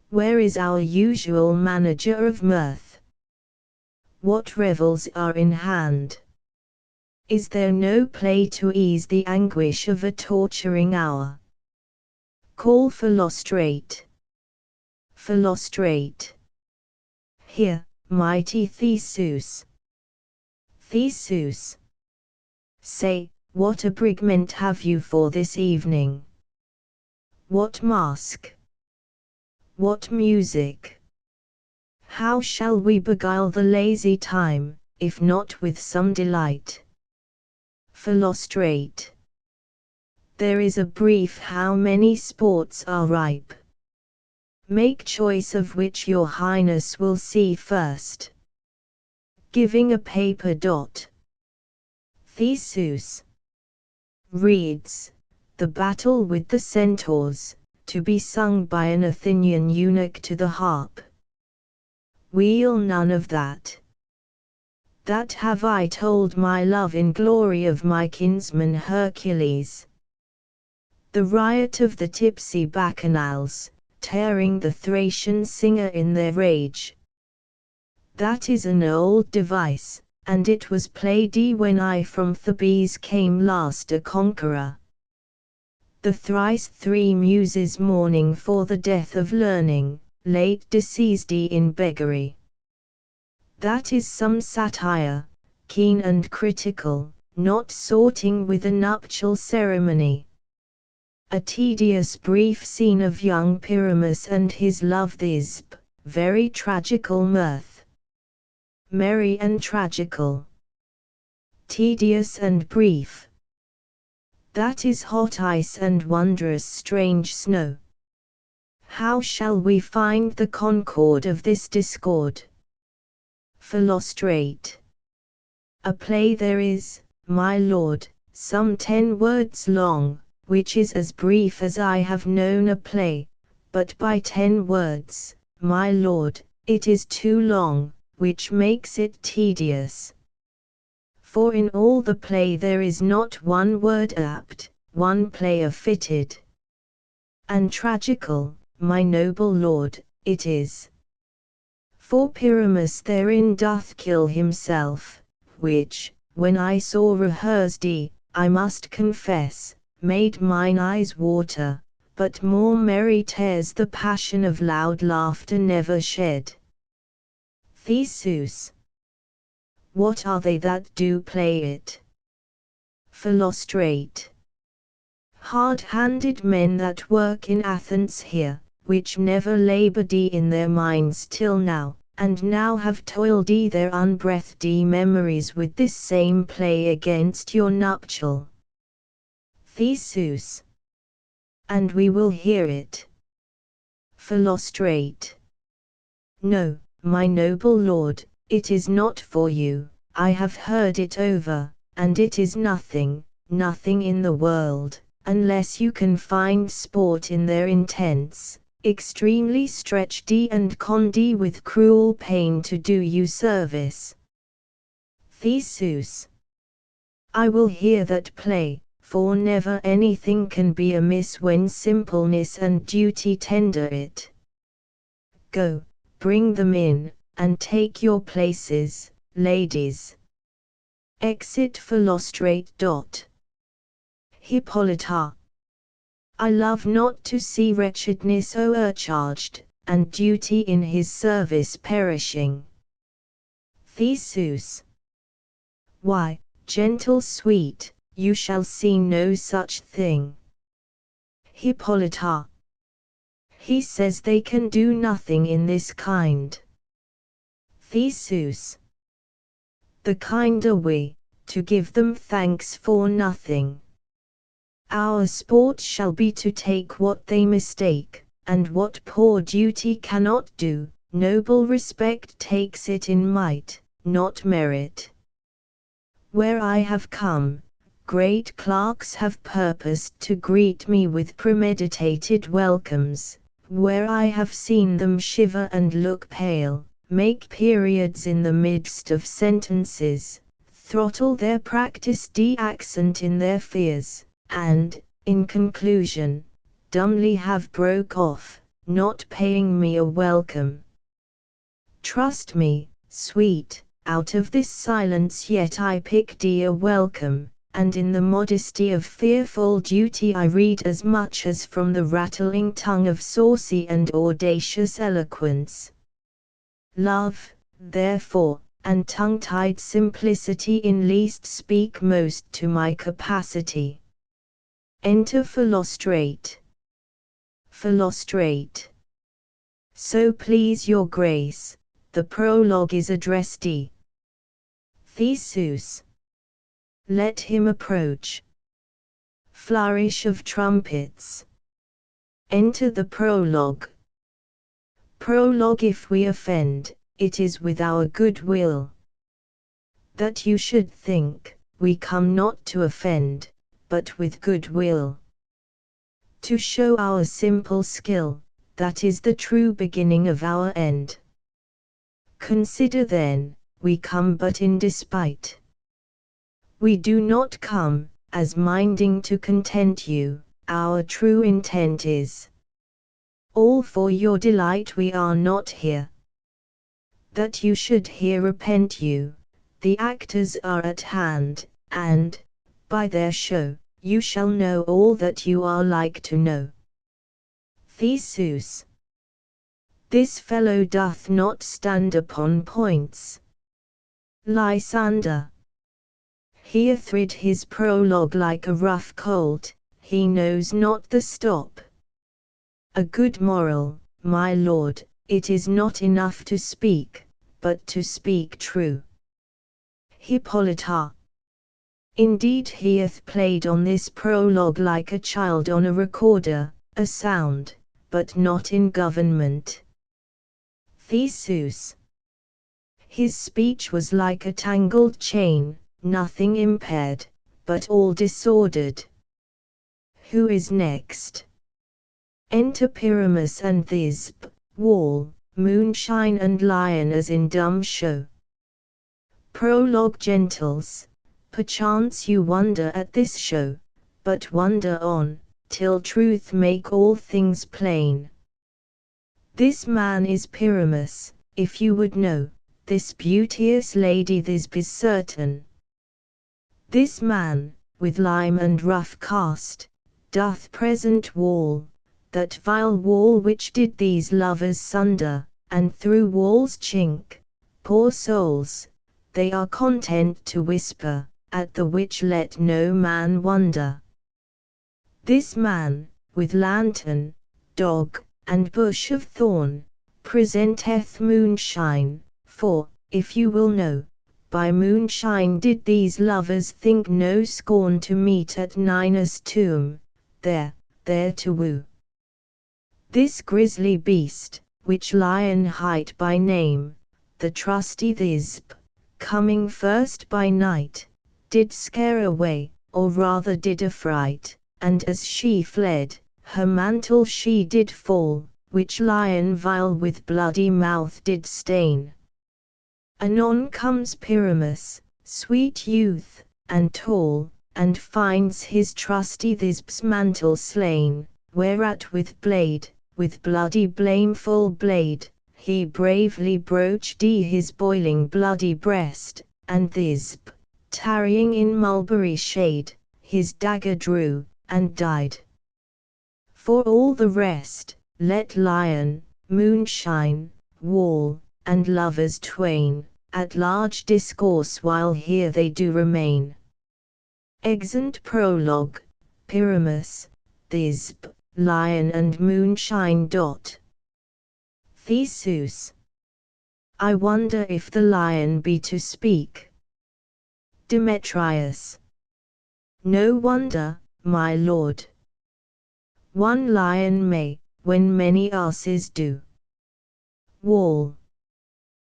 Where is our usual manager of mirth? What revels are in hand? Is there no play to ease the anguish of a torturing hour? Call Philostrate. Philostrate. Here, mighty Theseus. Theseus. Say, what abrigment have you for this evening? What mask? What music? How shall we beguile the lazy time, if not with some delight? Philostrate. There is a brief how many sports are ripe. Make choice of which your highness will see first. Giving a paper dot. Theseus. Reads, the battle with the centaurs, to be sung by an Athenian eunuch to the harp. We'll none of that. That have I told my love in glory of my kinsman Hercules. The riot of the tipsy bacchanals, tearing the Thracian singer in their rage. That is an old device, and it was played when I from Thebes came last a conqueror. The thrice 3 muses mourning for the death of learning, late deceased in beggary. That is some satire, keen and critical, not sorting with a nuptial ceremony. A tedious brief scene of young Pyramus and his love Thisbe, very tragical mirth. Merry and tragical. Tedious and brief. That is hot ice and wondrous strange snow. How shall we find the concord of this discord? Philostrate. A play there is, my lord, some 10 words long, which is as brief as I have known a play, but by 10 words, my lord, it is too long, which makes it tedious. For in all the play there is not one word apt, one player fitted. And tragical, my noble lord, it is. For Pyramus therein doth kill himself, which, when I saw rehearsed, I must confess, made mine eyes water, but more merry tears the passion of loud laughter never shed. Theseus. What are they that do play it? Philostrate. Hard-handed men that work in Athens here, which never labored in their minds till now, and now have toiled their unbreathed memories with this same play against your nuptial. Theseus. And we will hear it. Philostrate. No, my noble lord, it is not for you. I have heard it over, and it is nothing, nothing in the world, unless you can find sport in their intents, extremely stretched and conned with cruel pain to do you service. Theseus. I will hear that play, for never anything can be amiss when simpleness and duty tender it. Go, bring them in, and take your places, ladies. Exit Philostrate. Hippolyta. I love not to see wretchedness o'ercharged, and duty in his service perishing. Theseus. Why, gentle sweet, you shall see no such thing. Hippolyta. He says they can do nothing in this kind. Theseus. The kind are we, to give them thanks for nothing. Our sport shall be to take what they mistake, and what poor duty cannot do, noble respect takes it in might, not merit. Where I have come, great clerks have purposed to greet me with premeditated welcomes, where I have seen them shiver and look pale, make periods in the midst of sentences, throttle their practised accent in their fears, and, in conclusion, dumbly have broke off, not paying me a welcome. Trust me, sweet, out of this silence yet I pick a welcome, and in the modesty of fearful duty I read as much as from the rattling tongue of saucy and audacious eloquence. Love, therefore, and tongue-tied simplicity in least speak most to my capacity. Enter Philostrate. Philostrate. So please your grace, the prologue is addressed. Theseus. Let him approach. Flourish of trumpets. Enter the prologue. Prologue. If we offend, it is with our good will. That you should think, we come not to offend, but with good will. To show our simple skill, that is the true beginning of our end. Consider then, we come but in despite. We do not come, as minding to content you, our true intent is. All for your delight we are not here. That you should here repent you, the actors are at hand, and, by their show, you shall know all that you are like to know. Theseus. This fellow doth not stand upon points. Lysander. He thrid his prologue like a rough colt, he knows not the stop. A good moral, my lord, it is not enough to speak, but to speak true. Hippolyta. Indeed he hath played on this prologue like a child on a recorder, a sound, but not in government. Theseus. His speech was like a tangled chain, nothing impaired, but all disordered. Who is next? Enter Pyramus and Thisbe, wall, moonshine and lion as in dumb show. Prologue. Gentles, perchance you wonder at this show, but wonder on, till truth make all things plain. This man is Pyramus, if you would know, this beauteous lady Thisbe is certain. This man, with lime and rough cast, doth present wall, that vile wall which did these lovers sunder, and through wall's chink, poor souls, they are content to whisper, at the which let no man wonder. This man, with lantern, dog, and bush of thorn, presenteth moonshine, for, if you will know, by moonshine did these lovers think no scorn to meet at Ninus' tomb, there to woo. This grisly beast, which Lion hight by name, the trusty Thisbe, coming first by night, did scare away, or rather did affright, and as she fled, her mantle she did fall, which Lion vile with bloody mouth did stain. Anon comes Pyramus, sweet youth, and tall, and finds his trusty Thisbe's mantle slain, whereat with bloody blameful blade, he bravely broached his boiling bloody breast, and Thisbe, tarrying in mulberry shade, his dagger drew, and died. For all the rest, let lion, moonshine, wall, and lovers twain, at large discourse while here they do remain. Exeunt prologue. Pyramus, Thisbe, lion and moonshine. Theseus. I wonder if the lion be to speak. Demetrius. No wonder, my lord. One lion may, when many asses do. Wall.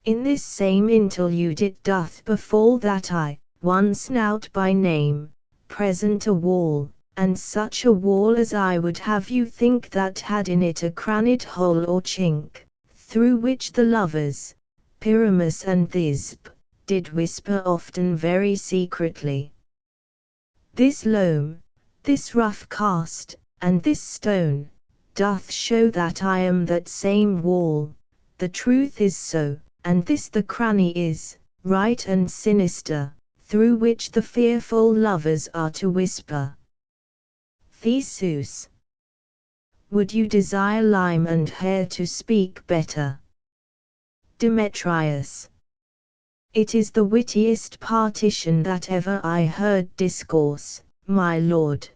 In this same interlude it doth befall that I, one snout by name, present a wall, and such a wall as I would have you think that had in it a crannied hole or chink, through which the lovers, Pyramus and Thisbe, did whisper often very secretly. This loam, this rough cast, and this stone, doth show that I am that same wall, the truth is so, and this the cranny is, right and sinister, through which the fearful lovers are to whisper. Theseus. Would you desire lime and hair to speak better? Demetrius. It is the wittiest partition that ever I heard discourse, my lord.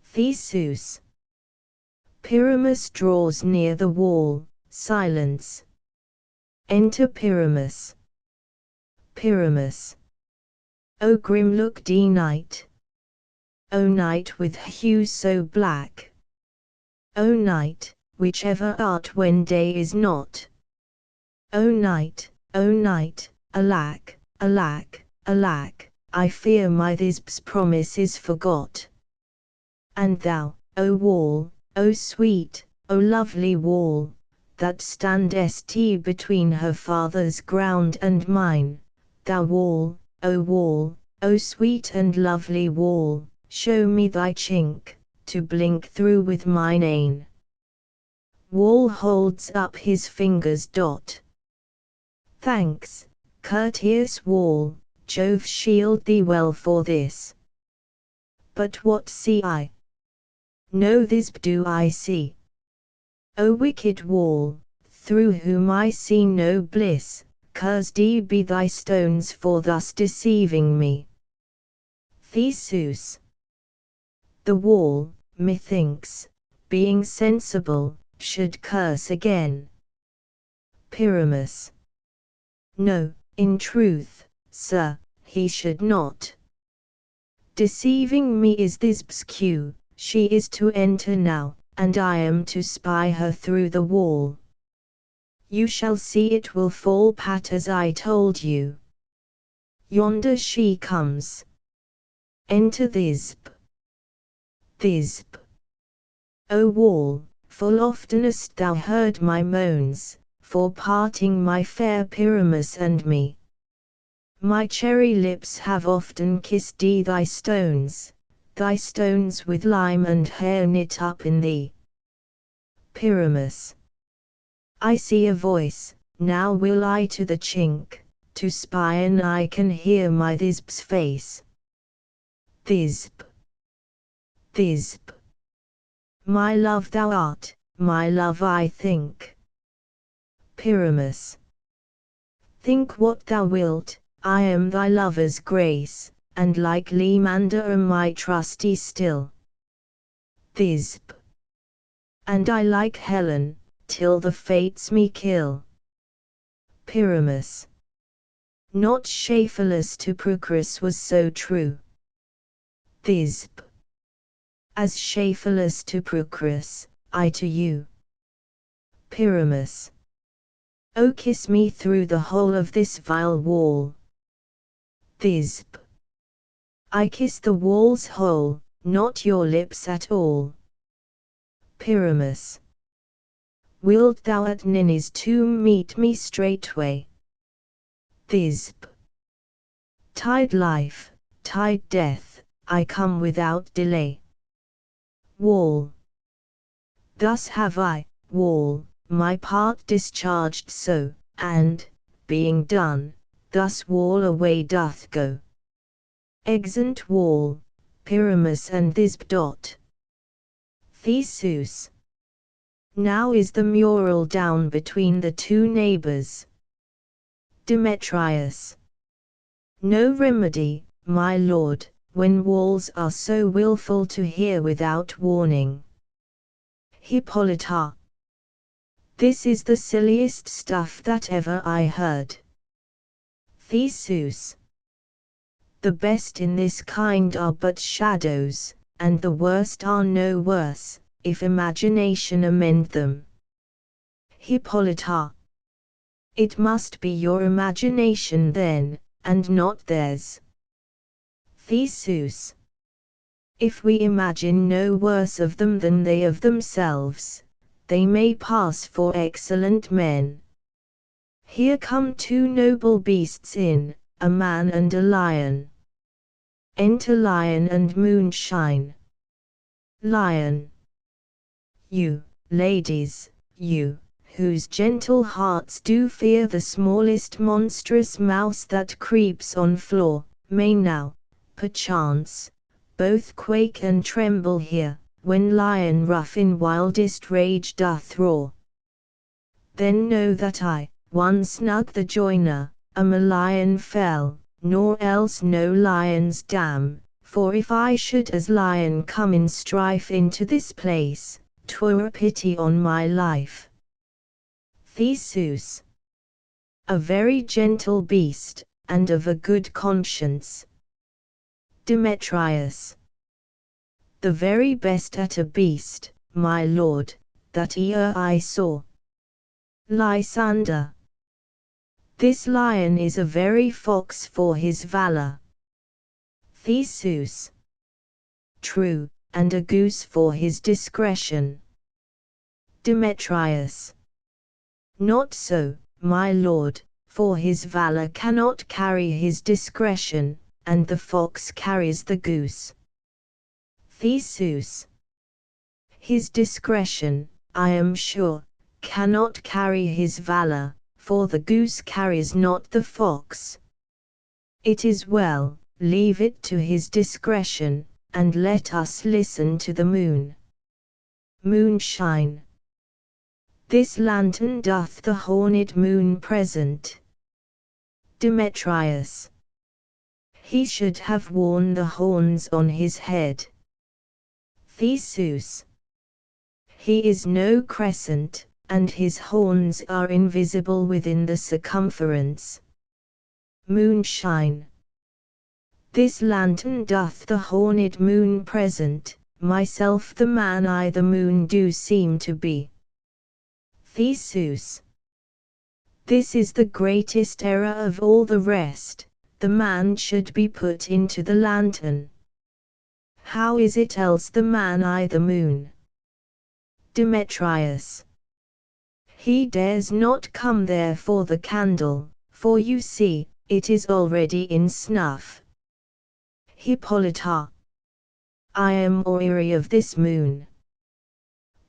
Theseus. Pyramus draws near the wall, silence. Enter Pyramus. Pyramus. O grim look-d night. O night with hue so black. O night, whichever art when day is not. O night, alack, alack, alack, I fear my Thisbe's promise is forgot. And thou, O wall, O sweet, O lovely wall, that standest between her father's ground and mine, thou wall, O sweet and lovely wall, show me thy chink, to blink through with mine ain. Wall holds up his fingers. Thanks, courteous wall, Jove shield thee well for this. But what see I? No Thisbe do I see. O wicked wall, through whom I see no bliss, cursed be thy stones for thus deceiving me. Theseus. The wall, methinks, being sensible, should curse again. Pyramus. No, in truth, sir, he should not. Deceiving me is Thisb's cue, she is to enter now, and I am to spy her through the wall. You shall see it will fall pat as I told you. Yonder she comes. Enter Thisb. Thisb. O wall, full oftenest thou heard my moans, for parting my fair Pyramus and me. My cherry lips have often kissed thee thy stones with lime and hair knit up in thee. Pyramus. I see a voice, now will I to the chink, to spy and I can hear my Thisb's face. Thisb. Thisb. My love thou art, my love I think. Pyramus. Think what thou wilt, I am thy lover's grace, and like Leander am I trusty still. Thisb. And I like Helen, till the fates me kill. Pyramus. Not Shaphelus to Procrus was so true. Thisb. As Shaphelus to Procrus, I to you. Pyramus. O kiss me through the whole of this vile wall. Thisb. I kiss the wall's whole, not your lips at all. Pyramus. Wilt thou at Ninny's tomb meet me straightway? Thisb. Tide life, tide death, I come without delay. Wall. Thus have I, wall, my part discharged so, and, being done, thus wall away doth go. Exeunt wall, Pyramus and Thisb. Theseus. Now is the mural down between the two neighbors. Demetrius. No remedy, my lord, when walls are so wilful to hear without warning. Hippolyta. This is the silliest stuff that ever I heard. Theseus. The best in this kind are but shadows, and the worst are no worse, if imagination amend them. Hippolyta. It must be your imagination then, and not theirs. Theseus. If we imagine no worse of them than they of themselves, they may pass for excellent men. Here come two noble beasts in, a man and a lion. Enter Lion and Moonshine. Lion. You, ladies, you, whose gentle hearts do fear the smallest monstrous mouse that creeps on floor, may now, perchance, both quake and tremble here, when Lion rough in wildest rage doth roar. Then know that I, one Snug the joiner, am a lion fell, nor else no lion's dam, for if I should as lion come in strife into this place, 'twere a pity on my life. Theseus. A very gentle beast, and of a good conscience. Demetrius. The very best at a beast, my lord, that e'er I saw. Lysander. This lion is a very fox for his valor. Theseus. True, and a goose for his discretion. Demetrius. Not so, my lord, for his valor cannot carry his discretion, and the fox carries the goose. Theseus. His discretion, I am sure, cannot carry his valor, for the goose carries not the fox. It is well, leave it to his discretion, and let us listen to the moon. Moonshine. This lantern doth the horned moon present. Demetrius. He should have worn the horns on his head. Theseus. He is no crescent, and his horns are invisible within the circumference. Moonshine. This lantern doth the horned moon present, myself the man I the moon do seem to be. Theseus. This is the greatest error of all the rest, the man should be put into the lantern. How is it else the man I the moon? Demetrius. He dares not come there for the candle, for you see, it is already in snuff. Hippolyta. I am weary of this moon.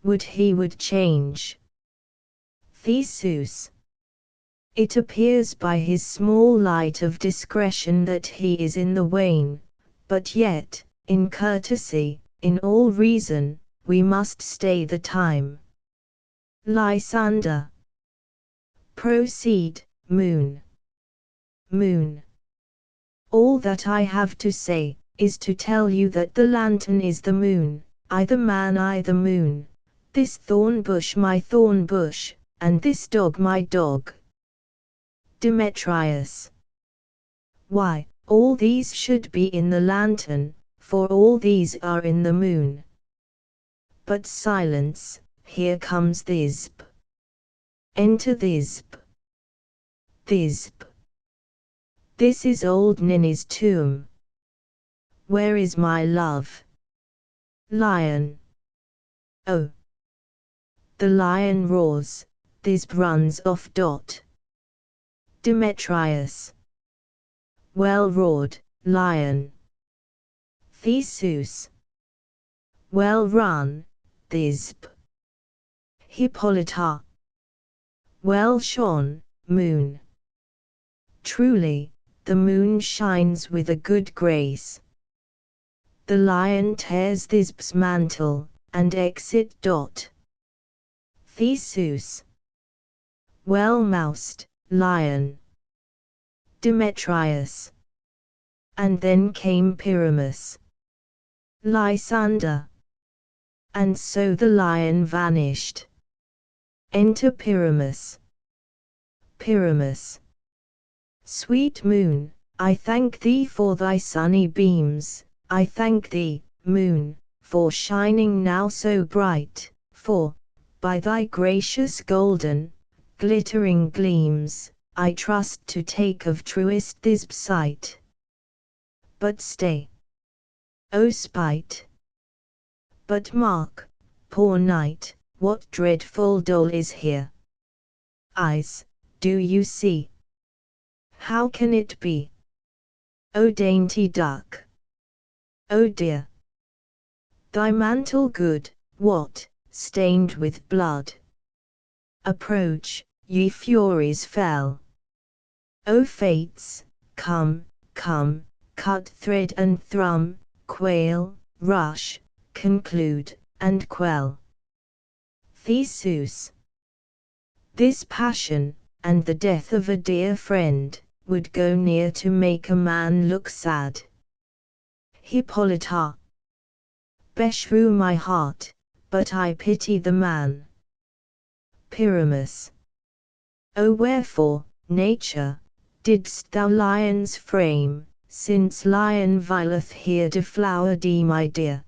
Would he would change. Theseus. It appears by his small light of discretion that he is in the wane, but yet, in courtesy, in all reason, we must stay the time. Lysander. Proceed, moon. Moon. All that I have to say, is to tell you that the lantern is the moon, I the man I the moon, this thorn bush my thorn bush, and this dog my dog. Demetrius. Why, all these should be in the lantern, for all these are in the moon. But silence, here comes Thisbe. Enter Thisbe. Thisbe. This is old Ninny's tomb. Where is my love? Lion. Oh. The lion roars, Thisbe runs off. Demetrius. Well roared, lion. Theseus. Well run, Thisbe. Hippolyta. Well shone, moon. Truly, the moon shines with a good grace. The lion tears Thisbe's mantle, and exit. Theseus. Well moused, lion. Demetrius. And then came Pyramus. Lysander. And so the lion vanished. Enter Pyramus. Pyramus. Sweet moon, I thank thee for thy sunny beams, I thank thee, moon, for shining now so bright, for, by thy gracious golden, glittering gleams, I trust to take of truest Thisbe sight. But stay. O spite! But mark, poor knight, what dreadful dole is here. Eyes, do you see? How can it be? O dainty duck! O dear! Thy mantle good, what, stained with blood? Approach, ye furies fell! O fates, come, come, cut thread and thrum, quail, rush, conclude, and quell. Theseus. This passion, and the death of a dear friend, would go near to make a man look sad. Hippolyta. Beshrew my heart, but I pity the man. Pyramus. O wherefore, nature, didst thou lions frame, since lion vileth here deflower thee my dear?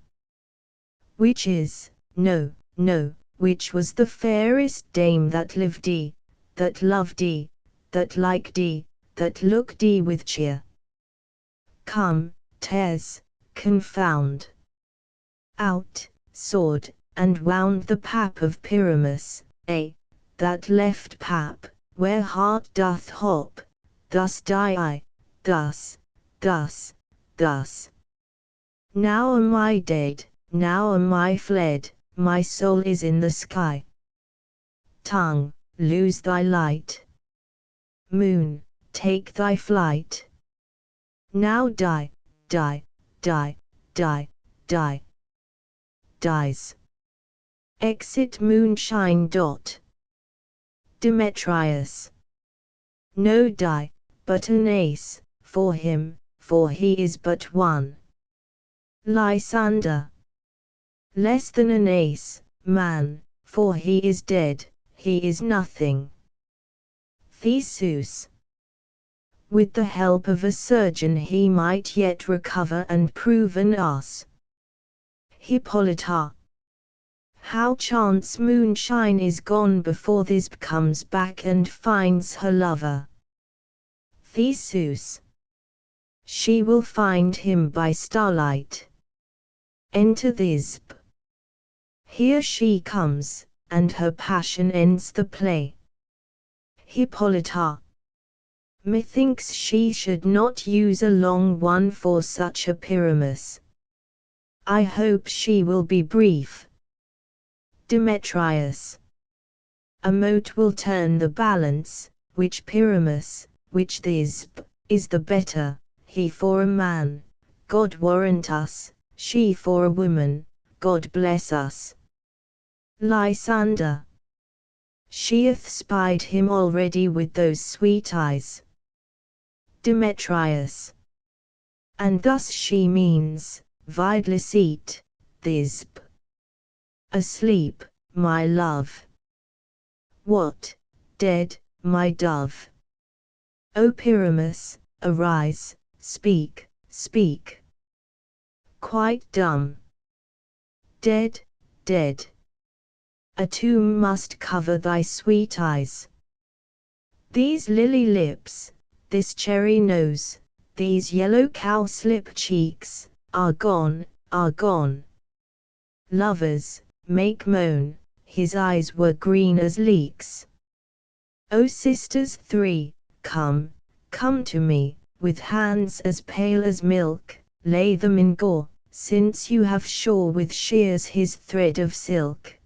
Which is, no, no, which was the fairest dame that lived thee, that loved thee, that liked thee, that looked thee with cheer? Come, tears, confound. Out, sword, and wound the pap of Pyramus, that left pap, where heart doth hop, thus die I, thus, thus, thus. Now am I dead, now am I fled, my soul is in the sky. Tongue, lose thy light. Moon, take thy flight. Now die, die, die, die, die. Dies. Exit moonshine. Demetrius. No die, but an ace, for him, for he is but one. Lysander. Less than an ace, man, for he is dead, he is nothing. Theseus. with the help of a surgeon he might yet recover and prove an ass. Hippolyta. How chance moonshine is gone before this comes back and finds her lover. Theseus. She will find him by starlight. Enter Thisbe. Here she comes, and her passion ends the play. Hippolyta. Methinks she should not use a long one for such a Pyramus. I hope she will be brief. Demetrius. A mote will turn the balance, which Pyramus, which Thisbe, is the better, he for a man, God warrant us, she for a woman, God bless us. Lysander. She hath spied him already with those sweet eyes. Demetrius. And thus she means, videlicet, Thisbe. Asleep, my love. What, dead, my dove? O Pyramus, arise, speak, speak. Quite dumb. Dead, dead. A tomb must cover thy sweet eyes. These lily lips, this cherry nose, these yellow cowslip cheeks, are gone, are gone. Lovers, make moan, his eyes were green as leeks. O sisters three, come, come to me, with hands as pale as milk, lay them in gore, since you have shore with shears his thread of silk.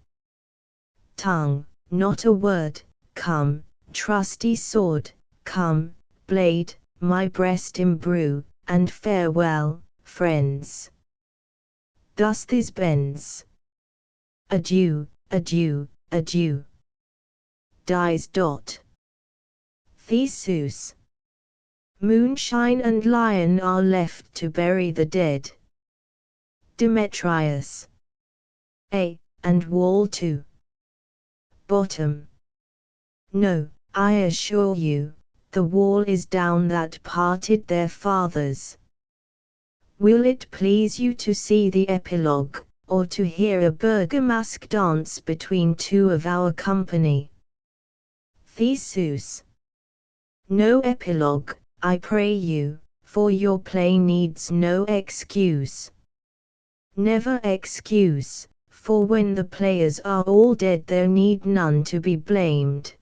Tongue, not a word, come, trusty sword, come, blade, my breast imbrue, and farewell, friends. Thus this bends. Adieu, adieu, adieu. Dies. Theseus. Moonshine and lion are left to bury the dead. Demetrius. And wall too. Bottom. No, I assure you, the wall is down that parted their fathers. Will it please you to see the epilogue, or to hear a burgomask dance between two of our company? Theseus. No epilogue, I pray you, for your play needs no excuse. Never excuse, for when the players are all dead there need none to be blamed.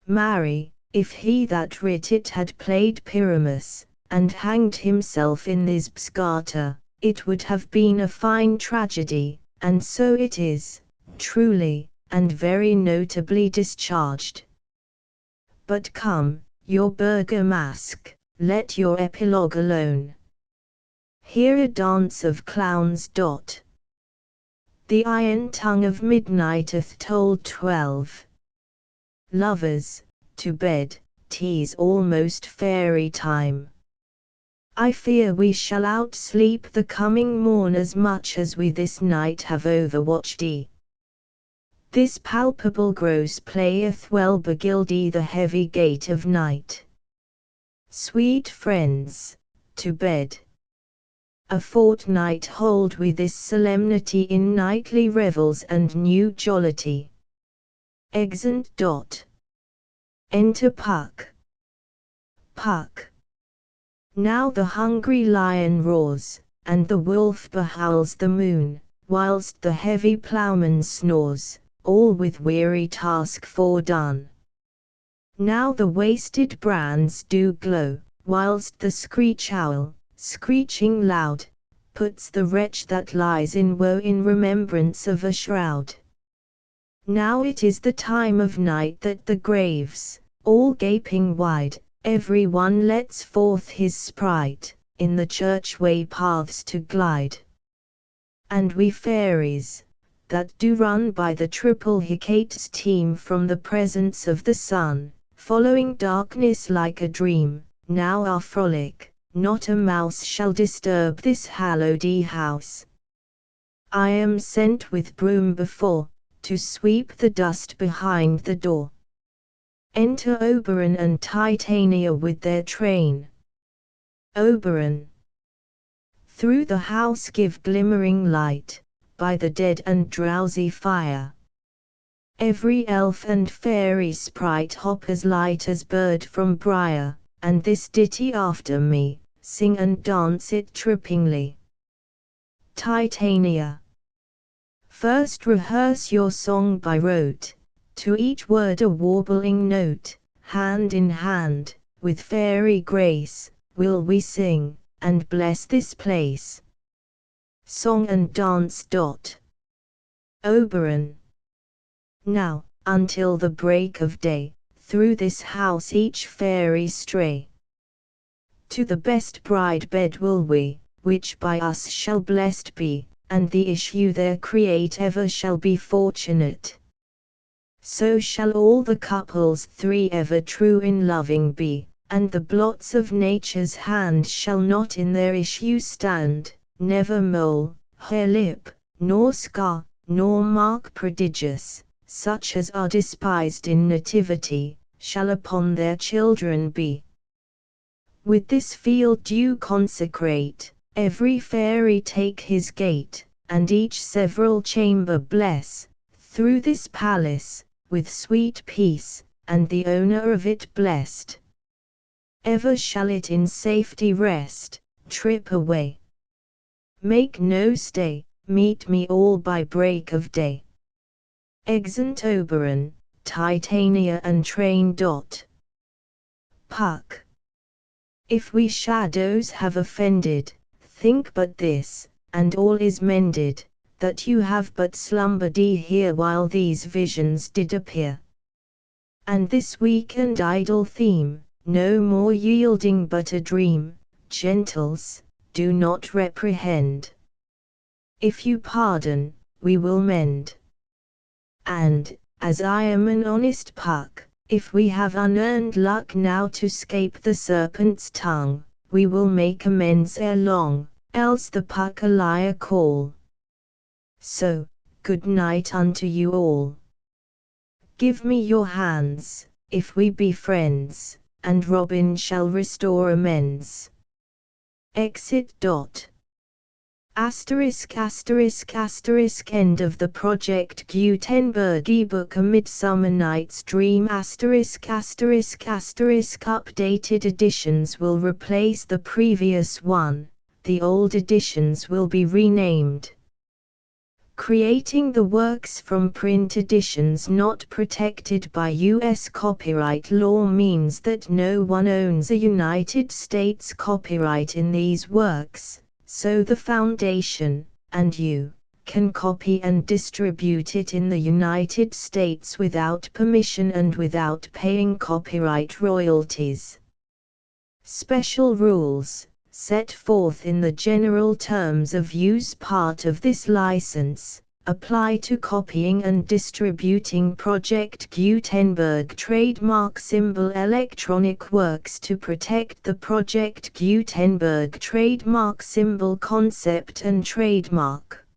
Marry, if he that writ it had played Pyramus, and hanged himself in Thisbe's garter, it would have been a fine tragedy, and so it is, truly, and very notably discharged. But come, your burgomask, let your epilogue alone. Here a dance of clowns. The iron tongue of midnight hath tolled 12. Lovers, to bed, 'tis almost fairy time. I fear we shall outsleep the coming morn as much as we this night have overwatched ye. This palpable gross playeth well begildy the heavy gate of night. Sweet friends, to bed. A fortnight hold we this solemnity in nightly revels and new jollity. Exeunt. Enter Puck. Puck. Now the hungry lion roars, and the wolf behowls the moon, whilst the heavy ploughman snores, all with weary task fordone. Now the wasted brands do glow, whilst the screech owl, screeching loud, puts the wretch that lies in woe in remembrance of a shroud. Now it is the time of night that the graves, all gaping wide, every one lets forth his sprite, in the church-way paths to glide. And we fairies, that do run by the triple Hecate's team from the presence of the sun, following darkness like a dream, now our frolic, not a mouse shall disturb this hallowed house. I am sent with broom before, to sweep the dust behind the door. Enter Oberon and Titania with their train. Oberon. Through the house give glimmering light, by the dead and drowsy fire. Every elf and fairy sprite hop as light as bird from briar, and this ditty after me, sing and dance it trippingly. Titania. First rehearse your song by rote, to each word a warbling note, hand in hand, with fairy grace, will we sing, and bless this place. Song and dance. Oberon. Now, until the break of day, through this house each fairy stray. To the best bride bed will we, which by us shall blessed be, and the issue there create ever shall be fortunate. So shall all the couples three ever true in loving be, and the blots of nature's hand shall not in their issue stand, never mole, hair lip, nor scar, nor mark prodigious, such as are despised in nativity, shall upon their children be. With this field due consecrate, every fairy take his gate, and each several chamber bless, through this palace, with sweet peace, and the owner of it blessed. Ever shall it in safety rest, trip away. Make no stay, meet me all by break of day. Exeunt Oberon, Titania and train. Puck. If we shadows have offended, think but this, and all is mended, that you have but slumbered here while these visions did appear. And this weak and idle theme, no more yielding but a dream, gentles, do not reprehend. If you pardon, we will mend. And, as I am an honest Puck, if we have unearned luck now to scape the serpent's tongue, we will make amends ere long, else the Puck a liar call. So, good night unto you all. Give me your hands, if we be friends, and Robin shall restore amends. Exit. End of the Project Gutenberg ebook A Midsummer Night's Dream ***** Updated editions will replace the previous one, the old editions will be renamed. Creating the works from print editions not protected by U.S. copyright law means that no one owns a United States copyright in these works, so the Foundation, and you, can copy and distribute it in the United States without permission and without paying copyright royalties. Special rules, set forth in the general terms of use part of this license, apply to copying and distributing Project Gutenberg trademark symbol electronic works to protect the Project Gutenberg trademark symbol concept and trademark.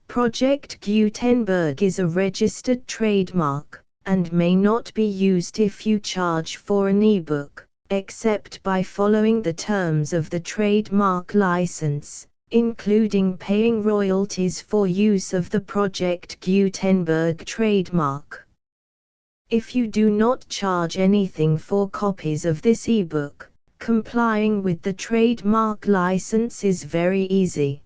Project Gutenberg is a registered trademark, and may not be used if you charge for an ebook, except by following the terms of the trademark license, including paying royalties for use of the Project Gutenberg trademark. If you do not charge anything for copies of this ebook, complying with the trademark license is very easy.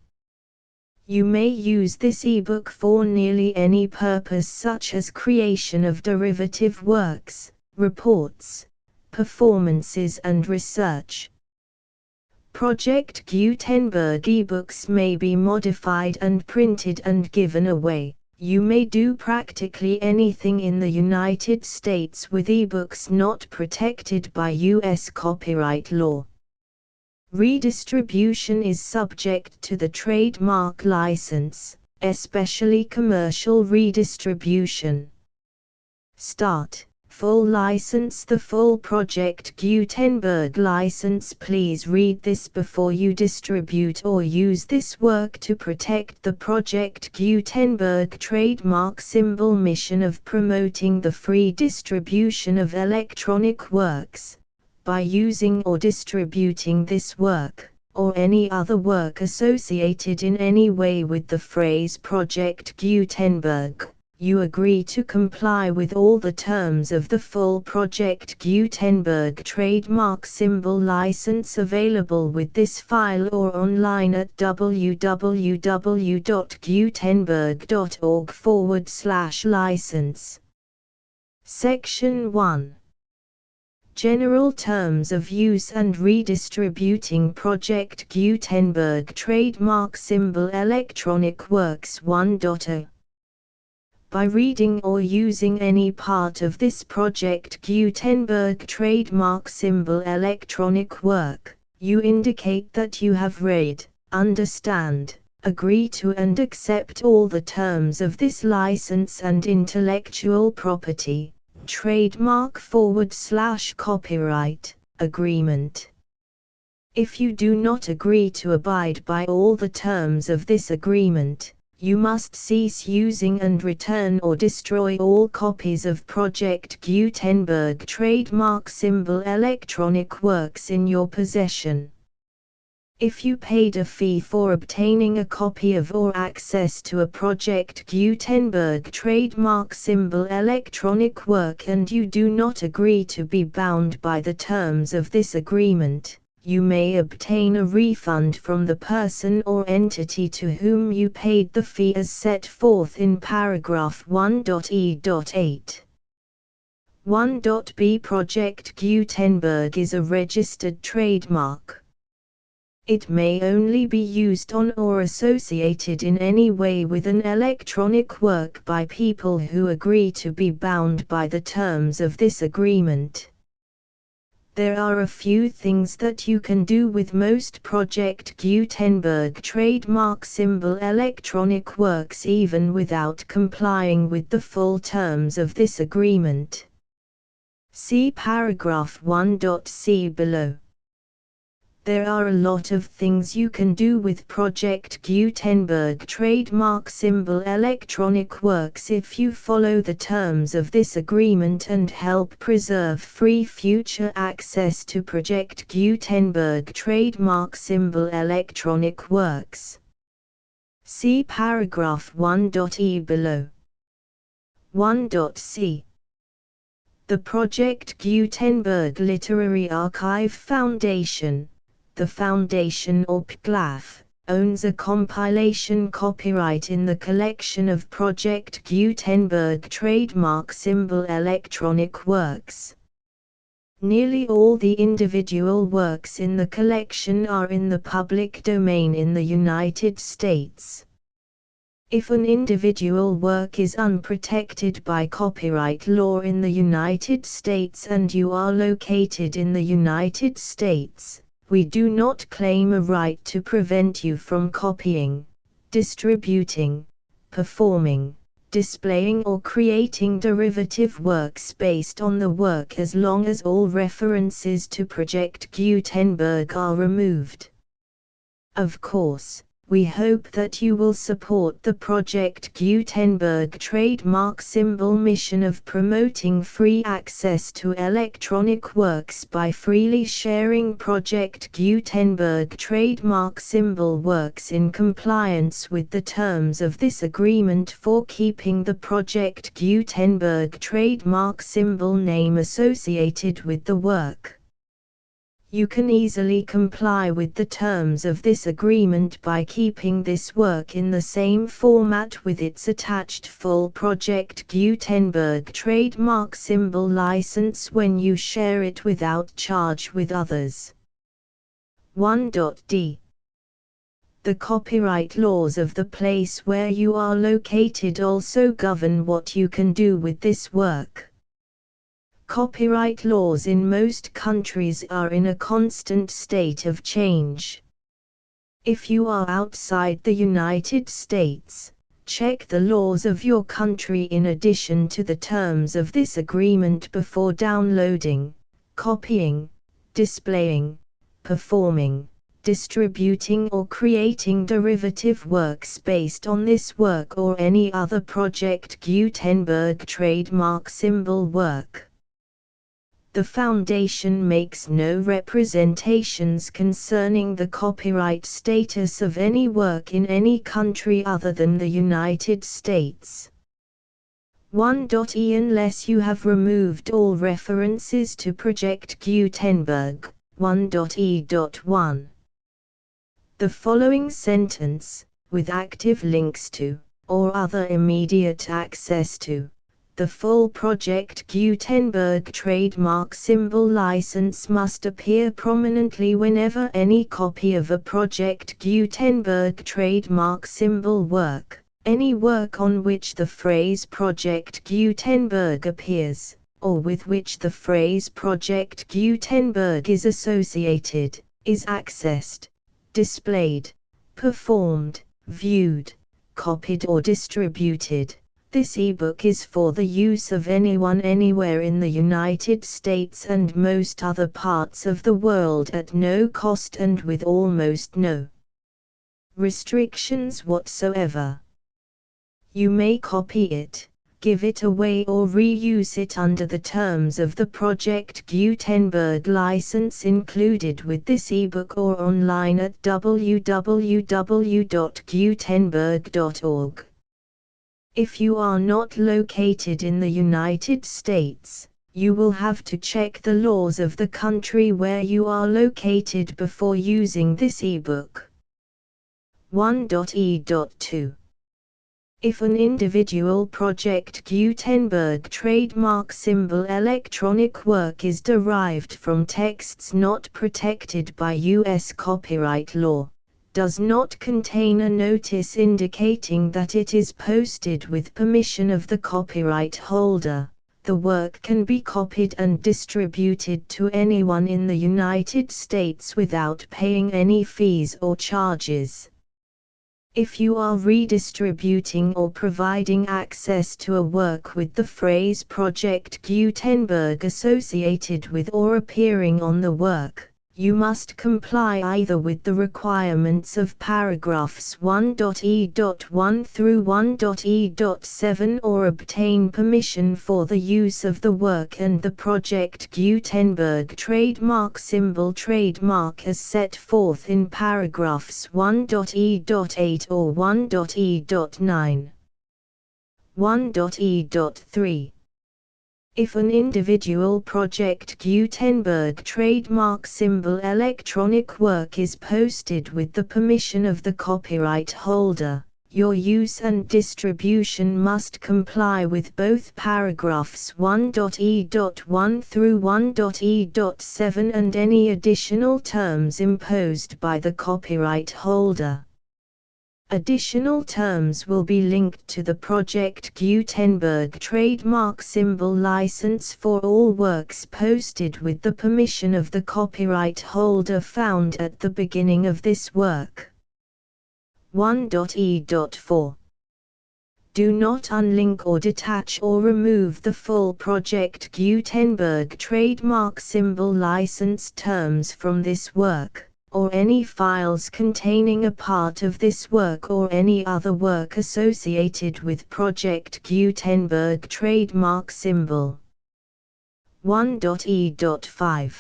You may use this ebook for nearly any purpose such as creation of derivative works, reports, performances and research. Project Gutenberg ebooks may be modified and printed and given away. You may do practically anything in the United States with ebooks not protected by U.S. copyright law. Redistribution is subject to the trademark license, especially commercial redistribution. Start, Full license. The full Project Gutenberg license. Please read this before you distribute or use this work to protect the Project Gutenberg trademark symbol mission of promoting the free distribution of electronic works. By using or distributing this work, or any other work associated in any way with the phrase Project Gutenberg, you agree to comply with all the terms of the full Project Gutenberg trademark symbol license available with this file or online at www.gutenberg.org/license. Section 1. General Terms of Use and Redistributing Project Gutenberg Trademark Symbol Electronic Works 1.0. By reading or using any part of this Project Gutenberg trademark symbol electronic work, you indicate that you have read, understand, agree to and accept all the terms of this license and intellectual property, trademark/copyright, agreement. If you do not agree to abide by all the terms of this agreement, you must cease using and return or destroy all copies of Project Gutenberg trademark symbol electronic works in your possession. If you paid a fee for obtaining a copy of or access to a Project Gutenberg trademark symbol electronic work and you do not agree to be bound by the terms of this agreement, you may obtain a refund from the person or entity to whom you paid the fee as set forth in paragraph 1.e.8. 1.b. Project Gutenberg is a registered trademark. It may only be used on or associated in any way with an electronic work by people who agree to be bound by the terms of this agreement. There are a few things that you can do with most Project Gutenberg trademark symbol electronic works even without complying with the full terms of this agreement. See paragraph 1.c below. There are a lot of things you can do with Project Gutenberg trademark symbol electronic works if you follow the terms of this agreement and help preserve free future access to Project Gutenberg trademark symbol electronic works. See paragraph 1.e below. 1.c. The Project Gutenberg Literary Archive Foundation, the Foundation or PGLAF, owns a compilation copyright in the collection of Project Gutenberg trademark symbol electronic works. Nearly all the individual works in the collection are in the public domain in the United States. If an individual work is unprotected by copyright law in the United States and you are located in the United States, we do not claim a right to prevent you from copying, distributing, performing, displaying or creating derivative works based on the work as long as all references to Project Gutenberg are removed. Of course, we hope that you will support the Project Gutenberg trademark symbol mission of promoting free access to electronic works by freely sharing Project Gutenberg trademark symbol works in compliance with the terms of this agreement for keeping the Project Gutenberg trademark symbol name associated with the work. You can easily comply with the terms of this agreement by keeping this work in the same format with its attached full Project Gutenberg trademark symbol license when you share it without charge with others. 1.d. The copyright laws of the place where you are located also govern what you can do with this work. Copyright laws in most countries are in a constant state of change. If you are outside the United States, Check the laws of your country in addition to the terms of this agreement before downloading, copying, displaying, performing, distributing or creating derivative works based on this work or any other Project Gutenberg trademark symbol work. The Foundation makes no representations concerning the copyright status of any work in any country other than the United States. 1.e Unless you have removed all references to Project Gutenberg, 1.e.1. The following sentence, with active links to, or other immediate access to, the full Project Gutenberg trademark symbol license must appear prominently whenever any copy of a Project Gutenberg trademark symbol work, any work on which the phrase Project Gutenberg appears, or with which the phrase Project Gutenberg is associated, is accessed, displayed, performed, viewed, copied or distributed. This ebook is for the use of anyone anywhere in the United States and most other parts of the world at no cost and with almost no restrictions whatsoever. You may copy it, give it away or reuse it under the terms of the Project Gutenberg license included with this ebook or online at www.gutenberg.org. If you are not located in the United States, you will have to check the laws of the country where you are located before using this ebook. 1.e.2. If an individual Project Gutenberg trademark symbol electronic work is derived from texts not protected by U.S. copyright law, does not contain a notice indicating that it is posted with permission of the copyright holder, the work can be copied and distributed to anyone in the United States without paying any fees or charges. If you are redistributing or providing access to a work with the phrase Project Gutenberg associated with or appearing on the work, you must comply either with the requirements of paragraphs 1.e.1 through 1.e.7 or obtain permission for the use of the work and the Project Gutenberg trademark symbol trademark as set forth in paragraphs 1.e.8 or 1.e.9. 1.e.3. If an individual Project Gutenberg trademark symbol electronic work is posted with the permission of the copyright holder, your use and distribution must comply with both paragraphs 1.e.1 through 1.e.7 and any additional terms imposed by the copyright holder. Additional terms will be linked to the Project Gutenberg trademark symbol license for all works posted with the permission of the copyright holder found at the beginning of this work. 1.e.4. Do not unlink or detach or remove the full Project Gutenberg trademark symbol license terms from this work, or any files containing a part of this work or any other work associated with Project Gutenberg trademark symbol. 1.e.5.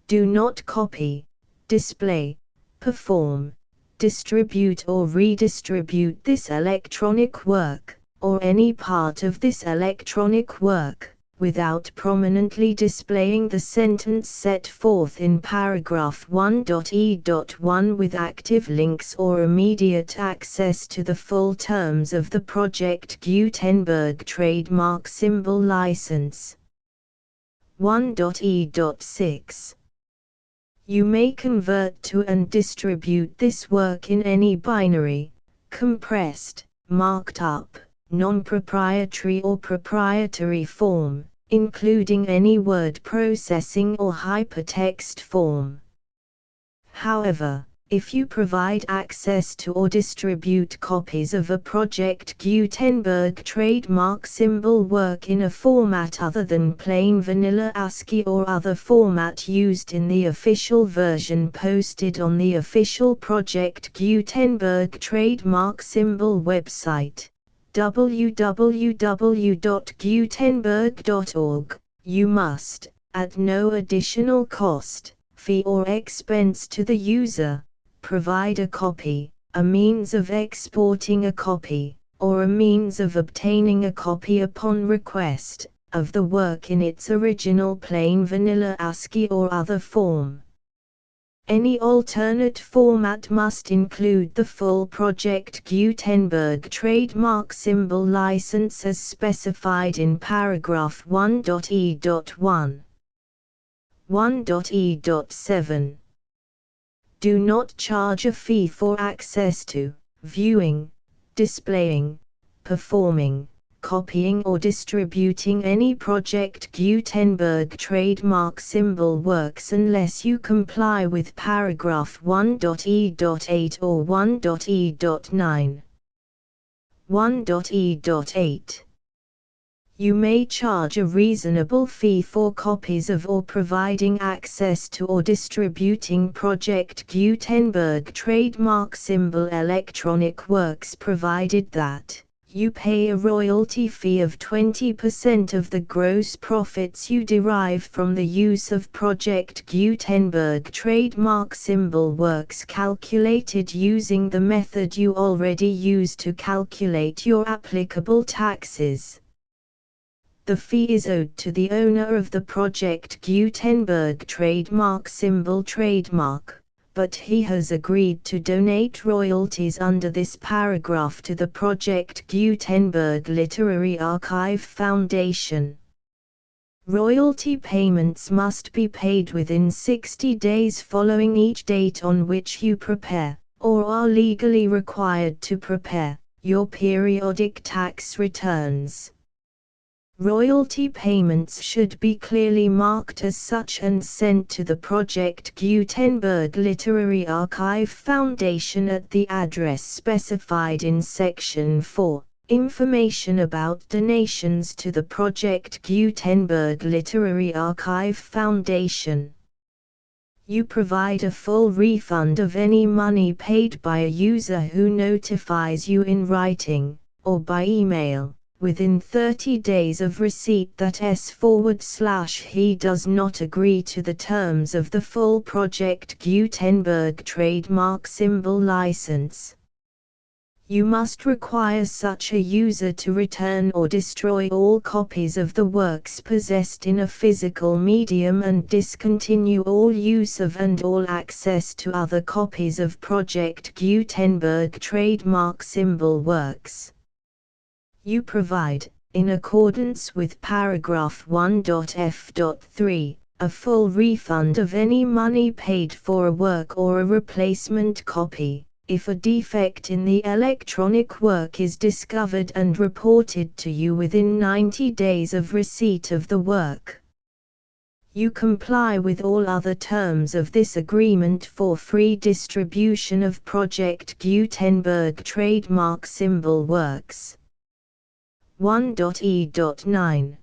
Do not copy, display, perform, distribute or redistribute this electronic work, or any part of this electronic work, without prominently displaying the sentence set forth in paragraph 1.e.1 with active links or immediate access to the full terms of the Project Gutenberg trademark symbol license. 1.e.6. You may convert to and distribute this work in any binary, compressed, marked up, non-proprietary or proprietary form, including any word processing or hypertext form. However, If you provide access to or distribute copies of a Project Gutenberg trademark symbol work in a format other than plain vanilla ASCII or other format used in the official version posted on the official Project Gutenberg trademark symbol website, www.gutenberg.org, you must, at no additional cost, fee or expense to the user, provide a copy, a means of exporting a copy, or a means of obtaining a copy upon request, of the work in its original plain vanilla ASCII or other form. Any alternate format must include the full Project Gutenberg trademark symbol license as specified in paragraph 1.e.1. 1.e.7. Do not charge a fee for access to, viewing, displaying, performing, copying or distributing any Project Gutenberg trademark symbol works unless you comply with paragraph 1.e.8 or 1.e.9. 1.e.8. You may charge a reasonable fee for copies of or providing access to or distributing Project Gutenberg trademark symbol electronic works provided that you pay a royalty fee of 20% of the gross profits you derive from the use of Project Gutenberg trademark symbol works calculated using the method you already use to calculate your applicable taxes. The fee is owed to the owner of the Project Gutenberg trademark symbol trademark, but he has agreed to donate royalties under this paragraph to the Project Gutenberg Literary Archive Foundation. Royalty payments must be paid within 60 days following each date on which you prepare, or are legally required to prepare, your periodic tax returns. Royalty payments should be clearly marked as such and sent to the Project Gutenberg Literary Archive Foundation at the address specified in Section 4, Information about donations to the Project Gutenberg Literary Archive Foundation. You provide a full refund of any money paid by a user who notifies you in writing, or by email, within 30 days of receipt that he does not agree to the terms of the full Project Gutenberg trademark symbol license. You must require such a user to return or destroy all copies of the works possessed in a physical medium and discontinue all use of and all access to other copies of Project Gutenberg trademark symbol works. You provide, in accordance with paragraph 1.f.3, a full refund of any money paid for a work or a replacement copy, if a defect in the electronic work is discovered and reported to you within 90 days of receipt of the work. You comply with all other terms of this agreement for free distribution of Project Gutenberg trademark symbol works. 1.e.9.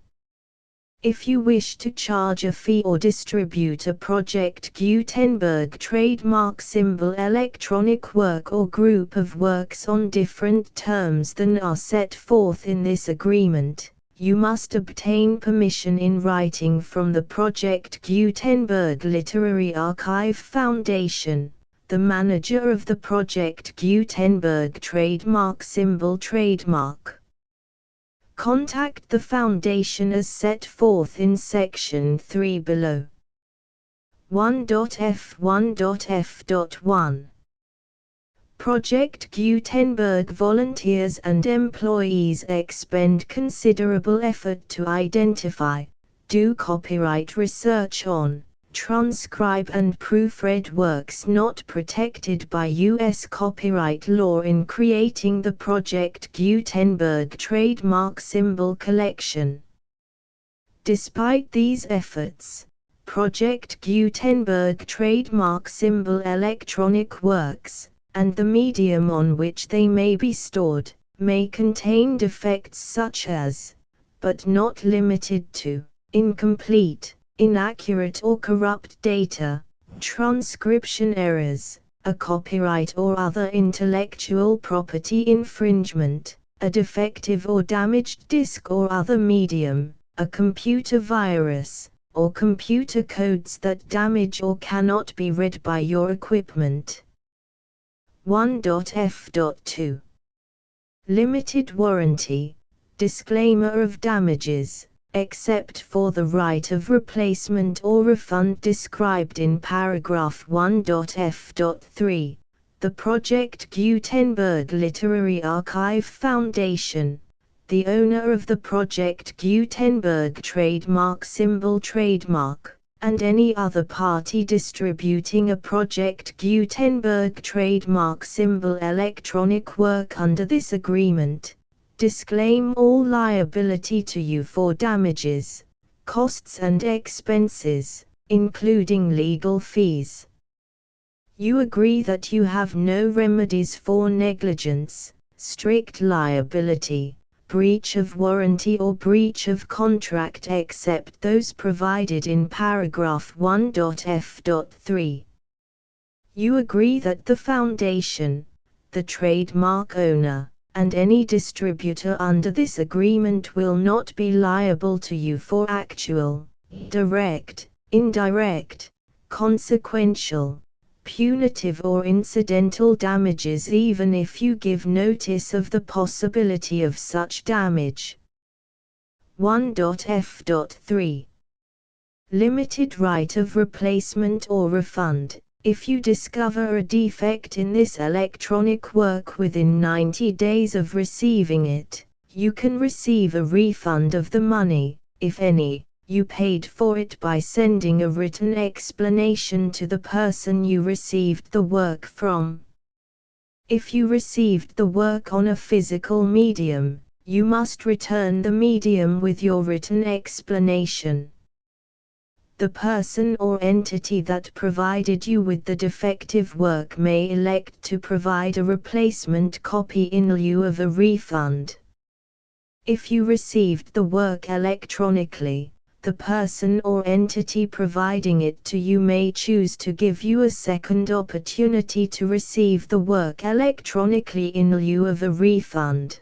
If you wish to charge a fee or distribute a Project Gutenberg trademark symbol electronic work or group of works on different terms than are set forth in this agreement, you must obtain permission in writing from the Project Gutenberg Literary Archive Foundation, the manager of the Project Gutenberg trademark symbol trademark. Contact the Foundation as set forth in Section 3 below. 1.f1.f.1. Project Gutenberg volunteers and employees expend considerable effort to identify, do copyright research on, transcribe and proofread works not protected by U.S. copyright law in creating the Project Gutenberg trademark symbol collection. Despite these efforts, Project Gutenberg trademark symbol electronic works, and the medium on which they may be stored, may contain defects such as, but not limited to, incomplete, inaccurate or corrupt data, transcription errors, a copyright or other intellectual property infringement, a defective or damaged disk or other medium, a computer virus, or computer codes that damage or cannot be read by your equipment. 1.f.2 Limited warranty. Disclaimer of damages, except for the right of replacement or refund described in paragraph 1.f.3. The Project Gutenberg Literary Archive Foundation, the owner of the Project Gutenberg trademark symbol trademark, and any other party distributing a Project Gutenberg trademark symbol electronic work under this agreement, disclaim all liability to you for damages, costs and expenses, including legal fees. You agree that you have no remedies for negligence, strict liability, breach of warranty or breach of contract except those provided in paragraph 1.f.3. You agree that the Foundation, the trademark owner, and any distributor under this agreement will not be liable to you for actual, direct, indirect, consequential, punitive or incidental damages even if you give notice of the possibility of such damage. 1.f.3 Limited right of replacement or refund. If you discover a defect in this electronic work within 90 days of receiving it, you can receive a refund of the money, if any, you paid for it by sending a written explanation to the person you received the work from. If you received the work on a physical medium, you must return the medium with your written explanation. The person or entity that provided you with the defective work may elect to provide a replacement copy in lieu of a refund. If you received the work electronically, the person or entity providing it to you may choose to give you a second opportunity to receive the work electronically in lieu of a refund.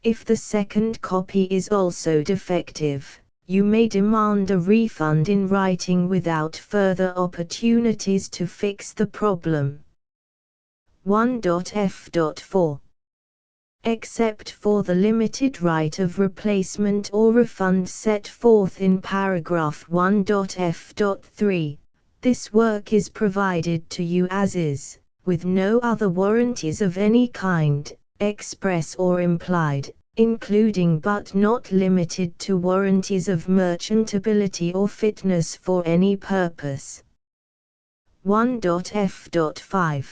If the second copy is also defective, you may demand a refund in writing without further opportunities to fix the problem. 1.f.4 Except for the limited right of replacement or refund set forth in paragraph 1.f.3, this work is provided to you as is, with no other warranties of any kind, express or implied, including but not limited to warranties of merchantability or fitness for any purpose. 1.f.5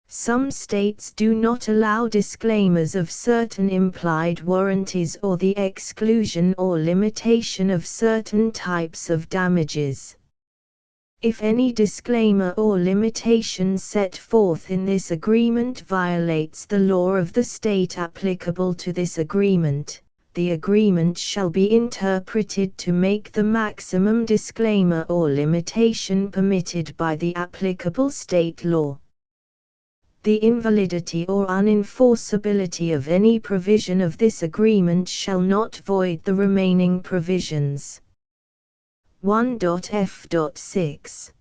Some states do not allow disclaimers of certain implied warranties or the exclusion or limitation of certain types of damages. If any disclaimer or limitation set forth in this agreement violates the law of the state applicable to this agreement, the agreement shall be interpreted to make the maximum disclaimer or limitation permitted by the applicable state law. The invalidity or unenforceability of any provision of this agreement shall not void the remaining provisions. 1.f.6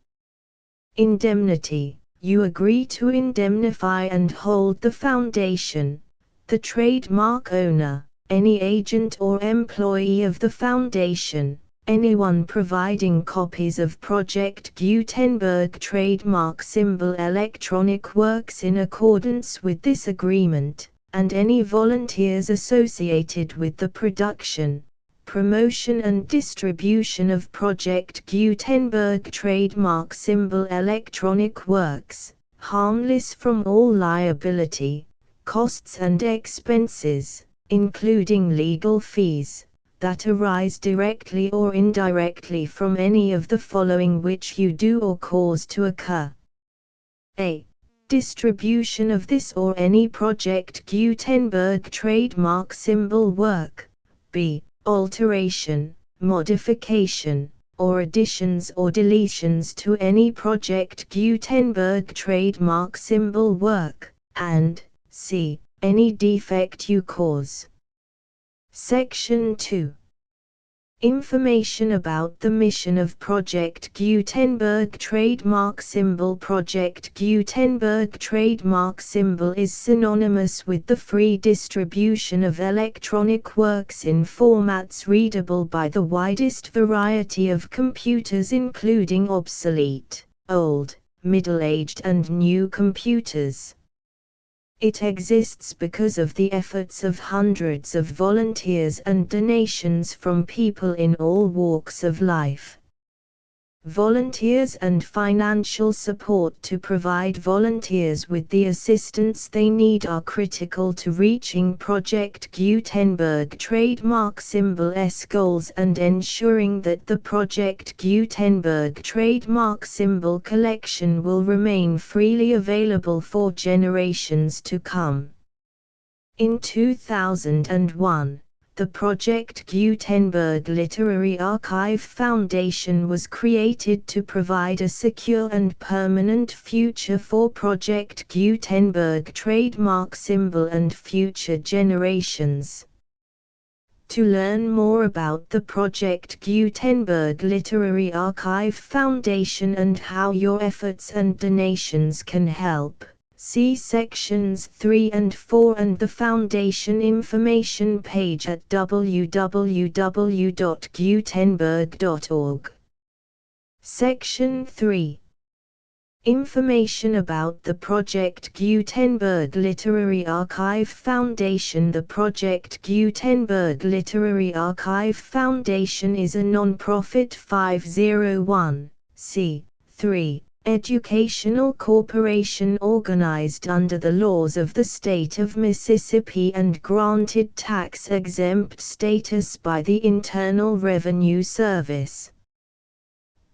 Indemnity. You agree to indemnify and hold the Foundation, the trademark owner, any agent or employee of the Foundation, anyone providing copies of Project Gutenberg trademark symbol electronic works in accordance with this agreement, and any volunteers associated with the production, promotion and distribution of Project Gutenberg trademark symbol electronic works, harmless from all liability, costs and expenses, including legal fees, that arise directly or indirectly from any of the following which you do or cause to occur. A. Distribution of this or any Project Gutenberg trademark symbol work. B. Alteration, modification, or additions or deletions to any Project Gutenberg trademark symbol work, and C. Any defect you cause. Section 2. Information about the mission of Project Gutenberg trademark symbol. Project Gutenberg trademark symbol is synonymous with the free distribution of electronic works in formats readable by the widest variety of computers, including obsolete, old, middle-aged and new computers. It exists because of the efforts of hundreds of volunteers and donations from people in all walks of life. Volunteers and financial support to provide volunteers with the assistance they need are critical to reaching Project Gutenberg trademark symbol's goals and ensuring that the Project Gutenberg trademark symbol collection will remain freely available for generations to come. In 2001, the Project Gutenberg Literary Archive Foundation was created to provide a secure and permanent future for Project Gutenberg trademark symbol and future generations. To learn more about the Project Gutenberg Literary Archive Foundation and how your efforts and donations can help, see sections 3 and 4 and the Foundation information page at www.gutenberg.org. Section 3. Information about the Project Gutenberg Literary Archive Foundation. The Project Gutenberg Literary Archive Foundation is a non-profit 501(c)(3) educational corporation organized under the laws of the state of Mississippi and granted tax-exempt status by the Internal Revenue Service.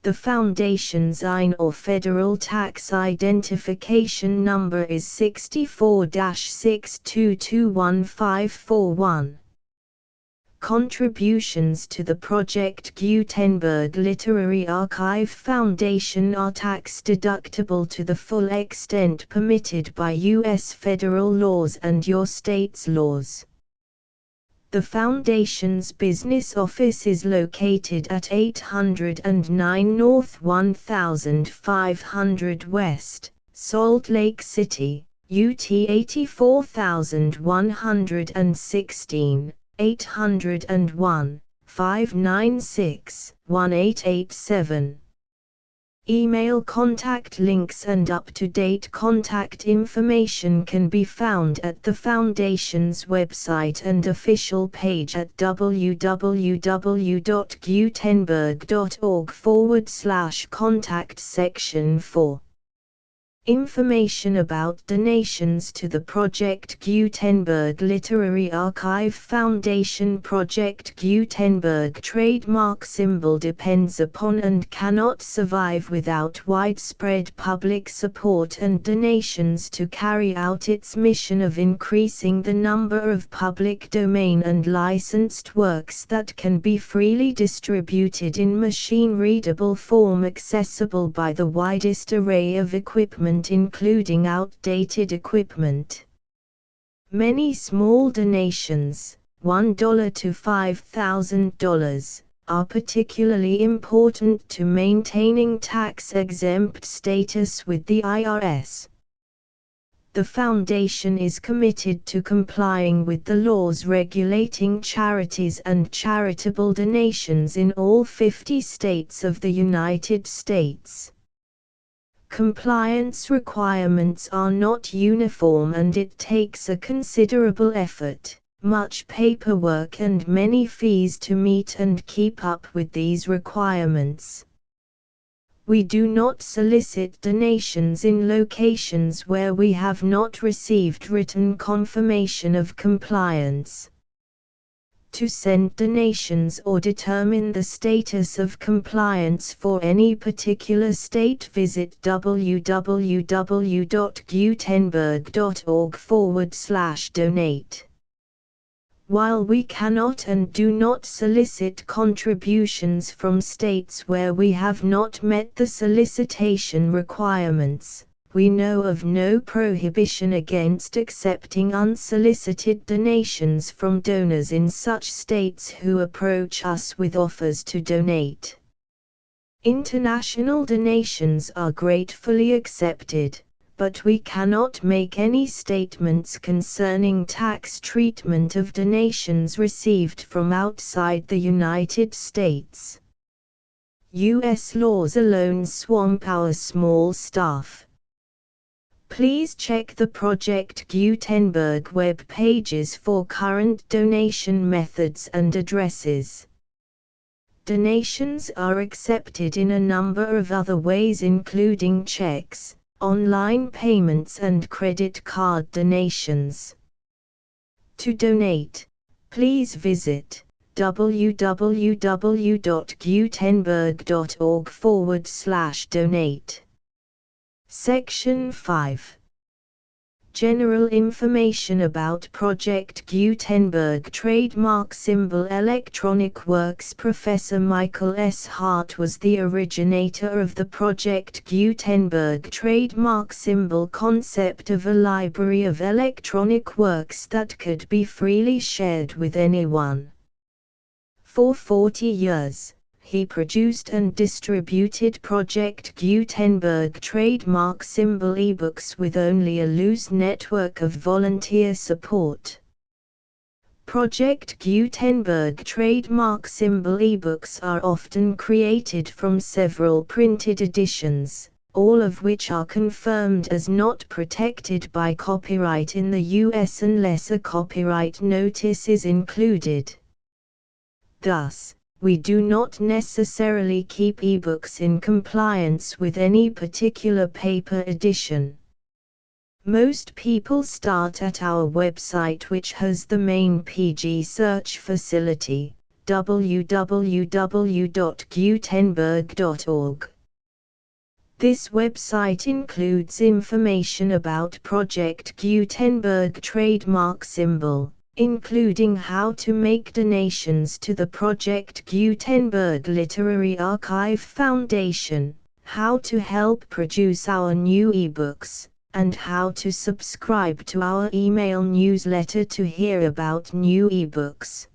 The Foundation's IN or Federal Tax Identification Number is 64-6221541. Contributions to the Project Gutenberg Literary Archive Foundation are tax-deductible to the full extent permitted by U.S. federal laws and your state's laws. The Foundation's business office is located at 809 North 1500 West, Salt Lake City, UT 84116, 801-596-1887. Email contact links and up-to-date contact information can be found at the Foundation's website and official page at www.gutenberg.org/contact section 4. Information about donations to the Project Gutenberg Literary Archive Foundation. Project Gutenberg trademark symbol depends upon and cannot survive without widespread public support and donations to carry out its mission of increasing the number of public domain and licensed works that can be freely distributed in machine-readable form accessible by the widest array of equipment, including outdated equipment. Many small donations, $1 to $5,000, are particularly important to maintaining tax-exempt status with the IRS. The Foundation is committed to complying with the laws regulating charities and charitable donations in all 50 states of the United States. Compliance requirements are not uniform and it takes a considerable effort, much paperwork and many fees to meet and keep up with these requirements. We do not solicit donations in locations where we have not received written confirmation of compliance. To send donations or determine the status of compliance for any particular state, visit www.gutenberg.org/donate. While we cannot and do not solicit contributions from states where we have not met the solicitation requirements, we know of no prohibition against accepting unsolicited donations from donors in such states who approach us with offers to donate. International donations are gratefully accepted, but we cannot make any statements concerning tax treatment of donations received from outside the United States. U.S. laws alone swamp our small staff. Please check the Project Gutenberg web pages for current donation methods and addresses. Donations are accepted in a number of other ways, including checks, online payments and credit card donations. To donate, please visit www.gutenberg.org/donate. Section 5. General information about Project Gutenberg trademark symbol Electronic Works. Professor Michael S. Hart was the originator of the Project Gutenberg trademark symbol concept of a library of electronic works that could be freely shared with anyone. For 40 years, he produced and distributed Project Gutenberg trademark symbol ebooks with only a loose network of volunteer support. Project Gutenberg trademark symbol ebooks are often created from several printed editions, all of which are confirmed as not protected by copyright in the US unless a copyright notice is included. Thus, we do not necessarily keep ebooks in compliance with any particular paper edition. Most people start at our website, which has the main PG search facility, www.gutenberg.org. This website includes information about Project Gutenberg trademark symbol, including how to make donations to the Project Gutenberg Literary Archive Foundation, how to help produce our new ebooks, and how to subscribe to our email newsletter to hear about new ebooks.